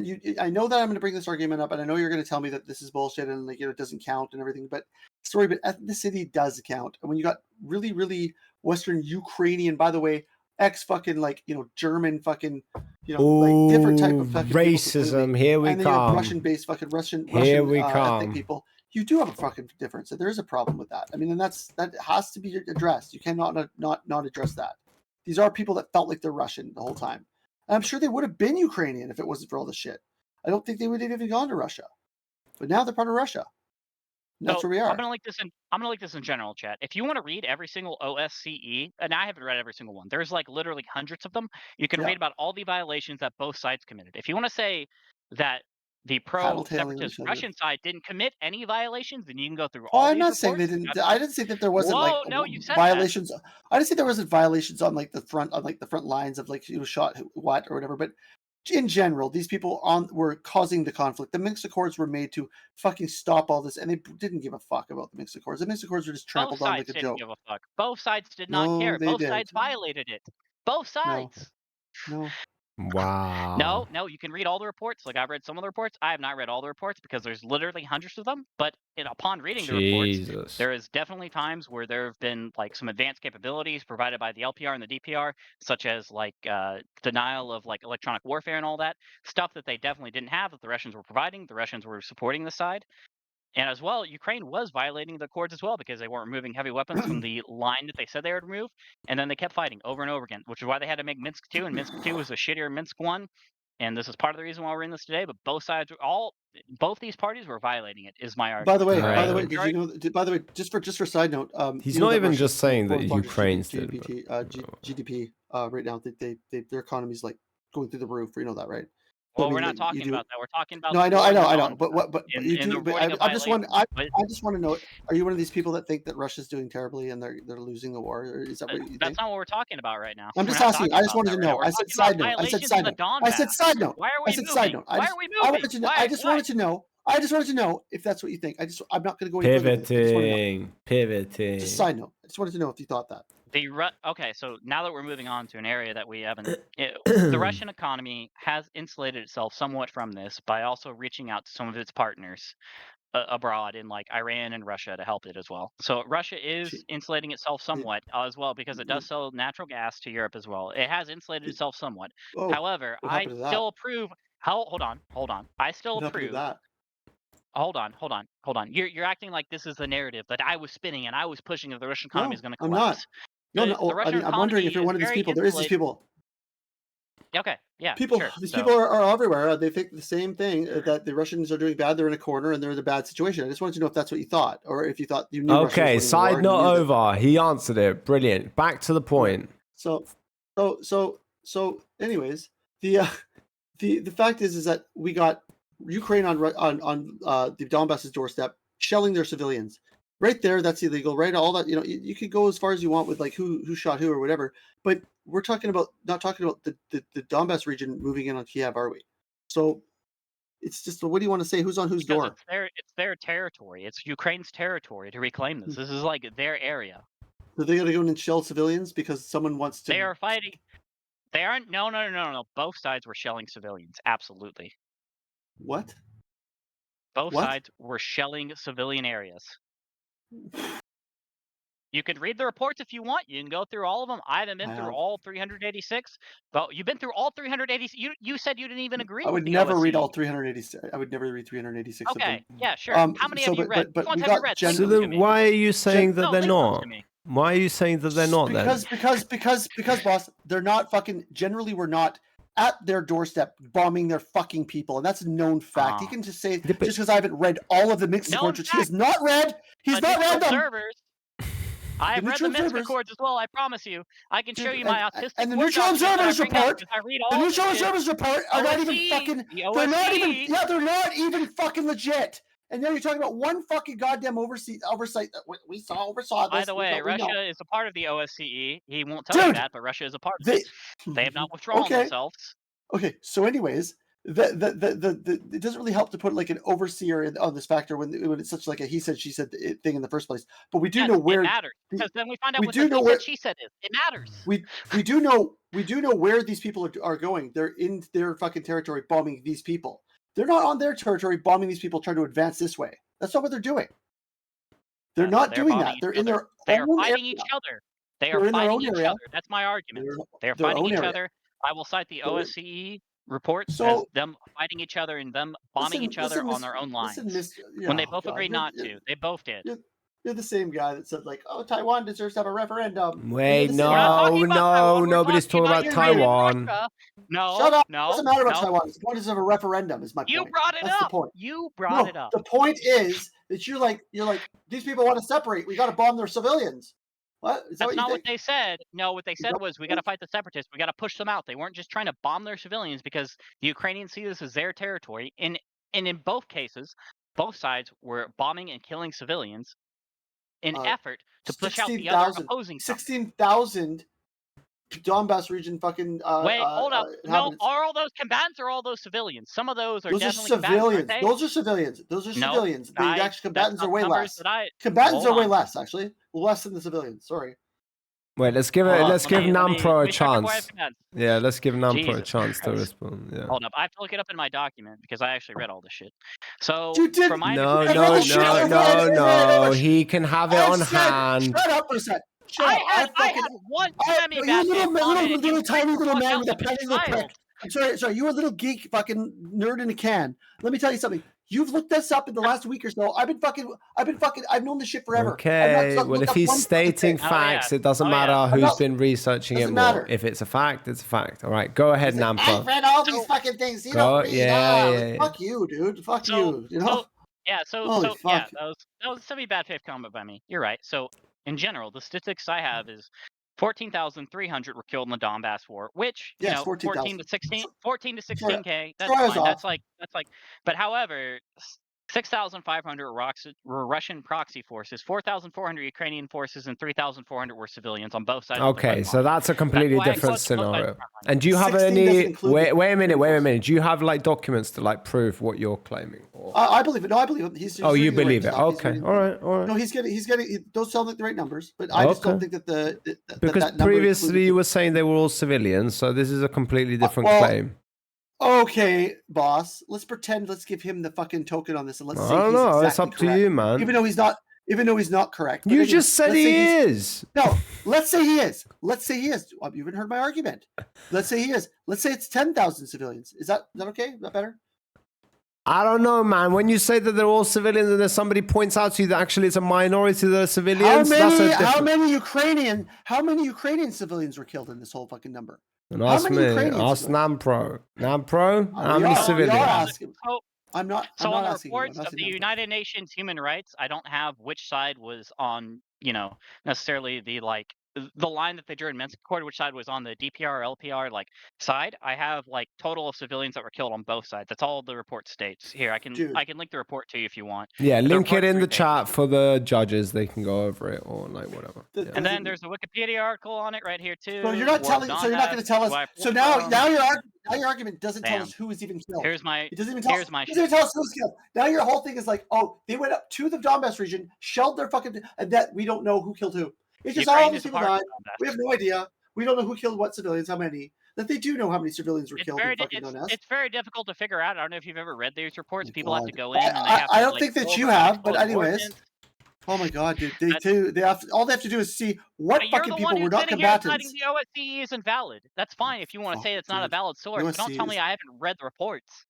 B: know that I'm going to bring this argument up, and I know you're going to tell me that this is bullshit and it doesn't count and everything. But ethnicity does count. And when you got really, really Western Ukrainian, by the way, fucking German fucking like different type of fucking
A: racism. Here we
B: and
A: come.
B: Russian-based fucking Russian ethnic people. You do have a fucking difference, and there is a problem with that. I mean, and that has to be addressed. You cannot not address that. These are people that felt like they're Russian the whole time. And I'm sure they would have been Ukrainian if it wasn't for all the shit. I don't think they would have even gone to Russia. But now they're part of Russia. And that's where we are.
C: I'm gonna link this in general chat. If you want to read every single OSCE, and I haven't read every single one, there's like literally hundreds of them. You can read about all the violations that both sides committed. If you want to say that the
B: Tattletaling
C: pro-separatist
B: each other.
C: Russian side didn't commit any violations, and you can go through
B: Oh,
C: all
B: I'm
C: these
B: not saying they
C: reports.
B: didn't. I didn't say that there wasn't like
C: Whoa, no, you said
B: violations. I didn't say there wasn't violations on like the front lines of like shot what or whatever. But in general, these people were causing the conflict. The Minsk Accords were made to fucking stop all this, and they didn't give a fuck about the Minsk Accords. The Minsk Accords were just
C: Both
B: trampled on
C: sides
B: like a
C: didn't
B: joke.
C: give a fuck. Both sides did not
B: No,
C: care.
B: they
C: Both
B: did.
C: sides violated it. Both sides.
B: No.
A: Wow.
C: No, you can read all the reports. Like I've read some of the reports. I have not read all the reports because there's literally hundreds of them. But upon reading the reports,
A: Jesus.
C: there is definitely times where there have been like some advanced capabilities provided by the LPR and the DPR, such as like denial of like electronic warfare and all that stuff that they definitely didn't have that the Russians were providing. The Russians were supporting the side. And as well, Ukraine was violating the accords as well because they weren't removing heavy weapons from the line that they said they would remove. And then they kept fighting over and over again, which is why they had to make Minsk 2. And Minsk 2 was a shittier Minsk 1. And this is part of the reason why we're in this today. But both these parties were violating it, is my argument.
B: By the way,
A: Right.
B: did you know? By the way, just for side note,
A: He's
B: you know
A: not
B: that
A: even
B: Russia's
A: just saying that
B: fourth largest
A: Ukraine's did.
B: GDP right now. Their economy's like going through the roof. You know that, right?
C: Well,
B: I mean,
C: we're not
B: like,
C: talking about that. We're talking about
B: No, I
C: the war in the
B: know.
C: Donbass.
B: But
C: in,
B: you
C: in the
B: do. But
C: reporting of
B: I just want.
C: violations.
B: I just want to know: are you one of these people that think that Russia's doing terribly and they're losing the war? Or is that what you think?
C: That's not what we're talking about right now.
B: I'm
C: We're
B: just
C: not
B: asking.
C: talking
B: I just
C: about
B: wanted
C: that
B: to
C: right now.
B: know.
C: We're
B: I said
C: talking about
B: side note. I said
C: violations
B: side
C: in the
B: note.
C: Donbass.
B: I said side note.
C: Why are
B: I
C: we
B: said
C: moving?
B: side note.
C: Why are we
B: I
C: moving?
B: wanted to know.
C: Why?
B: I just wanted to know. I just wanted to know if that's what you think. I'm not going to go any further with it. I just want to know.
A: Pivoting.
B: Just side note. I just wanted to know if you thought that.
C: Okay, so now that we're moving on to an area that we haven't, the Russian economy has insulated itself somewhat from this by also reaching out to some of its partners abroad in like Iran and Russia to help it as well. So Russia is insulating itself somewhat as well because it does sell natural gas to Europe as well. It has insulated itself somewhat.
B: Oh,
C: However,
B: what
C: I
B: happened to that?
C: still approve. Hold on. I still
B: What happened to
C: approve.
B: that?
C: Hold on. You're acting like this is the narrative that I was spinning and I was pushing that the Russian economy is going to
B: I'm not.
C: collapse.
B: No,
C: The
B: no.
C: Russian
B: I'm wondering if
C: economy
B: you're
C: is
B: one of these
C: very
B: people. There is these
C: insulated.
B: people.
C: Okay, yeah,
B: These
C: sure.
B: people are everywhere. They think the same thing that the Russians are doing bad. They're in a corner and they're in a bad situation. I just wanted to know if that's what you thought, or if you thought you knew.
A: Okay, side note over. He answered it. Brilliant. Back to the point.
B: So, anyways, the fact is that we got Ukraine on the Donbass's doorstep, shelling their civilians. Right there, that's illegal. Right, all that you could go as far as you want with like who shot who or whatever. But we're not talking about the Donbass region moving in on Kiev, are we? So it's just, what do you want to say? Who's on whose door?
C: It's their territory. It's Ukraine's territory to reclaim this. This is like their area.
B: Are they going to go in and shell civilians because someone wants to?
C: They are fighting. They aren't. No. Both sides were shelling civilians. Absolutely.
B: What?
C: Both sides were shelling civilian areas. You could read the reports if you want. You can go through all of them. I haven't been through all 386. But you've been through all 386. You said you didn't even agree.
B: I would never read all 386. I would never read 386 of them.
C: Okay, yeah, sure. How many have you read?
B: But
C: we got.
A: So then why are you saying that they're not? Why are you saying that they're not then?
B: Because, boss, they're not fucking. Generally, we're not at their doorstep bombing their fucking people, and that's a known fact. He can just say just because I haven't read all of the Minsk Accords, which he has not read. He's not read them.
C: I have read the Minsk Accords as well. I promise you. I can show you my autistic.
B: And the neutral observers report. The neutral observers report are not even fucking. They're not even. Yeah, they're not even fucking legit. And now you're talking about one fucking goddamn oversight that we oversaw this.
C: By the way, Russia is a part of the OSCE. He won't tell you that, but Russia is a part of it. They have not withdrawn themselves.
B: Okay, so anyways, it doesn't really help to put like an overseer on this factor when it's such like a he said she said thing in the first place. But we do know where
C: it matters because then we find out what the he said she said is. It matters.
B: We do know where these people are going. They're in their fucking territory bombing these people. They're not on their territory bombing these people trying to advance this way. That's not what they're doing. They're not doing that. They're in their
C: They are
B: own
C: fighting
B: area.
C: each other. They are fighting each other. That's my argument. They're fighting each other. I will cite the OSCE reports as them fighting each other and them bombing each other on their own lines. When they both agreed not to. They both did.
B: You're the same guy that said like, oh, Taiwan deserves to have a referendum.
A: Wait, nobody's talking about Taiwan.
C: No,
B: shut up.
C: No,
B: it doesn't matter about Taiwan. The point is of a referendum is my point.
C: You brought it
B: That's
C: up.
B: The point.
C: You brought it up.
B: The point is that you're like these people want to separate. We got to bomb their civilians. What?
C: That's not what they said. No, what they said was we got to fight the separatists. We got to push them out. They weren't just trying to bomb their civilians because the Ukrainians see this as their territory. In in both cases, both sides were bombing and killing civilians in effort to push out the other
B: 16,000
C: opposing side.
B: 16,000 Donbass region fucking
C: Wait, hold up. No,
B: inhabitants.
C: are all those combatants or all those civilians? Some of those are
B: Those are
C: definitely combatants, aren't
B: civilians.
C: they?
B: Those are civilians. Those are
C: No,
B: civilians. The actual
C: that's
B: combatants
C: not
B: are
C: the
B: way
C: numbers
B: less.
C: that I.
B: Combatants
C: Hold
B: are way
C: on.
B: less, actually. Less than the civilians. Sorry.
A: Wait, let's give
C: Hold on,
A: let's give
C: let
A: Namm
C: me
A: Pro a
C: check before I have
A: chance.
C: combatants.
A: Yeah, let's give Namm Pro a
C: Jesus
A: chance to
C: Christ.
A: respond. Yeah.
C: Hold up, I have to look it up in my document because I actually read all this shit. So,
B: You did.
C: from my
A: No,
B: I read
A: no,
B: the shit
A: no,
B: over
A: no,
B: and
A: no.
B: over.
A: He can have it
B: I
A: on
B: said,
A: hand.
B: shut up for a sec. Shut up.
C: I had one semi-bad faith comment, and you
B: tiny
C: freaked the
B: little
C: fuck
B: man
C: out
B: with a
C: like a
B: petty little prick.
C: child.
B: I'm sorry. You were a little geek fucking nerd in a can. Let me tell you something. You've looked this up in the last week or so. I've known this shit forever.
A: Okay.
B: I've
A: Well,
B: not
A: if
B: looked up
A: he's
B: one fucking
A: stating
B: thing.
C: Oh, yeah.
A: facts, it doesn't
C: Oh, yeah.
A: matter who's
B: not-
A: been researching it
B: doesn't
A: more.
B: matter.
A: If it's a fact, it's a fact. All right. Go ahead,
B: He's like,
A: Namm Pro.
B: I've read all these
C: So-
B: fucking things. You
A: Go-
B: don't read.
A: yeah,
B: Like,
A: yeah.
B: fuck you, dude. Fuck
C: So-
B: you. You know. Holy
C: So yeah,
B: fuck.
C: that was a semi-bad faith comment by me. You're right. So in general, the statistics I have is 14,300 were killed in the Donbass war, which, you
B: Yes,
C: know, 14 to 16K, that's
B: Sorry, I was
C: fine.
B: off.
C: That's like, but however, 6,500 were Russian proxy forces, 4,400 Ukrainian forces, and 3,400 were civilians on both sides of the
A: Okay,
C: red
A: so
C: line.
A: that's a completely
C: why I
A: different
C: close both sides of the
A: scenario.
C: front line.
A: And do you have
B: 16 doesn't
A: any?
B: include
A: Wait
B: the
A: a minute.
B: force.
A: Do you have like documents to like prove what you're claiming? Or...
B: I believe it. No, I believe it. He's
A: oh, you
B: reading the right
A: believe it?
B: stuff. He's
A: Okay,
B: reading-
A: all right.
B: No, he's getting. Those sound like the right numbers, but I just don't
A: Okay.
B: think that
A: Because
B: that number
A: previously
B: included
A: you were saying they were all civilians, so this is a completely different
B: well,
A: claim.
B: Okay, boss. Let's pretend. Let's give him the fucking token on this, and let's
A: I
B: say
A: don't
B: he's
A: know.
B: exactly
A: It's up
B: correct.
A: to you, man.
B: Even though he's not. Even though he's not correct. But
A: You
B: anyway,
A: just said
B: let's say
A: he
B: he's-
A: is.
B: No, let's say he is. Let's say he is. You haven't heard my argument. Let's say he is. Let's say it's 10,000 civilians. Is that okay? Is that better?
A: I don't know, man. When you say that they're all civilians and then somebody points out to you that actually it's a minority that are civilians,
B: How many Ukrainian civilians were killed in this whole fucking number?
A: And
B: How
A: ask
B: many
A: me.
B: Ukrainians
A: Ask
B: civilians?
A: Namm Pro. Namm Pro, how
B: We
A: many
B: are- we are
A: civilians?
B: asking. I'm not
C: So on the
B: asking you. I'm
C: reports of
B: asking
C: the
B: them.
C: United Nations human rights, I don't have which side was on, you know, necessarily the line that they drew in Minsk Accord, which side was on the DPR or LPR side. I have like total of civilians that were killed on both sides. That's all the report states. Here, I can link the report to you if you want.
A: Yeah,
C: The
A: link it
C: report's
A: in the
C: 3 pages.
A: chat for the judges. They can go over it or like whatever.
B: The-
A: Yeah.
C: And then there's a Wikipedia article on it right here too.
B: So you're not
C: War of
B: telling. So you're not going to
C: Donbass,
B: tell
C: who I
B: us. So
C: pulled
B: now
C: from.
B: your argument doesn't tell
C: Bam.
B: us who was even killed.
C: Here's my
B: It doesn't even tell.
C: here's my
B: Doesn't even tell us who was killed. Now your whole thing is like, oh, they went up to the Donbass region, shelled their fucking, and that we don't know who killed who. It's just all
C: Ukraine
B: these
C: is a
B: people
C: part of
B: died.
C: Donbass.
B: We have no idea. We don't know who killed what civilians, how many. That they do know how many civilians were
C: It's
B: killed in fucking Donbass.
C: it's very difficult to figure out. I don't know if you've ever read these reports.
B: Oh,
C: People have to
B: God.
C: go in and they have to
B: I don't
C: like,
B: think that
C: go
B: you
C: over
B: have, but
C: actual
B: anyways.
C: ordinance.
B: Oh my God, dude!
C: That's-
B: All they have to do is see what
C: But you're
B: fucking
C: the
B: people
C: one
B: were
C: who's
B: not
C: sitting here citing
B: combatants.
C: the OSCE isn't valid. That's fine if you want to
B: Oh,
C: say it's not a
B: dude.
C: valid source. But don't
B: OSCE
C: tell me
B: is-
C: I haven't read the reports.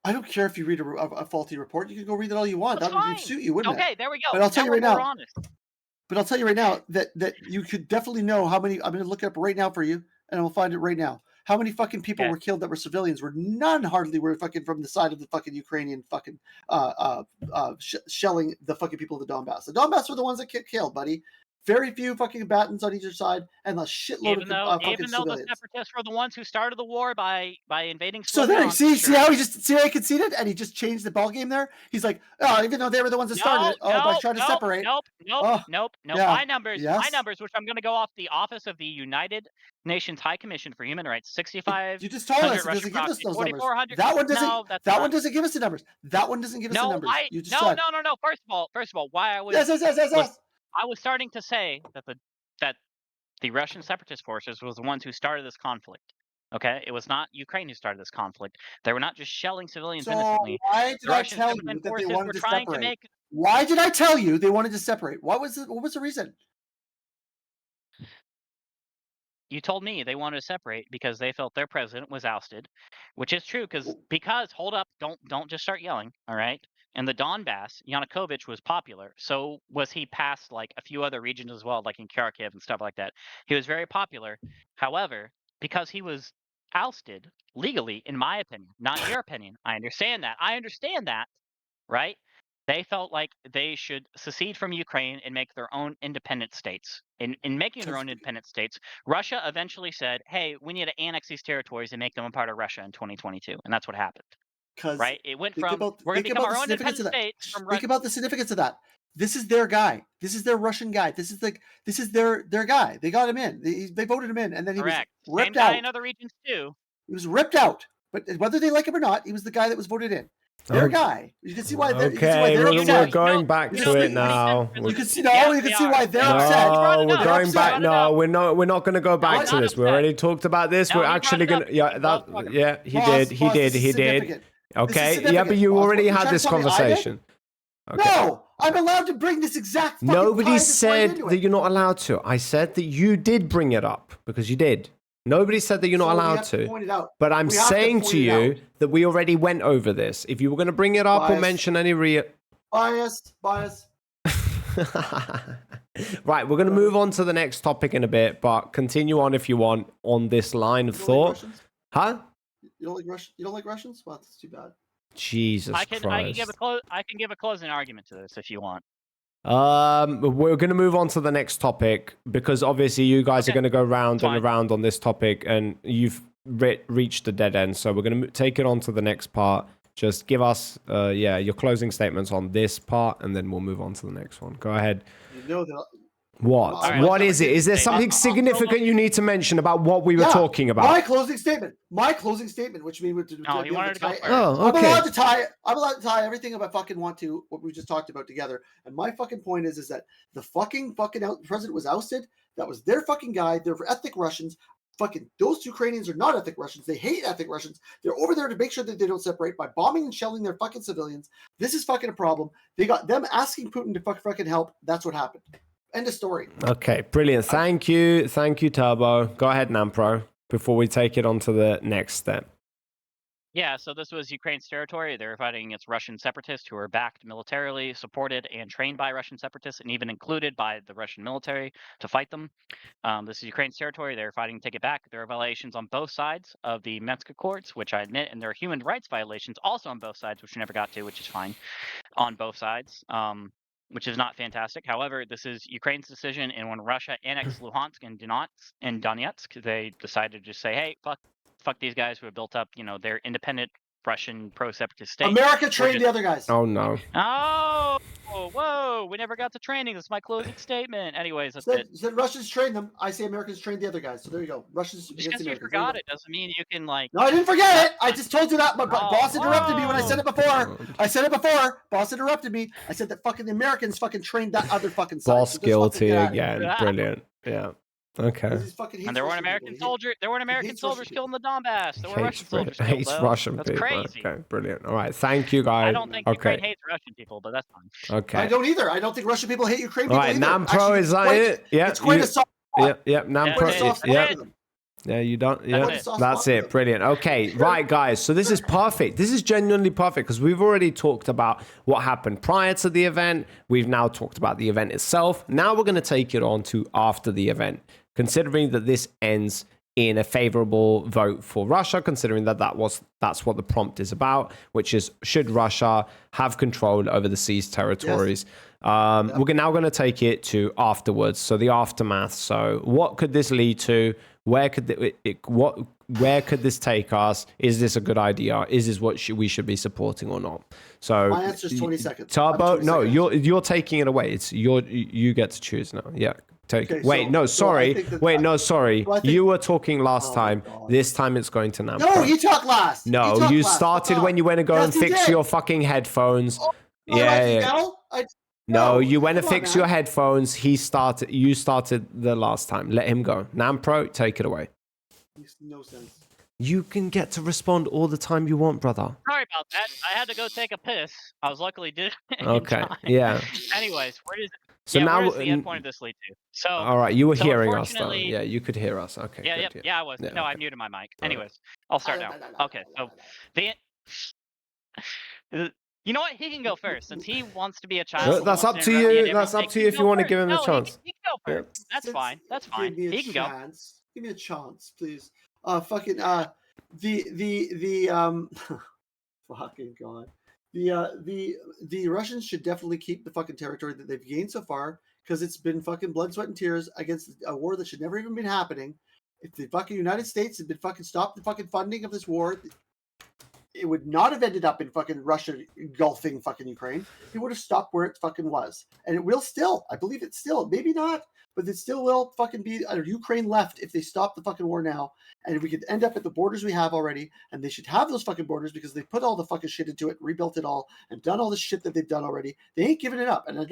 B: I don't care if you read a faulty report. You can go read it all you want.
C: That's
B: That would
C: fine.
B: suit you, wouldn't it?
C: Okay, there we go.
B: But I'll tell you
C: we're
B: right
C: more
B: now.
C: honest.
B: But I'll tell you right now that you could definitely know how many. I'm going to look it up right now for you, and we'll find it right now. How many fucking people
C: Okay.
B: were killed that were civilians? Were none hardly were fucking from the side of the fucking Ukrainian fucking shelling the fucking people of the Donbass. The Donbass were the ones that get killed, buddy. Very few fucking combatants on either side, and a shitload
C: Even
B: of
C: though
B: fucking
C: the
B: civilians.
C: separatists were the ones who started the war by invading.
B: So there,
C: Slovenia,
B: see
C: sure.
B: how he conceded, and he just changed the ball game there. He's like, oh, even though they were the ones that started it, by trying to separate.
C: Nope.
B: Oh, yeah,
C: My numbers,
B: yes.
C: which I'm going to go off the Office of the United Nations High Commission for Human Rights, 65.
B: You just told us it
C: Russian
B: doesn't give us
C: proxy,
B: those numbers.
C: 4,400.
B: That one doesn't.
C: No, that's
B: that
C: not.
B: one doesn't give us the numbers. That one doesn't give us the
C: No,
B: numbers. You just
C: no.
B: said.
C: First of all, why I was
B: Yes.
C: I was starting to say that the Russian separatist forces was the ones who started this conflict. Okay, it was not Ukraine who started this conflict. They were not just shelling civilians
B: So
C: innocently.
B: why did
C: The
B: I
C: Russian
B: tell
C: civilian
B: you that they
C: forces
B: wanted
C: were
B: to
C: trying to
B: separate?
C: make.
B: Why did I tell you they wanted to separate? What was the reason?
C: You told me they wanted to separate because they felt their president was ousted, which is true because hold up, don't just start yelling, all right? In the Donbass, Yanukovych was popular. So was he past like a few other regions as well, like in Kharkiv and stuff like that. He was very popular. However, because he was ousted legally, in my opinion, not your opinion. I understand that, right? They felt like they should secede from Ukraine and make their own independent states. In making their own independent states, Russia eventually said, hey, we need to annex these territories and make them a part of Russia in 2022. And that's what happened.
B: Because
C: right? It went
B: think
C: from
B: about
C: we're going to
B: think
C: become
B: about
C: our
B: the
C: own
B: significance
C: independent
B: of that.
C: states from
B: Think about the significance of that. This is their guy. This is their Russian guy. This is their guy. They got him in. They voted him in, and then he
C: correct.
B: was ripped
C: Same guy
B: out.
C: in other regions too.
B: He was ripped out. But whether they like him or not, he was the guy that was voted in. Their guy. You can see why. You can see why
A: Okay,
B: they're
A: we're
B: upset.
A: going back
B: You
A: to
B: know,
A: it
B: you
A: now.
B: You can see
C: Yes,
B: You can
C: they
B: see
C: are.
B: why they're
C: They are.
B: upset.
C: You brought it
A: No,
C: up.
A: we're
B: They're
A: going back.
B: upset.
A: No, we're not going to go back
C: he's
A: to
C: not
A: this. We
C: upset.
A: already talked about this.
C: No,
A: We're
C: he brought
A: actually
C: it up.
A: gonna. Yeah,
C: He's not
A: that.
C: talking.
A: Yeah, he
B: Boss,
A: did.
B: boss, this is
A: He did.
B: significant.
A: Okay.
B: This is
A: Yeah, but you
B: significant,
A: already
B: boss.
A: had
B: You're
A: this
B: trying to tell me I did?
A: conversation. Okay.
B: No, I'm allowed to bring this exact fucking
A: Nobody
B: pie that's right
A: said
B: into
A: that
B: it.
A: you're not allowed to. I said that you did bring it up because you did. Nobody said that you're not
B: So we
A: allowed
B: have to
A: to.
B: point it out.
A: But I'm
B: We have to
A: saying
B: point
A: to
B: it
A: you
B: out.
A: that we already went over this. If you were going to bring it up or
B: Bias.
A: mention any
B: Bias.
A: Right, we're going to move on to the next topic in a bit, but continue on if you want on this line of
B: You don't like
A: thought.
B: Russians?
A: Huh?
B: You don't like Russians? You don't like Russians? Well, that's too bad.
A: Jesus
C: I can
A: Christ.
C: give a closing argument to this if you want.
A: We're going to move on to the next topic because obviously you guys are
C: Okay.
A: going to go round and
C: Fine.
A: around on this topic and you've reached the dead end. So we're going to take it on to the next part. Just give us, your closing statements on this part and then we'll move on to the next one. Go ahead.
B: You know that.
A: What?
B: All right,
A: What
C: let's
A: is it? Is there
C: say-
A: something
C: I'll
A: significant you need to mention about what we were
B: Yeah,
A: talking about?
B: My closing statement. Which means
C: No, he wanted to go first.
A: Oh,
B: I'm
A: okay.
B: allowed to tie. I'm allowed to tie everything if I fucking want to. What we just talked about together. And my fucking point is that the fucking president was ousted. That was their fucking guy. They're for ethnic Russians. Fucking those Ukrainians are not ethnic Russians. They hate ethnic Russians. They're over there to make sure that they don't separate by bombing and shelling their fucking civilians. This is fucking a problem. They got them asking Putin to fucking help. That's what happened. End of story.
A: Okay, brilliant. Thank you, Turbo. Go ahead, Nampro, before we take it on to the next step.
C: Yeah, so this was Ukraine's territory. They were fighting against Russian separatists who were backed militarily, supported, and trained by Russian separatists, and even included by the Russian military to fight them. This is Ukraine's territory. They were fighting to take it back. There are violations on both sides of the Minsk Accords, which I admit, and there are human rights violations also on both sides, which we never got to, which is fine, on both sides. Which is not fantastic. However, this is Ukraine's decision, and when Russia annexed Luhansk and Donetsk, they decided to just say, "Hey, fuck these guys who have built up, their independent Russian pro-separatist state."
B: America trained the other guys.
A: Oh, no.
C: Oh, whoa! We never got to training. That's my closing statement. Anyways, that's it.
B: Said Russians trained them. I say Americans trained the other guys. So there you go. Russians
C: Just
B: against
C: because you
B: Americans. There you
C: forgot
B: go.
C: it doesn't mean you can like.
B: No, I didn't forget it. I just told you that. My
C: Oh,
B: boss interrupted me when I said it before.
A: whoa.
B: I said it before. Boss interrupted me. I said that fucking the Americans fucking trained that other fucking side.
A: Boss
B: So just
A: guilty
B: fucking get at it.
A: again.
C: Ah.
A: Brilliant. Yeah. Okay.
B: Because he's fucking hates
C: And there weren't
B: Russian
C: American
B: people.
C: soldiers. There weren't American
B: hates Russian
C: soldiers killed in the Donbass. There were Russian soldiers killed.
A: Hates
C: Though.
A: Russian
C: That's
A: people.
C: crazy.
A: Okay, brilliant. All right. Thank you, guys.
C: I don't think Ukraine hates Russian people, but that's fine.
A: Okay.
B: I don't either. I don't think Russian people hate Ukraine
A: All
B: people
A: right,
B: either.
A: Nampro,
B: Actually,
A: is
B: it's
A: that
B: quite-
A: it? Yeah.
B: It's quite a soft spot.
A: Yeah,
B: Quite a
A: Nampro.
B: soft spot
A: Yeah.
B: for them.
A: Yeah, you don't. Yeah,
C: That's it.
A: that's it. Brilliant. Okay, right, guys. So this is perfect. This is genuinely perfect because we've already talked about what happened prior to the event. We've now talked about the event itself. Now we're going to take it on to after the event, considering that this ends in a favorable vote for Russia, considering that that's what the prompt is about, which is should Russia have control over the seized territories. We're now going to take it to afterwards, so the aftermath. So what could this lead to? Where could where could this take us? Is this a good idea? Is this what we should be supporting or not? So
B: My answer is 20 seconds.
A: Turbo,
B: 20
A: no,
B: seconds.
A: you're taking it away. It's you get to choose now. Yeah.
B: Okay,
A: Wait,
B: so-
A: no,
B: so I
A: sorry.
B: think that-
A: Wait, no, sorry.
B: so I think-
A: You were talking last
B: Oh my
A: time.
B: God.
A: This time it's going to Namm.
B: No, he talked last. He
A: No,
B: talked
A: you
B: last.
A: started
B: Fuck
A: when
B: off.
A: you went to go
B: Yes,
A: and
B: he
A: fix
B: did.
A: your fucking headphones.
B: Oh,
A: Yeah. No, you went to
B: come on,
A: fix
B: man.
A: your headphones. You started the last time. Let him go. Nampro, take it away.
B: Makes no sense.
A: You can get to respond all the time you want, brother.
C: Sorry about that. I had to go take a piss. I was luckily did. In
A: Okay.
C: time.
A: Yeah.
C: Anyways, where does
A: So
C: where
A: now
C: does the end point of this lead to? So
A: all right, you were
C: so
A: hearing us though.
C: unfortunately-
A: Yeah, you could hear us. Okay.
C: yeah,
A: good,
C: yeah, I was.
A: Yeah,
C: No, I
A: okay.
C: muted my mic.
A: All right.
C: Anyways, I'll start now. Okay, so the you know what? He can go first since he wants to be a child.
A: That's
C: who
A: up
C: wants
A: to
C: interrupt me
A: you.
C: at every
A: That's up
C: mistake.
A: to
C: He
A: you
C: can
A: if you
C: go
A: want to
C: first.
A: give him a
C: No,
A: chance.
C: He can go
A: Yeah.
C: first. That's
B: Since-
C: fine. That's fine.
B: Give me a
C: He can go.
B: chance. Give me a chance, please. Fucking fucking god. The Russians should definitely keep the fucking territory that they've gained so far because it's been fucking blood, sweat, and tears against a war that should never even been happening. If the fucking United States had been fucking stopped the fucking funding of this war, it would not have ended up in fucking Russia engulfing fucking Ukraine. It would have stopped where it fucking was, and it will still. I believe it still. Maybe not, but it still will fucking be Ukraine left if they stop the fucking war now. And if we could end up at the borders we have already, and they should have those fucking borders because they put all the fucking shit into it, rebuilt it all, and done all the shit that they've done already. They ain't giving it up, and I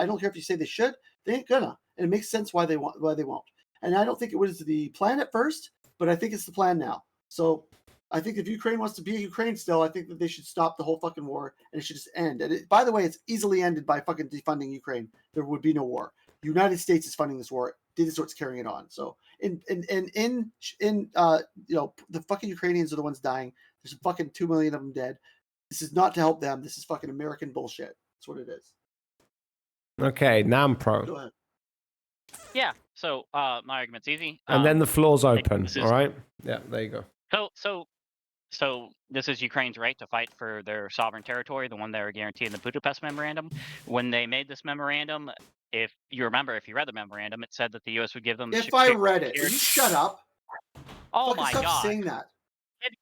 B: don't care if you say they should. They ain't gonna, and it makes sense why they won't. And I don't think it was the plan at first, but I think it's the plan now. So I think if Ukraine wants to be Ukraine still, I think that they should stop the whole fucking war and it should just end. And by the way, it's easily ended by fucking defunding Ukraine. There would be no war. The United States is funding this war. This is what's carrying it on. So the fucking Ukrainians are the ones dying. There's fucking 2 million of them dead. This is not to help them. This is fucking American bullshit. That's what it is.
A: Okay, Namm Pro.
B: Go ahead.
C: Yeah. So my argument's easy.
A: And then the floor's open.
C: this is-
A: All right. Yeah, there you go.
C: So this is Ukraine's right to fight for their sovereign territory, the one they were guaranteed in the Budapest Memorandum. When they made this memorandum, if you remember, if you read the memorandum, it said that the U.S. would give them.
B: If I read it, will you shut up?
C: Oh
B: Fucking
C: my
B: stop
C: God!
B: saying that.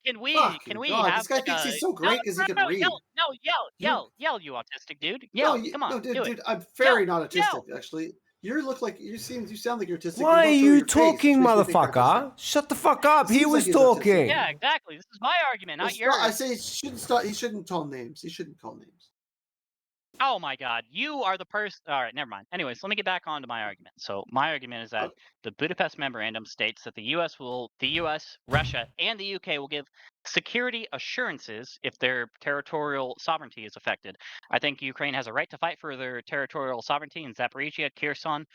C: Can we
B: Fucking God,
C: have
B: this guy
C: like
B: thinks
C: a-
B: he's so great because he can read.
C: Yell, you autistic dude! Yell, come on, do
B: dude,
C: it.
B: I'm very not autistic
C: yell.
B: actually. You sound like you're autistic.
A: Why are
B: don't show
A: you
B: your face,
A: talking,
B: which makes me think you're
A: motherfucker?
B: autistic.
A: Shut the fuck up. He
B: Seems
A: was
B: like he's autistic.
A: talking.
C: Yeah, exactly. This is my argument,
B: Well,
C: not yours.
B: I say he shouldn't start. He shouldn't call names. He shouldn't call names.
C: Oh my God, you are the person. All right, never mind. Anyways, let me get back onto my argument. So my argument is that the Budapest Memorandum states that the U.S., Russia, and the U.K. will give security assurances if their territorial sovereignty is affected. I think Ukraine has a right to fight for their territorial sovereignty in Zaporizhia, Kherson,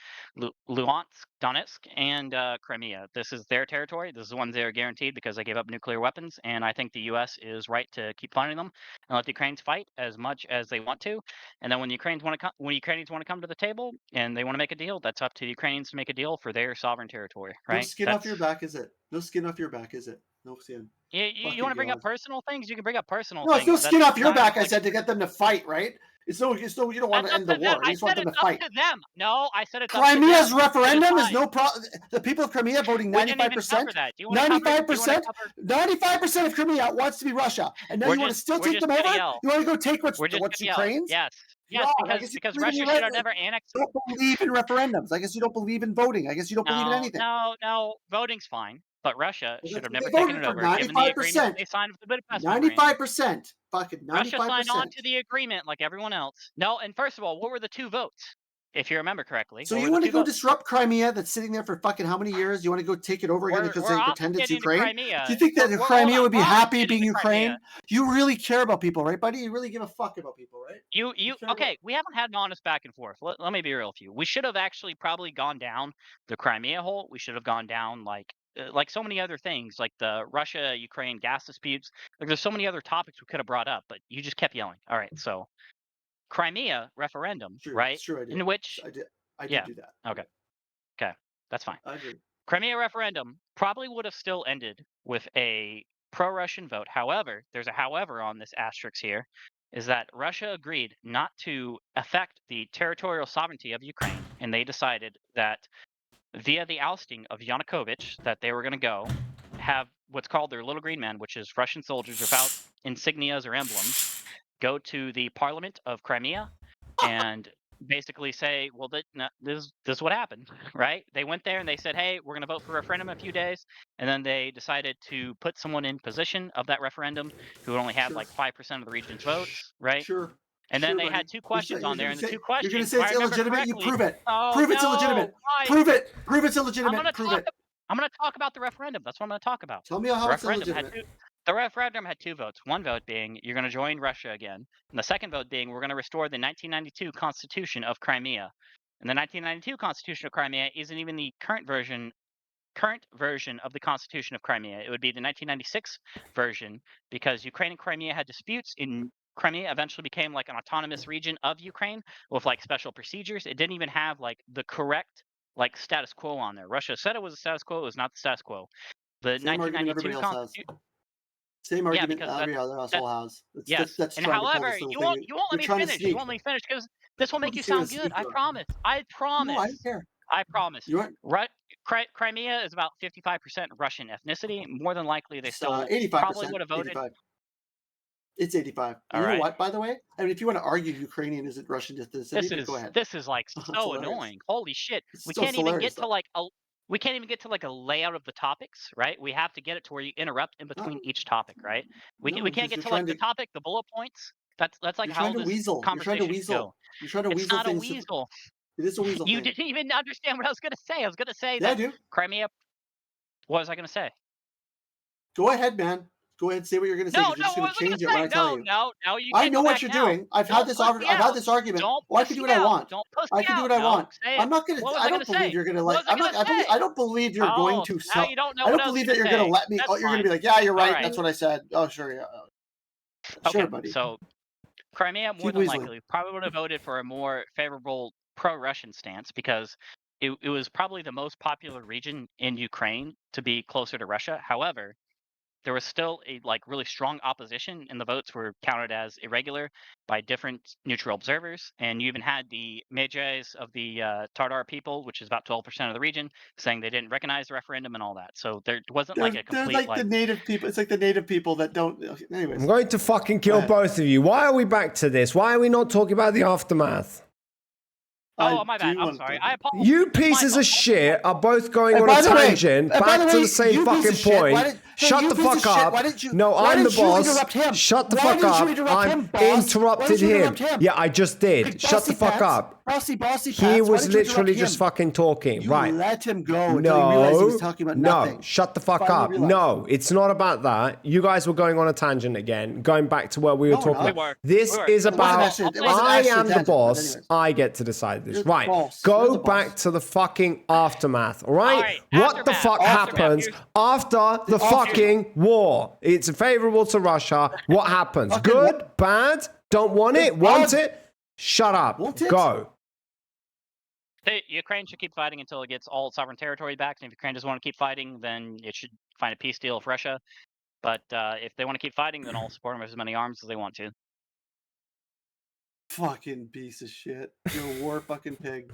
C: Luhansk, Donetsk, and Crimea. This is their territory. This is the ones they are guaranteed because they gave up nuclear weapons, and I think the U.S. is right to keep funding them and let the Ukrainians fight as much as they want to. And then when Ukrainians want to come to the table and they want to make a deal, that's up to the Ukrainians to make a deal for their sovereign territory, right?
B: No skin off your back, is it? No skin off your back, is it? No skin.
C: You want to bring up personal things? You can bring up personal
B: No,
C: things.
B: it's no skin off your
C: not
B: back. I
C: like-
B: said to get them to fight, right? It's no. You don't want to
C: That's
B: end the
C: up to them.
B: war. You
C: I
B: just want
C: said
B: them
C: it's
B: to
C: up
B: fight.
C: to them. No, I said it's up to them.
B: Crimea's referendum is
C: decide.
B: no problem. The people of Crimea voting
C: We didn't even
B: 95%.
C: cover that. Do you want to cover-
B: 95%.
C: cover-
B: 95% of Crimea wants to be Russia, and now
C: We're
B: you want to
C: just-
B: still
C: we're
B: take
C: just
B: them
C: gonna
B: over?
C: yell.
B: You want to go take what's
C: We're just gonna yell.
B: Ukraine's?
C: Yes,
B: God, I
C: because
B: guess you
C: because
B: believe in
C: Russia should have
B: re-
C: never annexed.
B: You don't believe in referendums. I guess you don't believe in voting. I guess you don't believe in anything.
C: No, voting's fine, but Russia
B: Well,
C: should have
B: that's
C: never
B: what they
C: taken it
B: voted for,
C: over, given the
B: 95%.
C: agreement they signed with the Budapest Memorandum.
B: 95%. Fucking 95%.
C: Russia signed on to the agreement like everyone else. No, and first of all, what were the two votes? If you remember correctly.
B: So
C: what
B: you
C: were
B: want
C: the
B: to
C: two
B: go
C: votes?
B: disrupt Crimea that's sitting there for fucking how many years? You want to go take it over again because they pretend it's
C: obligated to
B: Ukraine?
C: Crimea.
B: Do you think that
C: We're-
B: Crimea
C: hold on,
B: would be
C: we're
B: happy
C: obligated
B: being
C: to Crimea.
B: Ukraine? You really care about people, right, buddy? You really give a fuck about people, right?
C: You
B: care about-
C: okay? We haven't had an honest back and forth. Let me be real with you. We should have actually probably gone down the Crimea hole. We should have gone down like so many other things, like the Russia-Ukraine gas disputes. Like there's so many other topics we could have brought up, but you just kept yelling. All right, so Crimea referendum,
B: True,
C: right?
B: it's true, I did.
C: In which
B: I did
C: yeah.
B: do that.
C: Okay, that's fine.
B: I agree.
C: Crimea referendum probably would have still ended with a pro-Russian vote. However, there's a however on this asterisk here, is that Russia agreed not to affect the territorial sovereignty of Ukraine, and they decided that via the ousting of Yanukovych, that they were going to go have what's called their little green men, which is Russian soldiers without insignias or emblems, go to the parliament of Crimea and basically say, well, this is what happened, right? They went there and they said, hey, we're going to vote for a referendum in a few days. And then they decided to put someone in position of that referendum who only had
B: Sure.
C: like 5% of the region's votes, right?
B: Sure.
C: And then
B: Sure,
C: they
B: buddy.
C: had two questions on there, and the two
B: You're
C: questions.
B: going to say
C: if I
B: it's
C: remember
B: illegitimate? You
C: correctly-
B: prove it.
C: Oh,
B: Prove it's
C: no,
B: illegitimate.
C: why?
B: Prove it. Prove it's
C: I'm
B: illegitimate.
C: gonna
B: Prove
C: talk.
B: it.
C: I'm going to talk about the referendum. That's what I'm going to talk about.
B: Tell me how
C: The
B: it's illegitimate.
C: the referendum had two votes. One vote being you're going to join Russia again, and the second vote being we're going to restore the 1992 Constitution of Crimea. And the 1992 Constitution of Crimea isn't even the current version of the Constitution of Crimea. It would be the 1996 version because Ukraine and Crimea had disputes. In Crimea eventually became like an autonomous region of Ukraine with like special procedures. It didn't even have like the correct like status quo on there. Russia said it was a status quo. It was not the status quo. The
B: Same argument
C: 1992
B: everybody else has.
C: Constitution.
B: Same argument
C: because
B: every other asshole has.
C: Yes.
B: That's
C: And
B: trying to pull
C: however,
B: this little
C: you
B: thing.
C: won't let
B: You're
C: me
B: trying to
C: finish.
B: sneak.
C: You won't let me finish because this will make you
B: see what
C: sound
B: a
C: good. I
B: sneaker.
C: promise. I promise.
B: No, I don't care.
C: I promise.
B: You want
C: Crimea is about 55% Russian ethnicity. More than likely, they still
B: 85%.
C: probably would have voted.
B: 85. It's 85.
C: All
B: You know
C: right.
B: what? By the way, I mean, if you want to argue Ukrainian isn't Russian ethnicity, then go ahead.
C: This is like
B: That's
C: so
B: hilarious.
C: annoying. Holy shit!
B: It's
C: We
B: still
C: can't even
B: hilarious,
C: get to like a layout of the topics, right? We have to get it to where you interrupt in between each topic, right? We
B: No,
C: can't
B: because
C: get
B: you're
C: to like
B: trying
C: the
B: to
C: topic, the bullet points. That's like
B: you're
C: how
B: trying to
C: this
B: weasel. You're trying to
C: conversation should go.
B: weasel. You're trying to
C: It's
B: weasel
C: not a
B: things.
C: weasel.
B: It is a weasel
C: You
B: thing.
C: didn't even understand what I was gonna say. I was gonna say
B: Yeah, I
C: that
B: do.
C: Crimea. What was I gonna say?
B: Go ahead, man. Go ahead and say what you're going to say
C: No,
B: because you're just
C: what
B: going
C: was
B: to
C: I gonna
B: change it when I
C: say?
B: tell you.
C: No, you
B: I
C: can't
B: know
C: go
B: what
C: back
B: you're
C: now.
B: doing. I've
C: Don't
B: had this
C: pussy
B: I've had
C: out.
B: this argument.
C: Don't
B: Oh, I can do
C: pussy
B: what I
C: out.
B: want.
C: Don't pussy
B: I can do
C: out.
B: what I
C: No,
B: want.
C: say it.
B: I'm not going to
C: What was
B: I
C: I
B: don't
C: gonna
B: believe
C: say?
B: you're going to
C: What
B: like
C: was I gonna say?
B: I don't believe you're going
C: Oh,
B: to
C: now you don't know
B: I
C: what
B: don't
C: I was
B: believe
C: gonna
B: that you're going to
C: say.
B: let me
C: That's
B: you're going to
C: fine.
B: be like, "Yeah, you're right.
C: Alright.
B: That's what I said." Oh, sure. Yeah. Sure,
C: Okay,
B: buddy.
C: so Crimea more
B: Keep
C: than
B: weaseling.
C: likely probably would have voted for a more favorable pro-Russian stance because it was probably the most popular region in Ukraine to be closer to Russia. However, there was still a like really strong opposition, and the votes were counted as irregular by different neutral observers. And you even had the Medjez of the Tartar people, which is about 12% of the region, saying they didn't recognize the referendum and all that. So there wasn't like a
B: They're
C: complete
B: like the native people. It's like the native people that don't. Okay, anyways,
A: I'm going to fucking kill
B: ahead.
A: both of you. Why are we back to this? Why are we not talking about the aftermath?
C: Oh, my bad.
B: do
C: I'm
B: want to
C: sorry.
B: talk
C: I
B: about-
C: apologize.
A: You
C: That's my
A: pieces
C: fault.
A: of shit are both going
B: And
A: on a
B: by the way-
A: tangent,
B: and by
A: back
B: the
A: to
B: way,
A: the same
B: you piece
A: fucking
B: of shit,
A: point.
B: why did- hey,
A: Shut
B: you
A: the
B: piece of
A: fuck
B: shit,
A: up.
B: why didn't you-
A: No,
B: why
A: I'm the
B: didn't you
A: boss.
B: interrupt him?
A: Shut the
B: Why
A: fuck
B: didn't you
A: up.
B: interrupt
A: I'm
B: him, boss? Why
A: interrupted
B: didn't you
A: him.
B: interrupt him?
A: Yeah, I just did.
B: Hey,
A: Shut the
B: bossy
A: fuck
B: pants,
A: up.
B: Bossy
A: He
B: pants. Why
A: was
B: did you interrupt
A: literally just
B: him?
A: fucking talking.
B: You
A: Right.
B: let him go until he realized he was talking about nothing.
A: No, shut the fuck
B: Finally
A: up.
B: realized.
A: No, it's not about that. You guys were going on a tangent again, going back to where we were
B: No, we're
A: talking
B: not.
A: about. This
C: We were.
A: is
C: It wasn't
A: about
B: actually- it wasn't
A: I
B: actually a
A: am the
B: tangent, but
A: boss.
B: anyways.
A: I get to decide this.
B: You're
A: Right.
B: boss. You're
A: Go
B: the
A: back
B: boss.
A: to the fucking aftermath. All right?
C: Alright,
A: What the
C: aftermath.
A: fuck
C: Aftermath.
A: happens
C: Here's-
A: after the fucking war? It's favorable to Russia. What happens?
B: Fucking
A: Good? Bad? Don't want it? Want it? Shut up.
B: Want it?
A: Go.
C: Ukraine should keep fighting until it gets all its sovereign territory back. And if Ukraine doesn't want to keep fighting, then it should find a peace deal with Russia. But if they want to keep fighting, then I'll support them with as many arms as they want to.
B: Fucking piece of shit. You're a war fucking pig.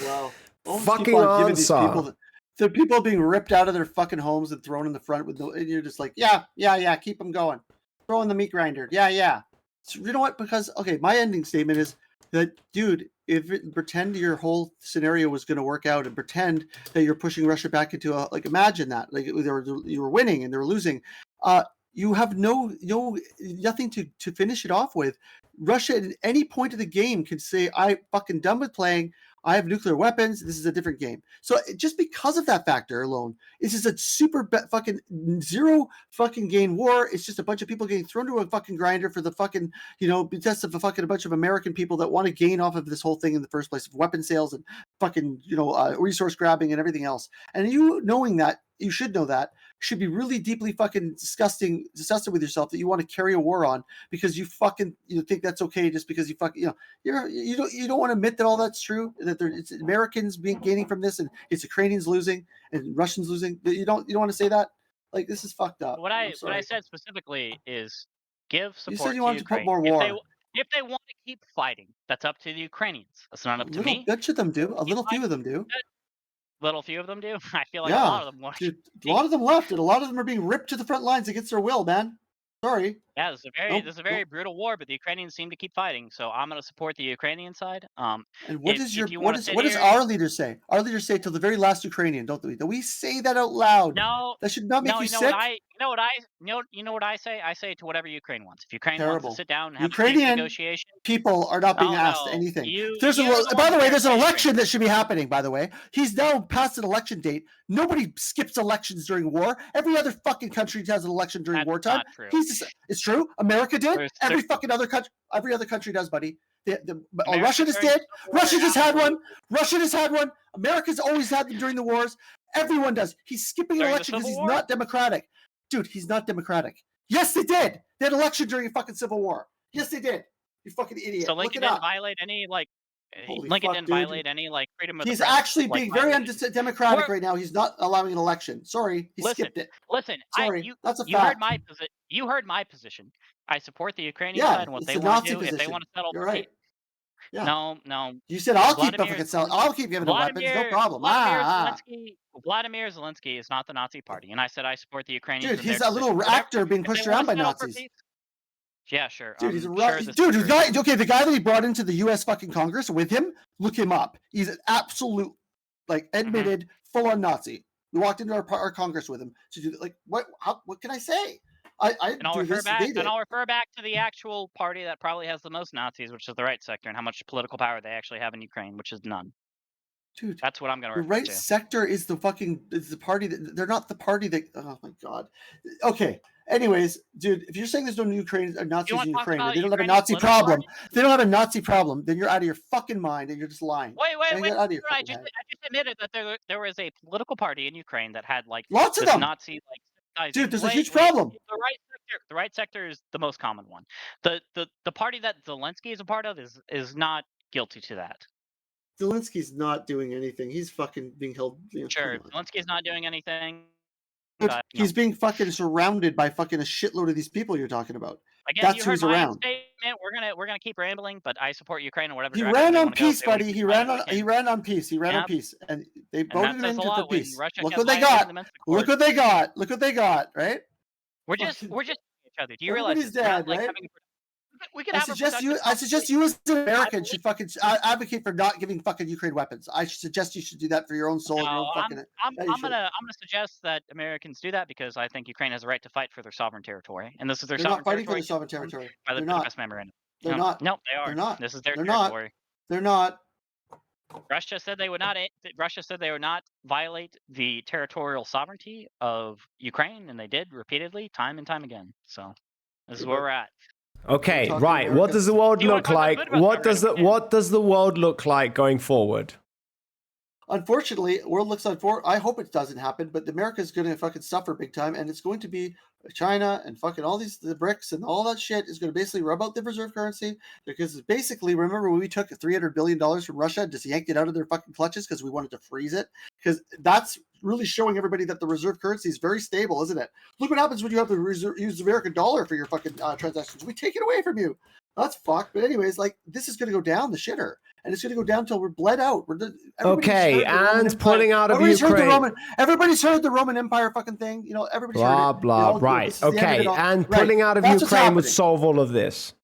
B: Wow. Always
A: Fucking
B: keep on giving these
A: answer.
B: people the people being ripped out of their fucking homes and thrown in the front with no, and you're just like, yeah, keep them going. Throw in the meat grinder. Yeah. So, you know what? Because okay, my ending statement is that, dude, pretend your whole scenario was going to work out and pretend that you're pushing Russia back into a, like, imagine that, like, you were winning and they were losing. You have nothing to finish it off with. Russia at any point of the game can say, I fucking done with playing. I have nuclear weapons. This is a different game. So just because of that factor alone, this is a super fucking zero fucking gain war. It's just a bunch of people getting thrown to a fucking grinder for the fucking, because of a bunch of American people that want to gain off of this whole thing in the first place, of weapon sales and fucking, resource grabbing and everything else. And you knowing that, you should know that, should be really deeply fucking disgusted with yourself that you want to carry a war on because you fucking think that's okay just because you fucking you don't want to admit that all that's true, that it's Americans gaining from this and it's Ukrainians losing and Russians losing. You don't want to say that. Like, this is fucked up.
C: What I said specifically is give support.
B: You said you wanted to put
C: Ukraine.
B: more war.
C: If they want to keep fighting, that's up to the Ukrainians. That's not up to me.
B: Bunch of them do. A little few of them do.
C: Little few of them do. I feel like a lot of them want.
B: Dude, a lot of them left, and a lot of them are being ripped to the front lines against their will, man. Sorry.
C: Yeah, this is a very brutal war, but the Ukrainians seem to keep fighting, so I'm going to support the Ukrainian side.
B: And what does our leaders say? Our leaders say till the very last Ukrainian, don't we? Do we say that out loud?
C: No,
B: that should not make you sick.
C: You know what I say? I say to whatever Ukraine wants. If Ukraine wants to sit down and have
B: Ukrainian
C: peace negotiation,
B: people are not being asked anything.
C: By the way,
B: there's an election that should be happening. By the way, he's now passed an election date. Nobody skips elections during war. Every other fucking country has an election during wartime.
C: Not true.
B: It's true. America did. Every other country does, buddy. Russia just did. Russia just had one. America's always had them during the wars. Everyone does. He's skipping an election because he's not democratic. Dude, he's not democratic. Yes, they did. They had an election during a fucking civil war. Yes, they did. You fucking idiot.
C: So Lincoln didn't violate any freedom of
B: He's
C: the press.
B: actually being very undemocratic right now. He's not allowing an election. Sorry, he skipped it.
C: Listen,
B: sorry, that's a fact.
C: You heard my position. I support the Ukrainian side and what they want to do. If they want to settle,
B: you're right. Yeah.
C: No.
B: You said I'll keep giving them weapons. No problem.
C: Vladimir Zelensky is not the Nazi party, and I said I support the Ukrainians.
B: Dude, he's a little actor being pushed around by Nazis.
C: Yeah, sure.
B: Dude, he's a
C: sure
B: dude.
C: this
B: The
C: is
B: guy. Okay, the guy that he brought into the U.S. fucking Congress with him. Look him up. He's an absolute, like, admitted full-on Nazi. We walked into our Congress with him to do like what? What can I say? I
C: And I'll
B: do
C: refer
B: this.
C: back,
B: They did.
C: and I'll refer back to the actual party that probably has the most Nazis, which is the right sector, and how much political power they actually have in Ukraine, which is none.
B: Dude,
C: That's what I'm going to
B: the
C: refer
B: right
C: to.
B: sector is the party that they're not the party that. Oh my god. Okay. Anyways, dude, if you're saying there's no Nazis in Ukraine, or they don't have a Nazi problem, they don't have a Nazi problem, then you're out of your fucking mind and you're just lying.
C: Wait.
B: Get out of your
C: I
B: fucking
C: just
B: head.
C: admitted that there was a political party in Ukraine that had like
B: Lots of
C: this
B: them.
C: Nazi like.
B: Dude, there's a huge problem.
C: The right sector is the most common one. The party that Zelensky is a part of is not guilty to that.
B: Zelensky's not doing anything. He's fucking being held.
C: Sure, Zelensky's not doing anything.
B: But he's being fucking surrounded by fucking a shitload of these people you're talking about.
C: Again,
B: That's
C: you
B: who
C: heard
B: he's
C: my
B: around.
C: statement. We're gonna keep rambling, but I support Ukraine in whatever
B: He
C: direction
B: ran
C: they
B: on
C: want to go.
B: peace, buddy. He ran on peace. He ran on
C: Yep.
B: peace, and they
C: And
B: voted
C: that
B: him
C: says a
B: in for
C: lot when
B: peace.
C: Russia
B: Look
C: kept
B: what they
C: violating
B: got.
C: the Minsk
B: Look
C: Accords.
B: what they got. Look what they got. Right?
C: We're just each other. Do you
B: Everybody's
C: realize this? We're not,
B: dead,
C: like,
B: right?
C: having we could
B: I
C: have
B: suggest
C: a
B: you.
C: productive
B: I suggest you as an American should fucking advocate for not giving fucking Ukraine weapons. I suggest you should do that for your own soul and your own fucking.
C: I'm gonna suggest that Americans do that because I think Ukraine has a right to fight for their sovereign territory, and this is their
B: They're
C: sovereign
B: not fighting for
C: territory.
B: their sovereign territory.
C: By the
B: They're not.
C: Budapest Memorandum.
B: They're
C: No,
B: not.
C: Nope, they are.
B: They're not.
C: This is their
B: They're not.
C: territory.
B: They're not.
C: Russia said they would not. Russia said they would not violate the territorial sovereignty of Ukraine, and they did repeatedly, time and time again. So this is where we're at.
A: Okay, right. What does the world look like? What does the world look like going forward?
B: Unfortunately, world looks like I hope it doesn't happen, but America is going to fucking suffer big time, and it's going to be China and fucking all the BRICS and all that shit is going to basically rub out the reserve currency because basically, remember when we took $300 billion from Russia and just yanked it out of their fucking clutches because we wanted to freeze it? Because that's really showing everybody that the reserve currency is very stable, isn't it? Look what happens when you have to use the American dollar for your fucking transactions. We take it away from you. That's fucked. But anyways, like this is going to go down the shitter. And it's going to go down until we're bled out.
A: Okay, and pulling out of Ukraine.
B: Everybody's heard the Roman Empire fucking thing. You know, everybody's
A: blah,
B: heard it.
A: blah, right. Okay, and pulling out of Ukraine would solve all of this.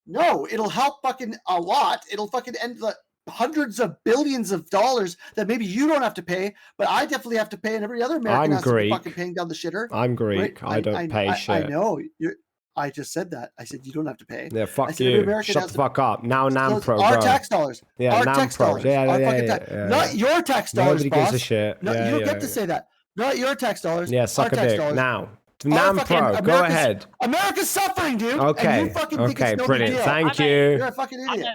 B: No, it'll help fucking a lot. It'll fucking end the hundreds of billions of dollars that maybe you don't have to pay, but I definitely have to pay, and every other American has to be fucking paying down the shitter.
A: I'm Greek. Right? I don't pay shit.
B: I know. I just said that. I said you don't have to pay.
A: Yeah, fuck you. Shut the fuck up. Now Namm Pro,
B: our tax dollars.
A: Yeah,
B: our
A: Namm
B: tax
A: Pro.
B: dollars.
A: Yeah.
B: Not your tax dollars,
A: Nobody
B: boss.
A: gives a shit.
B: No, you don't get to say that. Not your tax dollars.
A: Yeah, suck a dick.
B: Dollars.
A: Now. Namm Pro, go ahead.
B: America's suffering, dude.
A: Okay.
B: And you fucking think it's no
A: brilliant.
B: Big deal.
A: Thank you.
B: You're a fucking idiot.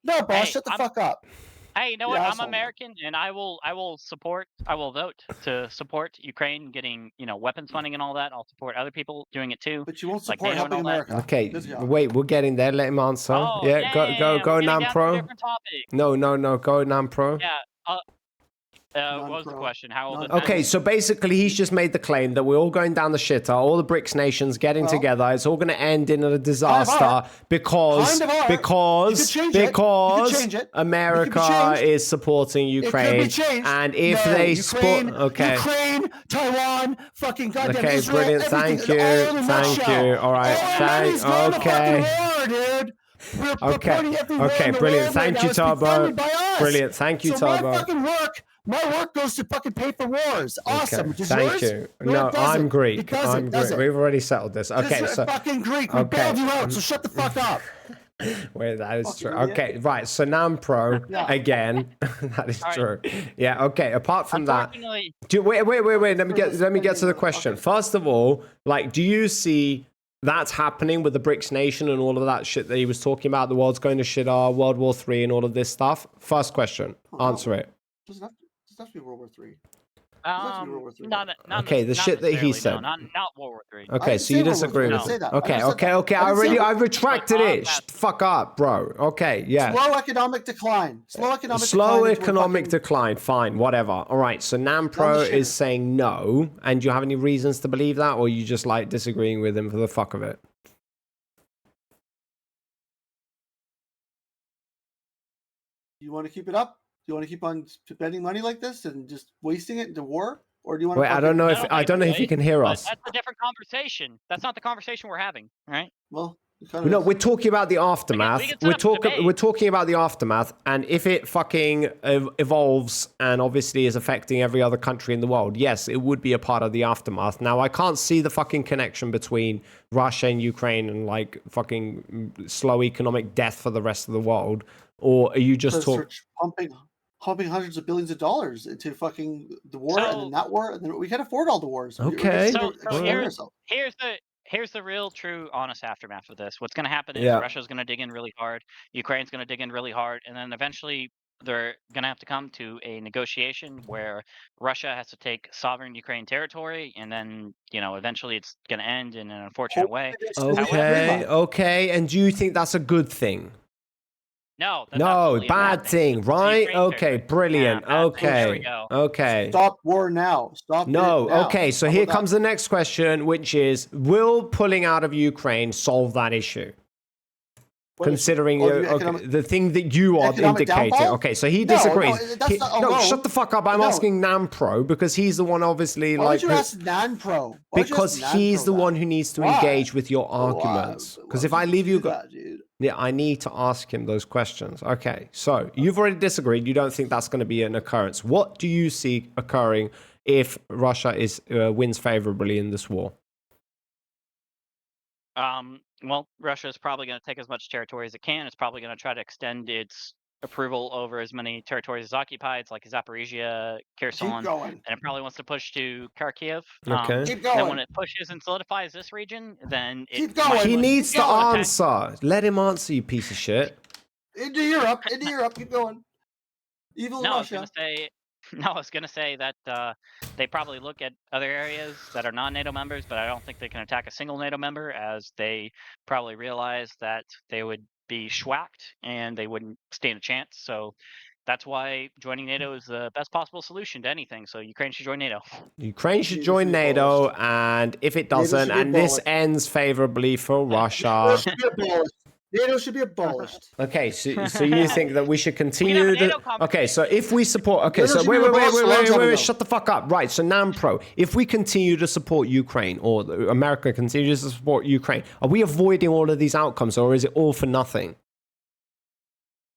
B: No, boss, shut the fuck up.
C: Hey, you know what? I'm American, and I will vote to support Ukraine getting, weapons funding and all that. I'll support other people doing it too.
B: But you won't support helping America.
A: Okay, wait, we're getting there. Let him answer.
C: Oh,
A: yeah, go Namm Pro. No, go Namm Pro.
C: Yeah. What was the question? How old?
A: Okay, so basically, he's just made the claim that we're all going down the shitter. All the BRICS nations getting together. It's all going to end in a disaster because America is supporting Ukraine, and if they support,
B: Ukraine, Taiwan, fucking goddamn Israel,
A: brilliant. Thank you. All right, okay. Okay, brilliant. Thank you, Turbo. Brilliant. Thank you, Turbo.
B: My work goes to fucking pay for wars. Awesome.
A: Okay. Thank you. No, I'm Greek. I'm Greek. We've already settled this. Okay, so
B: fucking Greek. We bailed you out, so shut the fuck up.
A: Wait, that is true. Okay, right. So Namm Pro again. That is true. Yeah. Okay. Apart from that, wait. Let me get to the question. First of all, do you see that's happening with the BRICS nation and all of that shit that he was talking about? The world's going to shit, World War III and all of this stuff. First question. Answer it.
B: Doesn't have to be World War III.
A: Okay, the shit that he said.
C: No, not World War III.
A: Okay, so you disagree with it. Okay. I retracted it. Shut the fuck up, bro. Okay, yeah.
B: Slow economic decline.
A: Slow economic decline. Fine, whatever. All right, so Namm Pro is saying no, and do you have any reasons to believe that, or are you just disagreeing with him for the fuck of it?
B: You want to keep it up? Do you want to keep on spending money like this and just wasting it into war, or do you want?
A: Wait, I don't know if you can hear us.
C: That's a different conversation. That's not the conversation we're having, right?
B: Well, it kind
A: No,
B: of is.
A: we're talking about the aftermath.
C: can set up a debate.
A: We're talking about the aftermath, and if it fucking evolves and obviously is affecting every other country in the world, yes, it would be a part of the aftermath. Now, I can't see the fucking connection between Russia and Ukraine and like fucking slow economic death for the rest of the world. Or are you just
B: Because they're pumping hundreds of billions of dollars into fucking the war and then that war, and then we can't afford all the wars.
A: Okay.
C: So here's the real, true, honest aftermath of this. What's going to happen is
A: Yeah.
C: Russia's going to dig in really hard, Ukraine's going to dig in really hard, and then eventually they're going to have to come to a negotiation where Russia has to take sovereign Ukraine territory, and then eventually it's going to end in an unfortunate way.
A: Okay. And do you think that's a good thing?
C: No, that's
A: No,
C: absolutely a
A: bad thing, right?
C: Ukraine
A: Okay,
C: territory.
A: brilliant.
C: Yeah, bad thing. There we
A: Okay.
C: go.
A: Okay.
B: Stop war now. Stop.
A: No,
B: it now.
A: okay, so
B: How
A: here
B: about
A: comes the next question, which is, will pulling out of Ukraine solve that issue?
B: What
A: Considering
B: issue? Oh,
A: the thing that you are
B: economic
A: indicating.
B: downfall?
A: Okay, so he
B: No,
A: disagrees.
B: that's not-
A: no,
B: no.
A: shut the fuck up. I'm
B: No.
A: asking Namm Pro because he's the one obviously
B: Why
A: like...
B: would you ask Nan-Pro? Why would you
A: Because
B: ask
A: he's the
B: Nan-Pro
A: one
B: that?
A: who needs to
B: Why?
A: engage with your arguments. Because if I leave you...
B: dude.
A: Yeah, I need to ask him those questions. Okay, so you've already disagreed. You don't think that's going to be an occurrence. What do you see occurring if Russia wins favorably in this war?
C: Well, Russia is probably going to take as much territory as it can. It's probably going to try to extend its approval over as many territories as occupied, like Zaporizhia, Kherson,
B: Keep going.
C: and it probably wants to push to Kharkiv.
A: Okay.
B: Keep
C: Then when
B: going.
C: it pushes and solidifies this region, then
B: Keep
C: it
B: going.
C: might
A: He
C: want
A: needs to
C: attack-
A: answer. Let him answer, you piece of shit.
B: Into Europe. Keep going. Evil
C: No, I was
B: Russia.
C: gonna say. No, I was gonna say that they probably look at other areas that are non-NATO members, but I don't think they can attack a single NATO member, as they probably realize that they would be schwacked and they wouldn't stand a chance. So that's why joining NATO is the best possible solution to anything. So Ukraine should join NATO.
A: Ukraine should
B: NATO
A: join
B: should be
A: NATO,
B: abolished.
A: and if it
B: NATO
A: doesn't,
B: should be
A: and this
B: abolished.
A: ends favorably for
B: NATO
A: Russia.
B: should be abolished. NATO should be abolished.
A: Okay, so you think that we should continue
C: a
A: to...
C: NATO
A: Okay, so if we support... Okay,
B: NATO
A: so
B: should be abolished a long time ago.
A: shut the fuck up. Right, so Namm Pro, if we continue to support Ukraine, or America continues to support Ukraine, are we avoiding all of these outcomes, or is it all for nothing?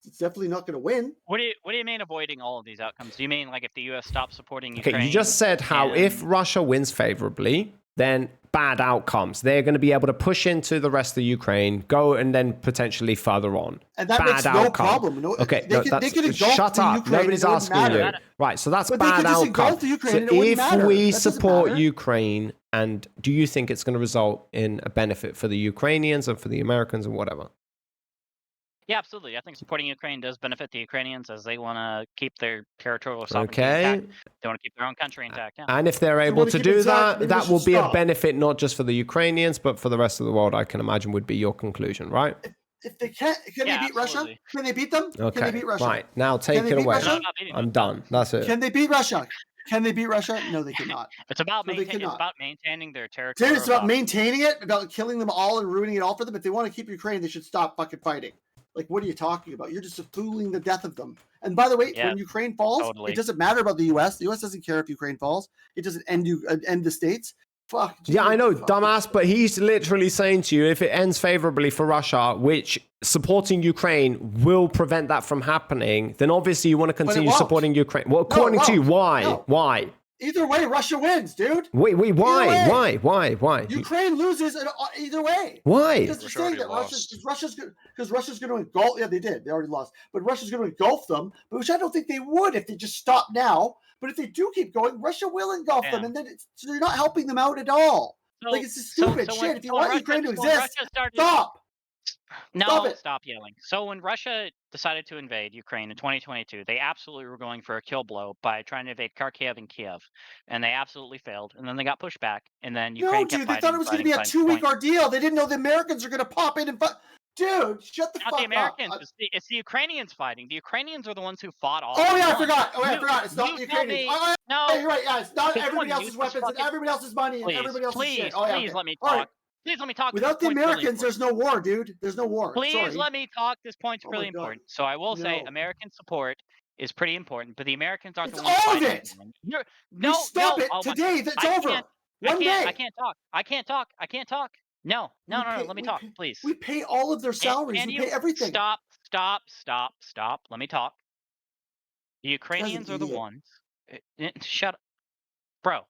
B: It's definitely not going to win.
C: What do you mean avoiding all of these outcomes? Do you mean like if the U.S. stops supporting
A: Okay,
C: Ukraine?
A: you just said how if Russia wins favorably, then bad outcomes. They're going to be able to push into the rest of Ukraine, go and then potentially further on.
B: And that
A: bad
B: makes no
A: outcome.
B: problem. No,
A: Okay,
B: they could engulf
A: shut
B: the
A: up.
B: Ukraine.
A: Nobody's
B: It wouldn't
A: asking you.
B: matter.
A: Right, so that's
B: But they
A: bad
B: could just
A: outcome.
B: engulf the Ukraine
A: So
B: and it wouldn't
A: if
B: matter.
A: we
B: That doesn't
A: support
B: matter.
A: Ukraine, and do you think it's going to result in a benefit for the Ukrainians and for the Americans and whatever?
C: Yeah, absolutely. I think supporting Ukraine does benefit the Ukrainians as they want to keep their territorial sovereignty
A: Okay.
C: intact. They want to keep their own country intact. Yeah.
A: And if they're
B: you
A: able
B: wanna
A: to
B: keep it
A: do
B: intact,
A: that,
B: maybe
A: that
B: we
A: will
B: should
A: be a
B: stop.
A: benefit not just for the Ukrainians, but for the rest of the world, I can imagine would be your conclusion, right?
B: If they can't, can
C: Yeah,
B: they beat Russia?
C: absolutely.
B: Can they beat them?
A: Okay,
B: Can they beat Russia?
A: right. Now take
B: they
A: it
B: beat
A: away.
B: Russia?
C: It's not about beating
A: I'm
C: them.
A: done. That's it.
B: Can they beat Russia? Can they beat Russia? No, they cannot.
C: It's about
B: No, they
C: it's
B: cannot.
C: about maintaining their
B: Dude,
C: territory.
B: it's about maintaining it, about killing them all and ruining it all for them. If they want to keep Ukraine, they should stop fucking fighting. Like, what are you talking about? You're just fooling the death of them. And by the way,
C: Yeah,
B: when Ukraine falls,
C: totally.
B: it doesn't matter about the U.S. The U.S. doesn't care if Ukraine falls. It doesn't end the states. Fuck.
A: Yeah, I know,
B: fuck.
A: dumbass, but he's literally saying to you, if it ends favorably for Russia, which supporting Ukraine will prevent that from happening, then obviously you want to continue
B: won't.
A: supporting Ukraine. Well, according to you,
B: won't.
A: why?
B: No.
A: Why?
B: Either way, Russia wins, dude.
A: Wait,
B: Either
A: why?
B: way.
A: Why?
B: Ukraine loses either way.
A: Why?
B: Because they're
D: Russia
B: saying that
D: already
B: Russia's going to engulf. Yeah, they did. They already lost. But Russia's going to engulf them, but which I don't think they would if they just stop now. But if they do keep going, Russia will engulf them, and then so you're not helping them out at all.
C: So-
B: Like, it's just stupid
C: so
B: shit.
C: when-
B: If you
C: so
B: want
C: Russia-
B: Ukraine to
C: so
B: exist,
C: Russia started-
B: stop.
C: No,
B: Stop it.
C: stop yelling. So when Russia decided to invade Ukraine in 2022, they absolutely were going for a kill blow by trying to invade Kharkiv and Kiev, and they absolutely failed. And then they got pushed back, and then Ukraine
B: No,
C: kept
B: dude, they
C: fighting,
B: thought it was going to be a
C: fighting,
B: 2-week
C: fighting.
B: ordeal. They didn't know the Americans are going to pop in and fight. Dude, shut the
C: Not
B: fuck
C: the Americans.
B: up.
C: It's the Ukrainians fighting. The Ukrainians are the ones who fought all.
B: Oh yeah, I
C: along.
B: forgot. Oh yeah, I
C: You-
B: forgot. It's not
C: you
B: the
C: tell
B: Ukrainians.
C: me-
B: Oh,
C: No,
B: yeah, you're right. Yeah, it's not
C: Can
B: everybody
C: someone
B: else's
C: mute this
B: weapons and
C: fucking-
B: everybody else's money and
C: please,
B: everybody else's
C: please,
B: shit. Oh yeah,
C: please
B: okay.
C: let me
B: All
C: talk.
B: right.
C: Please let me talk.
B: Without
C: This
B: the
C: point's really
B: Americans, there's no war, dude. There's no war.
C: Please
B: Sorry.
C: let me talk. This point's
B: Oh my
C: really
B: God.
C: important. So I will say
B: No.
C: American support is pretty important, but the Americans aren't
B: It's
C: the ones
B: all of
C: fighting.
B: it.
C: You're,
B: You stop it
C: oh my-
B: today. That's
C: I
B: over.
C: can't-
B: One day.
C: I can't talk. I can't talk. I can't talk. No. Let me talk, please.
B: We pay all of their salaries. We pay everything.
C: Stop. Let me talk. The Ukrainians are the
B: idiot.
C: ones. Shut up. Bro,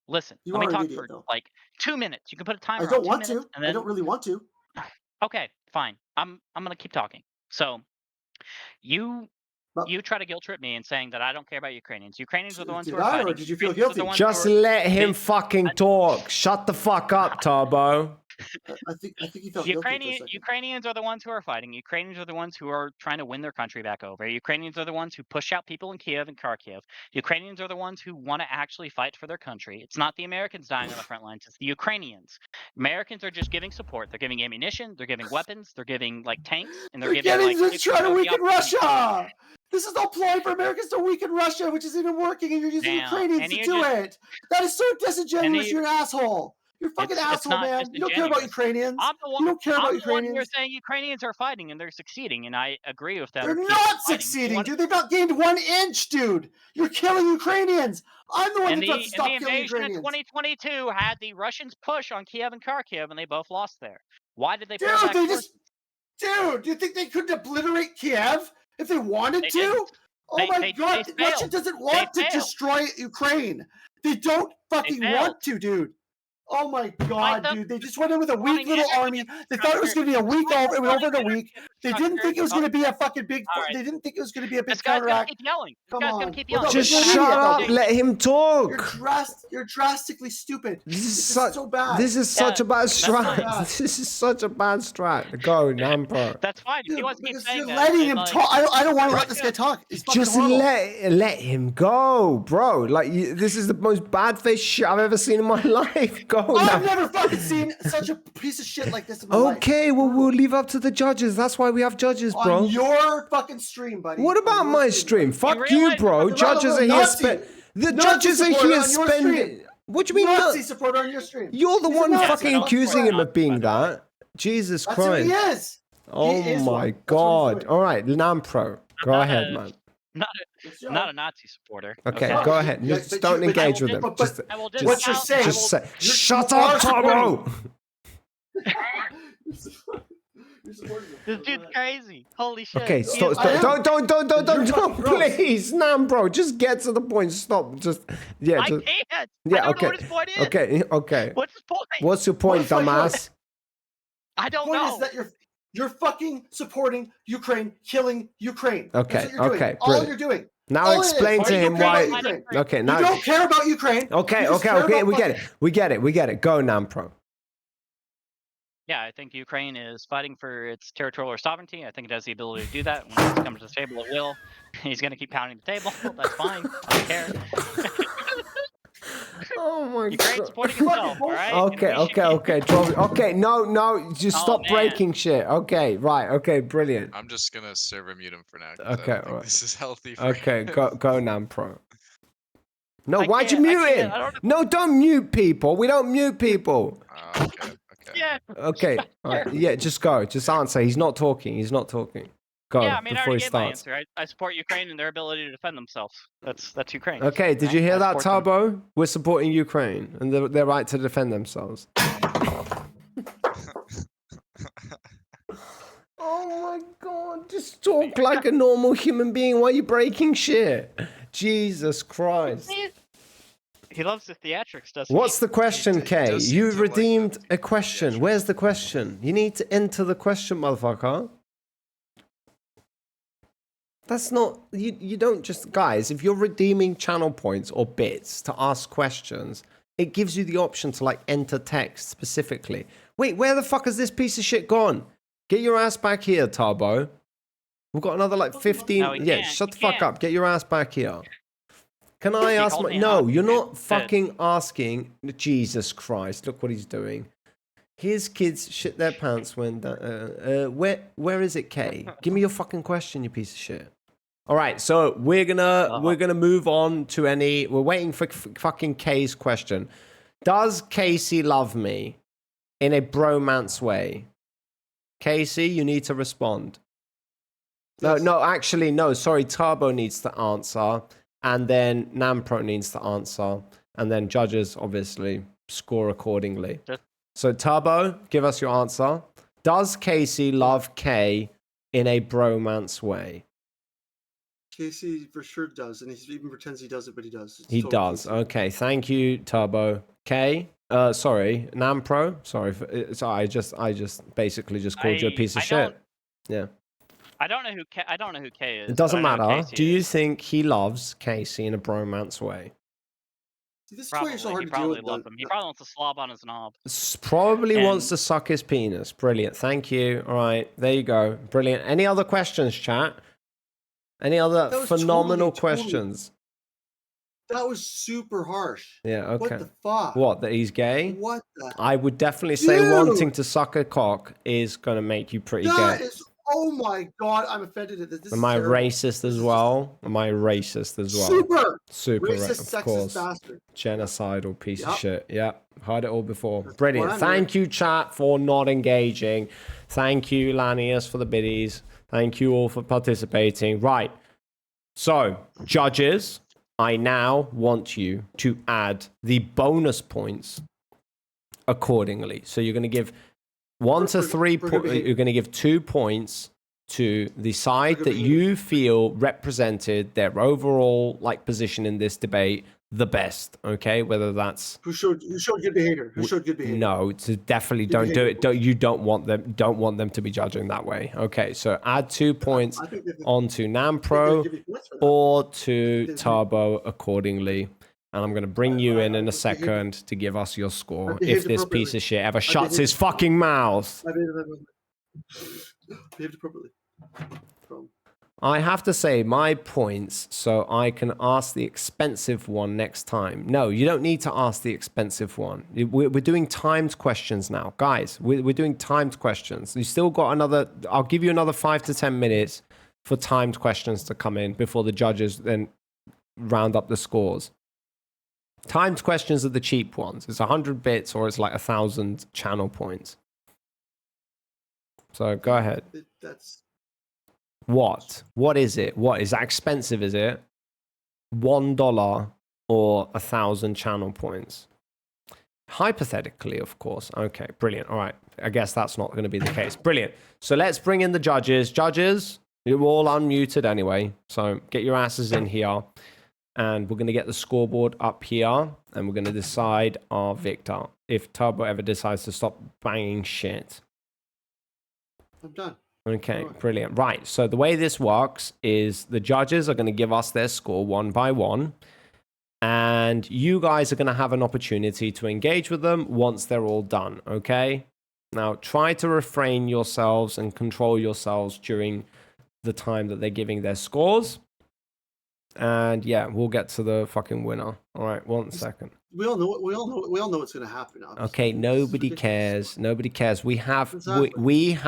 C: listen.
B: You
C: Let me
B: are an
C: talk
B: idiot,
C: for
B: though.
C: like 2 minutes. You can put a
B: I
C: timer on
B: don't
C: 2
B: want
C: minutes,
B: to.
C: and then
B: I don't really want to.
C: okay, fine. I'm gonna keep talking. So you
B: But-
C: try to guilt trip me and saying that I don't care about Ukrainians. Ukrainians are the ones who
B: Did
C: are
B: I,
C: fighting.
B: or did you feel
C: Ukrainians are the
B: guilty?
C: ones
A: Just
C: who are,
A: let him
C: they-
A: fucking talk. Shut the fuck up, Turbo.
B: I think you felt guilty for a second.
C: Ukrainians are the ones who are fighting. Ukrainians are the ones who are trying to win their country back over. Ukrainians are the ones who push out people in Kiev and Kharkiv. Ukrainians are the ones who want to actually fight for their country. It's not the Americans dying on the front lines. It's the Ukrainians. Americans are just giving support. They're giving ammunition. They're giving weapons. They're giving like tanks, and they're giving like.
B: They're trying to weaken Russia. This is all ploy for Americans to weaken Russia, which isn't even working, and you're using Ukrainians to do it. That is so disingenuous. You're an asshole. You're a fucking asshole, man. You don't care about Ukrainians. You don't care about
C: I'm the one who are
B: Ukrainians.
C: saying Ukrainians are fighting and they're succeeding, and I agree with them.
B: They're
C: Keep
B: not
C: fighting.
B: succeeding, dude. They've not gained 1 inch, dude. You're killing Ukrainians. I'm the one
C: And
B: who wants to stop
C: the
B: killing
C: invasion in
B: Ukrainians.
C: 2022 had the Russians push on Kiev and Kharkiv, and they both lost there. Why did they pull
B: Dude,
C: back?
B: Dude, do you think they couldn't obliterate Kiev if they wanted to?
C: didn't.
B: Oh my God, Russia doesn't want to destroy Ukraine. They don't fucking want to, dude. Oh my God, dude. They just went in with a weak little army. They thought it was going to be a week over. It was over in a week. They didn't think it was going to be a fucking big. They didn't think it was going to be a big
C: This guy's gonna
B: counteract.
C: keep yelling.
B: Come on.
A: Just shut up. Let him talk.
B: You're drastically stupid.
A: This is
B: so bad.
A: This is such a bad
B: fine.
A: strat. This is such a bad strat. Go, Namm.
C: That's fine. If he
B: Dude,
C: wants to keep
B: because
C: saying
B: you're
C: that,
B: letting
C: then,
B: him
C: like,
B: talk. I don't want to let this guy talk. He's fucking
A: Just
B: horrible.
A: let him go, bro. Like this is the most bad face shit I've ever seen in my life. Go
B: I've
A: now.
B: never fucking seen such a piece of shit like this in my life.
A: Okay, well we'll leave up to the judges. That's why we have judges, bro.
B: On your fucking stream, buddy.
A: What about my stream? Fuck you, bro. Judges are here. The judges are here spending. What do you mean?
B: Nazi supporter on your stream.
A: You're the
B: He's a
A: one
B: Nazi.
A: fucking
B: Don't
A: accusing
B: swear.
A: him of being that. Jesus
B: That's who
A: Christ.
B: he is.
A: Oh
B: He is
A: my
B: one. That's what
A: God.
B: he's doing.
A: All right, Namm. Go ahead, man.
C: I'm not a Nazi supporter.
A: Okay,
B: Well,
A: go ahead.
B: yeah,
A: Just
B: but
A: don't
B: you- but
A: engage
B: I
A: with
B: will
A: him.
B: just-
A: Just,
C: I will
A: just,
B: what you're saying-
A: just say,
B: you're-
A: shut
B: you
A: up,
B: are supporting-
A: Turbo.
C: This dude's crazy. Holy shit.
A: Okay,
C: He
A: stop.
C: is-
B: I am.
A: Don't,
B: You're fucking gross.
A: please, Namm. Just get to the point. Stop. Just, yeah.
C: I
A: Just,
C: can't.
A: yeah.
C: I don't know
A: Okay.
C: what his point is.
A: Okay.
C: What's his point?
A: What's your point,
B: What's my point?
A: dumbass?
C: I
B: The
C: don't
B: point
C: know.
B: is that you're fucking supporting Ukraine, killing Ukraine.
A: Okay,
B: That's what you're doing.
A: okay,
B: All
A: brilliant.
B: you're doing.
A: Now
B: All it is.
A: explain to
B: You
A: him
B: don't care
A: why.
B: about Ukraine.
A: Okay,
B: You
A: now.
B: don't care about Ukraine.
A: Okay,
B: You just care
A: okay.
B: about
A: We get
B: fucking-
A: it. We get it. Go, Namm.
C: Yeah, I think Ukraine is fighting for its territorial sovereignty. I think it has the ability to do that. When it comes to the table, it will. He's going to keep pounding the table. That's fine. I don't care.
A: Oh my
C: Ukraine's
A: God.
C: supporting itself, all right?
A: Okay. Okay, no, just
C: Oh,
A: stop
C: man.
A: breaking shit. Okay, right. Okay, brilliant.
D: I'm just gonna server mute him for now. 'Cause
A: Okay,
D: I don't think
A: alright.
D: this is healthy for
A: Okay,
D: him.
A: go, Namm. No,
C: I
A: why'd you
C: can't- I
A: mute
C: can't,
A: him?
C: I don't-
A: No, don't mute people. We don't mute people.
D: Okay.
C: Yeah.
A: Okay, all right. Yeah, just go. Just answer. He's not talking. Go
C: Yeah, I mean, I
A: before
C: already
A: he
C: gave my
A: starts.
C: answer. I support Ukraine and their ability to defend themselves. That's Ukraine.
A: Okay, did you
C: Right?
A: hear
C: I
A: that,
C: support them.
A: Turbo? We're supporting Ukraine and their right to defend themselves. Oh my God, just talk like a normal human being. Why are you breaking shit? Jesus Christ.
C: He loves the theatrics, doesn't
A: What's the question,
D: He
A: Kay?
D: does seem
A: You
D: to like
A: redeemed
D: the
A: a question.
D: theatrics.
A: Where's the question? You need to enter the question, motherfucker. That's not, you don't just, guys, if you're redeeming channel points or bits to ask questions, it gives you the option to like enter text specifically. Wait, where the fuck has this piece of shit gone? Get your ass back here, Turbo. We've got another like 15.
C: No, he
A: Yeah,
C: can't.
A: shut the
C: He
A: fuck
C: can't.
A: up. Get your ass back here. Can I
C: He
A: ask
C: called
A: my...
C: me
A: No,
C: out.
A: you're not
C: Good.
A: fucking asking. Jesus Christ, look what he's doing. His kids shit their pants when... where is it, Kay? Give me your fucking question, you piece of shit. All right, so we're gonna move on to any... We're waiting for fucking Kay's question. Does Casey love me in a bromance way? Casey, you need to respond. No, actually, no. Sorry, Turbo needs to answer, and then Namm needs to answer, and then judges, obviously. score accordingly.
C: Just-
A: So Turbo, give us your answer. Does Casey love Kay in a bromance way?
B: Casey for sure does, and he even pretends he doesn't, but he does. It's
A: He
B: total
A: does.
B: Casey.
A: Okay, thank you, Turbo. Kay, sorry, Namm Pro. Sorry, I just basically just called you a piece of
C: I
A: shit.
C: don't-
A: Yeah.
C: I don't know who Kay is.
A: It
C: but
A: doesn't
C: I know who
A: matter.
C: Casey
A: Do you
C: is.
A: think he loves Casey in a bromance way?
B: See, this is why
C: Probably.
B: you're so
C: He
B: hard to deal
C: probably
B: with.
C: loves him. He probably wants to slob on his knob.
A: Probably wants
C: And-
A: to suck his penis. Brilliant. Thank you. All right. There you go. Brilliant. Any other questions, chat? Any other
B: That was
A: phenomenal
B: totally-
A: questions?
B: That was super harsh.
A: Yeah, okay.
B: What the fuck?
A: What, that he's gay?
B: What the?
A: I would definitely say
B: Dude!
A: wanting to suck a cock is going to make you pretty
B: That
A: gay.
B: is. Oh my god, I'm offended at this. This
A: Am
B: is
A: I
B: terrible.
A: racist
B: This
A: as
B: is
A: well? Am I racist as well?
B: Super.
A: Super,
B: Racist,
A: of
B: sexist
A: course.
B: bastard.
A: Genocidal piece of
B: Yep.
A: shit. Yeah, heard it all before.
B: That's
A: Brilliant.
B: what I'm
A: Thank you, chat, for not engaging. Thank you, Lanius, for the biddies. Thank you all for participating. Right. So, judges, I now want you to add the bonus points accordingly. So you're going to give 1 to 3
B: for good
A: points.
B: behavior.
A: You're going to give 2 points to the side
B: good
A: that
B: behavior.
A: you feel represented their overall position in this debate the best. Okay, whether that's
B: Who showed good behavior? Who showed good behavior?
A: no, to definitely
B: Good
A: don't do
B: behavior
A: it. You don't want them to be judging that way. Okay, so add 2 points
B: I think they-
A: onto Namm
B: I think
A: Pro
B: they'll give you points for that.
A: or to
B: They-
A: Turbo accordingly. And I'm going to bring you in a
B: behaved-
A: second to give us your score if
B: behaved
A: this piece
B: appropriately.
A: of shit ever shuts
B: behaved-
A: his fucking mouth.
B: I behaved appropriately. From
A: I have to say my points so I can ask the expensive one next time. No, you don't need to ask the expensive one. We're doing timed questions now. Guys, we're doing timed questions. You still got another, I'll give you another 5 to 10 minutes for timed questions to come in before the judges then round up the scores. Timed questions are the cheap ones. It's 100 bits or it's like 1,000 channel points. So go ahead.
B: that's
A: What? What is it? What is that expensive? Is it $1 or 1,000 channel points? Hypothetically, of course. Okay, brilliant. All right. I guess that's not going to be the case. Brilliant. So let's bring in the judges. Judges, you're all unmuted anyway. So get your asses in here. And we're going to get the scoreboard up here. And we're going to decide our victor. If Turbo ever decides to stop banging shit.
B: I'm done.
A: Okay,
B: Alright.
A: brilliant. Right, so the way this works is the judges are going to give us their score one by one, and you guys are going to have an opportunity to engage with them once they're all done, okay? Now, try to refrain yourselves and control yourselves during the time that they're giving their scores. And yeah, we'll get to the fucking winner. All right, 1 second.
B: We all know what's going to happen. Obviously.
A: Okay,
B: This is
A: nobody
B: ridiculous.
A: cares. Nobody cares. We have,
B: Exactly.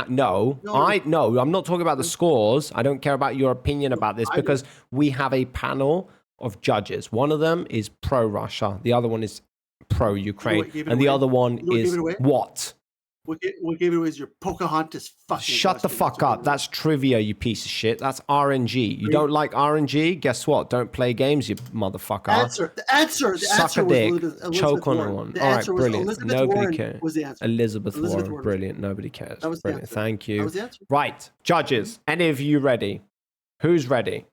A: no,
B: No.
A: I'm not talking about the scores. I don't care about your opinion about this
B: I do.
A: because we have a panel of judges. One of them is pro-Russia. The other one is pro-Ukraine.
B: what gave it
A: And the
B: away?
A: other one
B: You know what
A: is
B: gave it away?
A: what?
B: What gave it away is your Pocahontas fucking
A: Shut the
B: question.
A: fuck
B: That's what
A: up. That's trivia, you piece of shit. That's RNG. You
B: Wait.
A: don't like RNG? Guess what? Don't play games, you motherfucker.
B: The answer
A: Suck a
B: was
A: dick.
B: Elizabeth
A: Choke on
B: Warren.
A: one.
B: The
A: All right,
B: answer was
A: brilliant.
B: Elizabeth
A: Nobody
B: Warren
A: cares.
B: was the answer.
A: Elizabeth
B: Elizabeth
A: Warren.
B: Warren.
A: Brilliant. Nobody cares.
B: That was the
A: Brilliant.
B: answer.
A: Thank
B: That
A: you.
B: was the answer.
A: Right. Judges, any of you ready? Who's ready?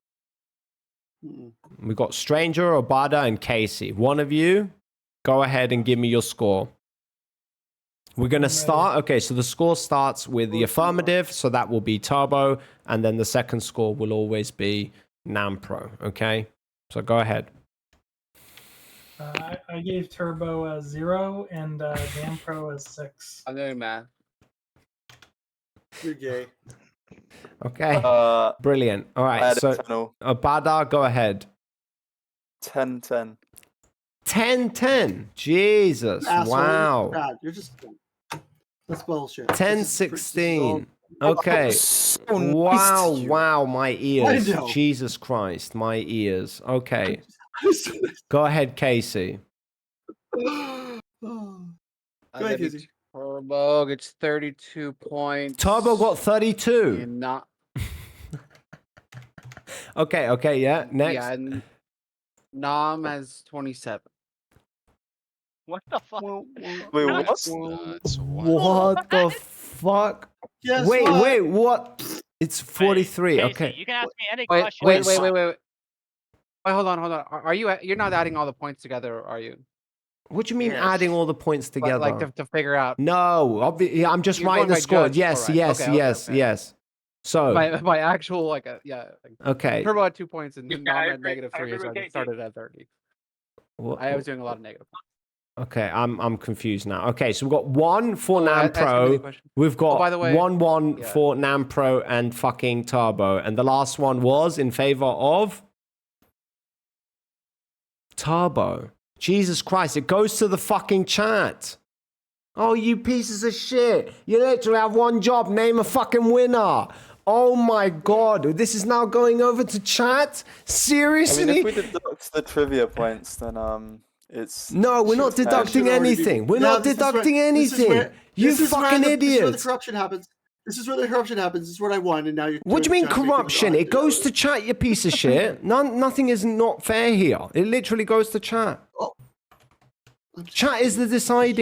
B: Mm-mm.
A: We've got Stranger, Obada, and Casey. One of you, go ahead and give me your score. We're going to
E: I'm ready.
A: start. Okay, so the score starts with the affirmative, so that will be Turbo, and then the second score will always be Namm Pro. Okay, so go ahead.
E: I gave Turbo a 0 and Namm Pro a 6.
H: I'm doing math.
B: You're gay.
A: Okay,
G: Uh,
A: brilliant. All
G: I
A: right,
G: had
A: so
G: a 10-0.
A: Obada, go ahead.
G: 10-10.
A: 10-10. Jesus,
B: Asshole.
A: wow.
B: God, you're just. That's bullshit.
A: 10-16. Okay.
G: So nice
A: Wow,
G: to you.
A: wow, my ears.
B: know.
A: Jesus Christ, my ears. Okay.
B: Go
A: Go ahead, Casey.
B: ahead,
H: Maybe
B: Casey.
H: Turbo gets 32 points.
A: Turbo got 32.
H: And not
A: Okay, yeah. Next.
H: Yeah, and Namm has 27.
C: What the fuck?
G: Wait, what?
D: That's
A: What the fuck?
B: Guess
A: Wait, what? It's 43.
C: Casey,
A: Okay.
C: you can ask me any
H: Wait,
C: question.
H: wait,
C: you
H: wait,
C: want.
H: wait, wait. Wait, hold on. Are you? You're not adding all the points together, are you?
A: What do you mean
C: Yes.
A: adding all the points together?
H: Like to figure out
A: No, I'm just
H: You're
A: writing
H: going
A: the
H: by
A: score.
H: judge,
A: Yes,
H: alright.
A: yes,
H: Okay,
A: yes,
H: okay.
A: yes. So,
H: by actual like yeah. Like,
A: okay.
H: Turbo had 2 points and then
C: Yeah, I
H: Namm had
C: agree-
H: negative
C: I
H: 3,
C: agree
H: so
C: with
H: I
C: Casey.
H: started at 30.
A: What-
H: I was doing a lot of negative.
A: Okay, I'm confused now. Okay, so we've got 1 for
H: Oh,
A: Namm
H: ask me the
A: Pro.
H: question.
A: We've got
H: by the way,
A: 1-1
H: yeah.
A: for Namm Pro and fucking Turbo. And the last one was in favor of Turbo. Jesus Christ, it goes to the fucking chat. Oh, you pieces of shit. You literally have one job. Name a fucking winner. Oh my god. This is now going over to chat?
G: I
A: Seriously?
G: mean, if we deduct the trivia points, then it's.
A: No, we're not
B: Should-
A: deducting
B: should already be-
A: anything. We're
B: No,
A: not
B: this is where-
A: deducting
B: this is
A: anything.
B: where-
A: You
B: this is where
A: fucking
B: This is where the
A: idiots.
B: corruption happens. This is where the corruption happens. This is what I won, and now you're.
A: What do you mean
B: trying to make things
A: corruption?
B: odd.
A: It goes to chat, you piece of shit. Nothing is not fair here. It literally goes to chat.
B: Oh.
A: Chat is the deciding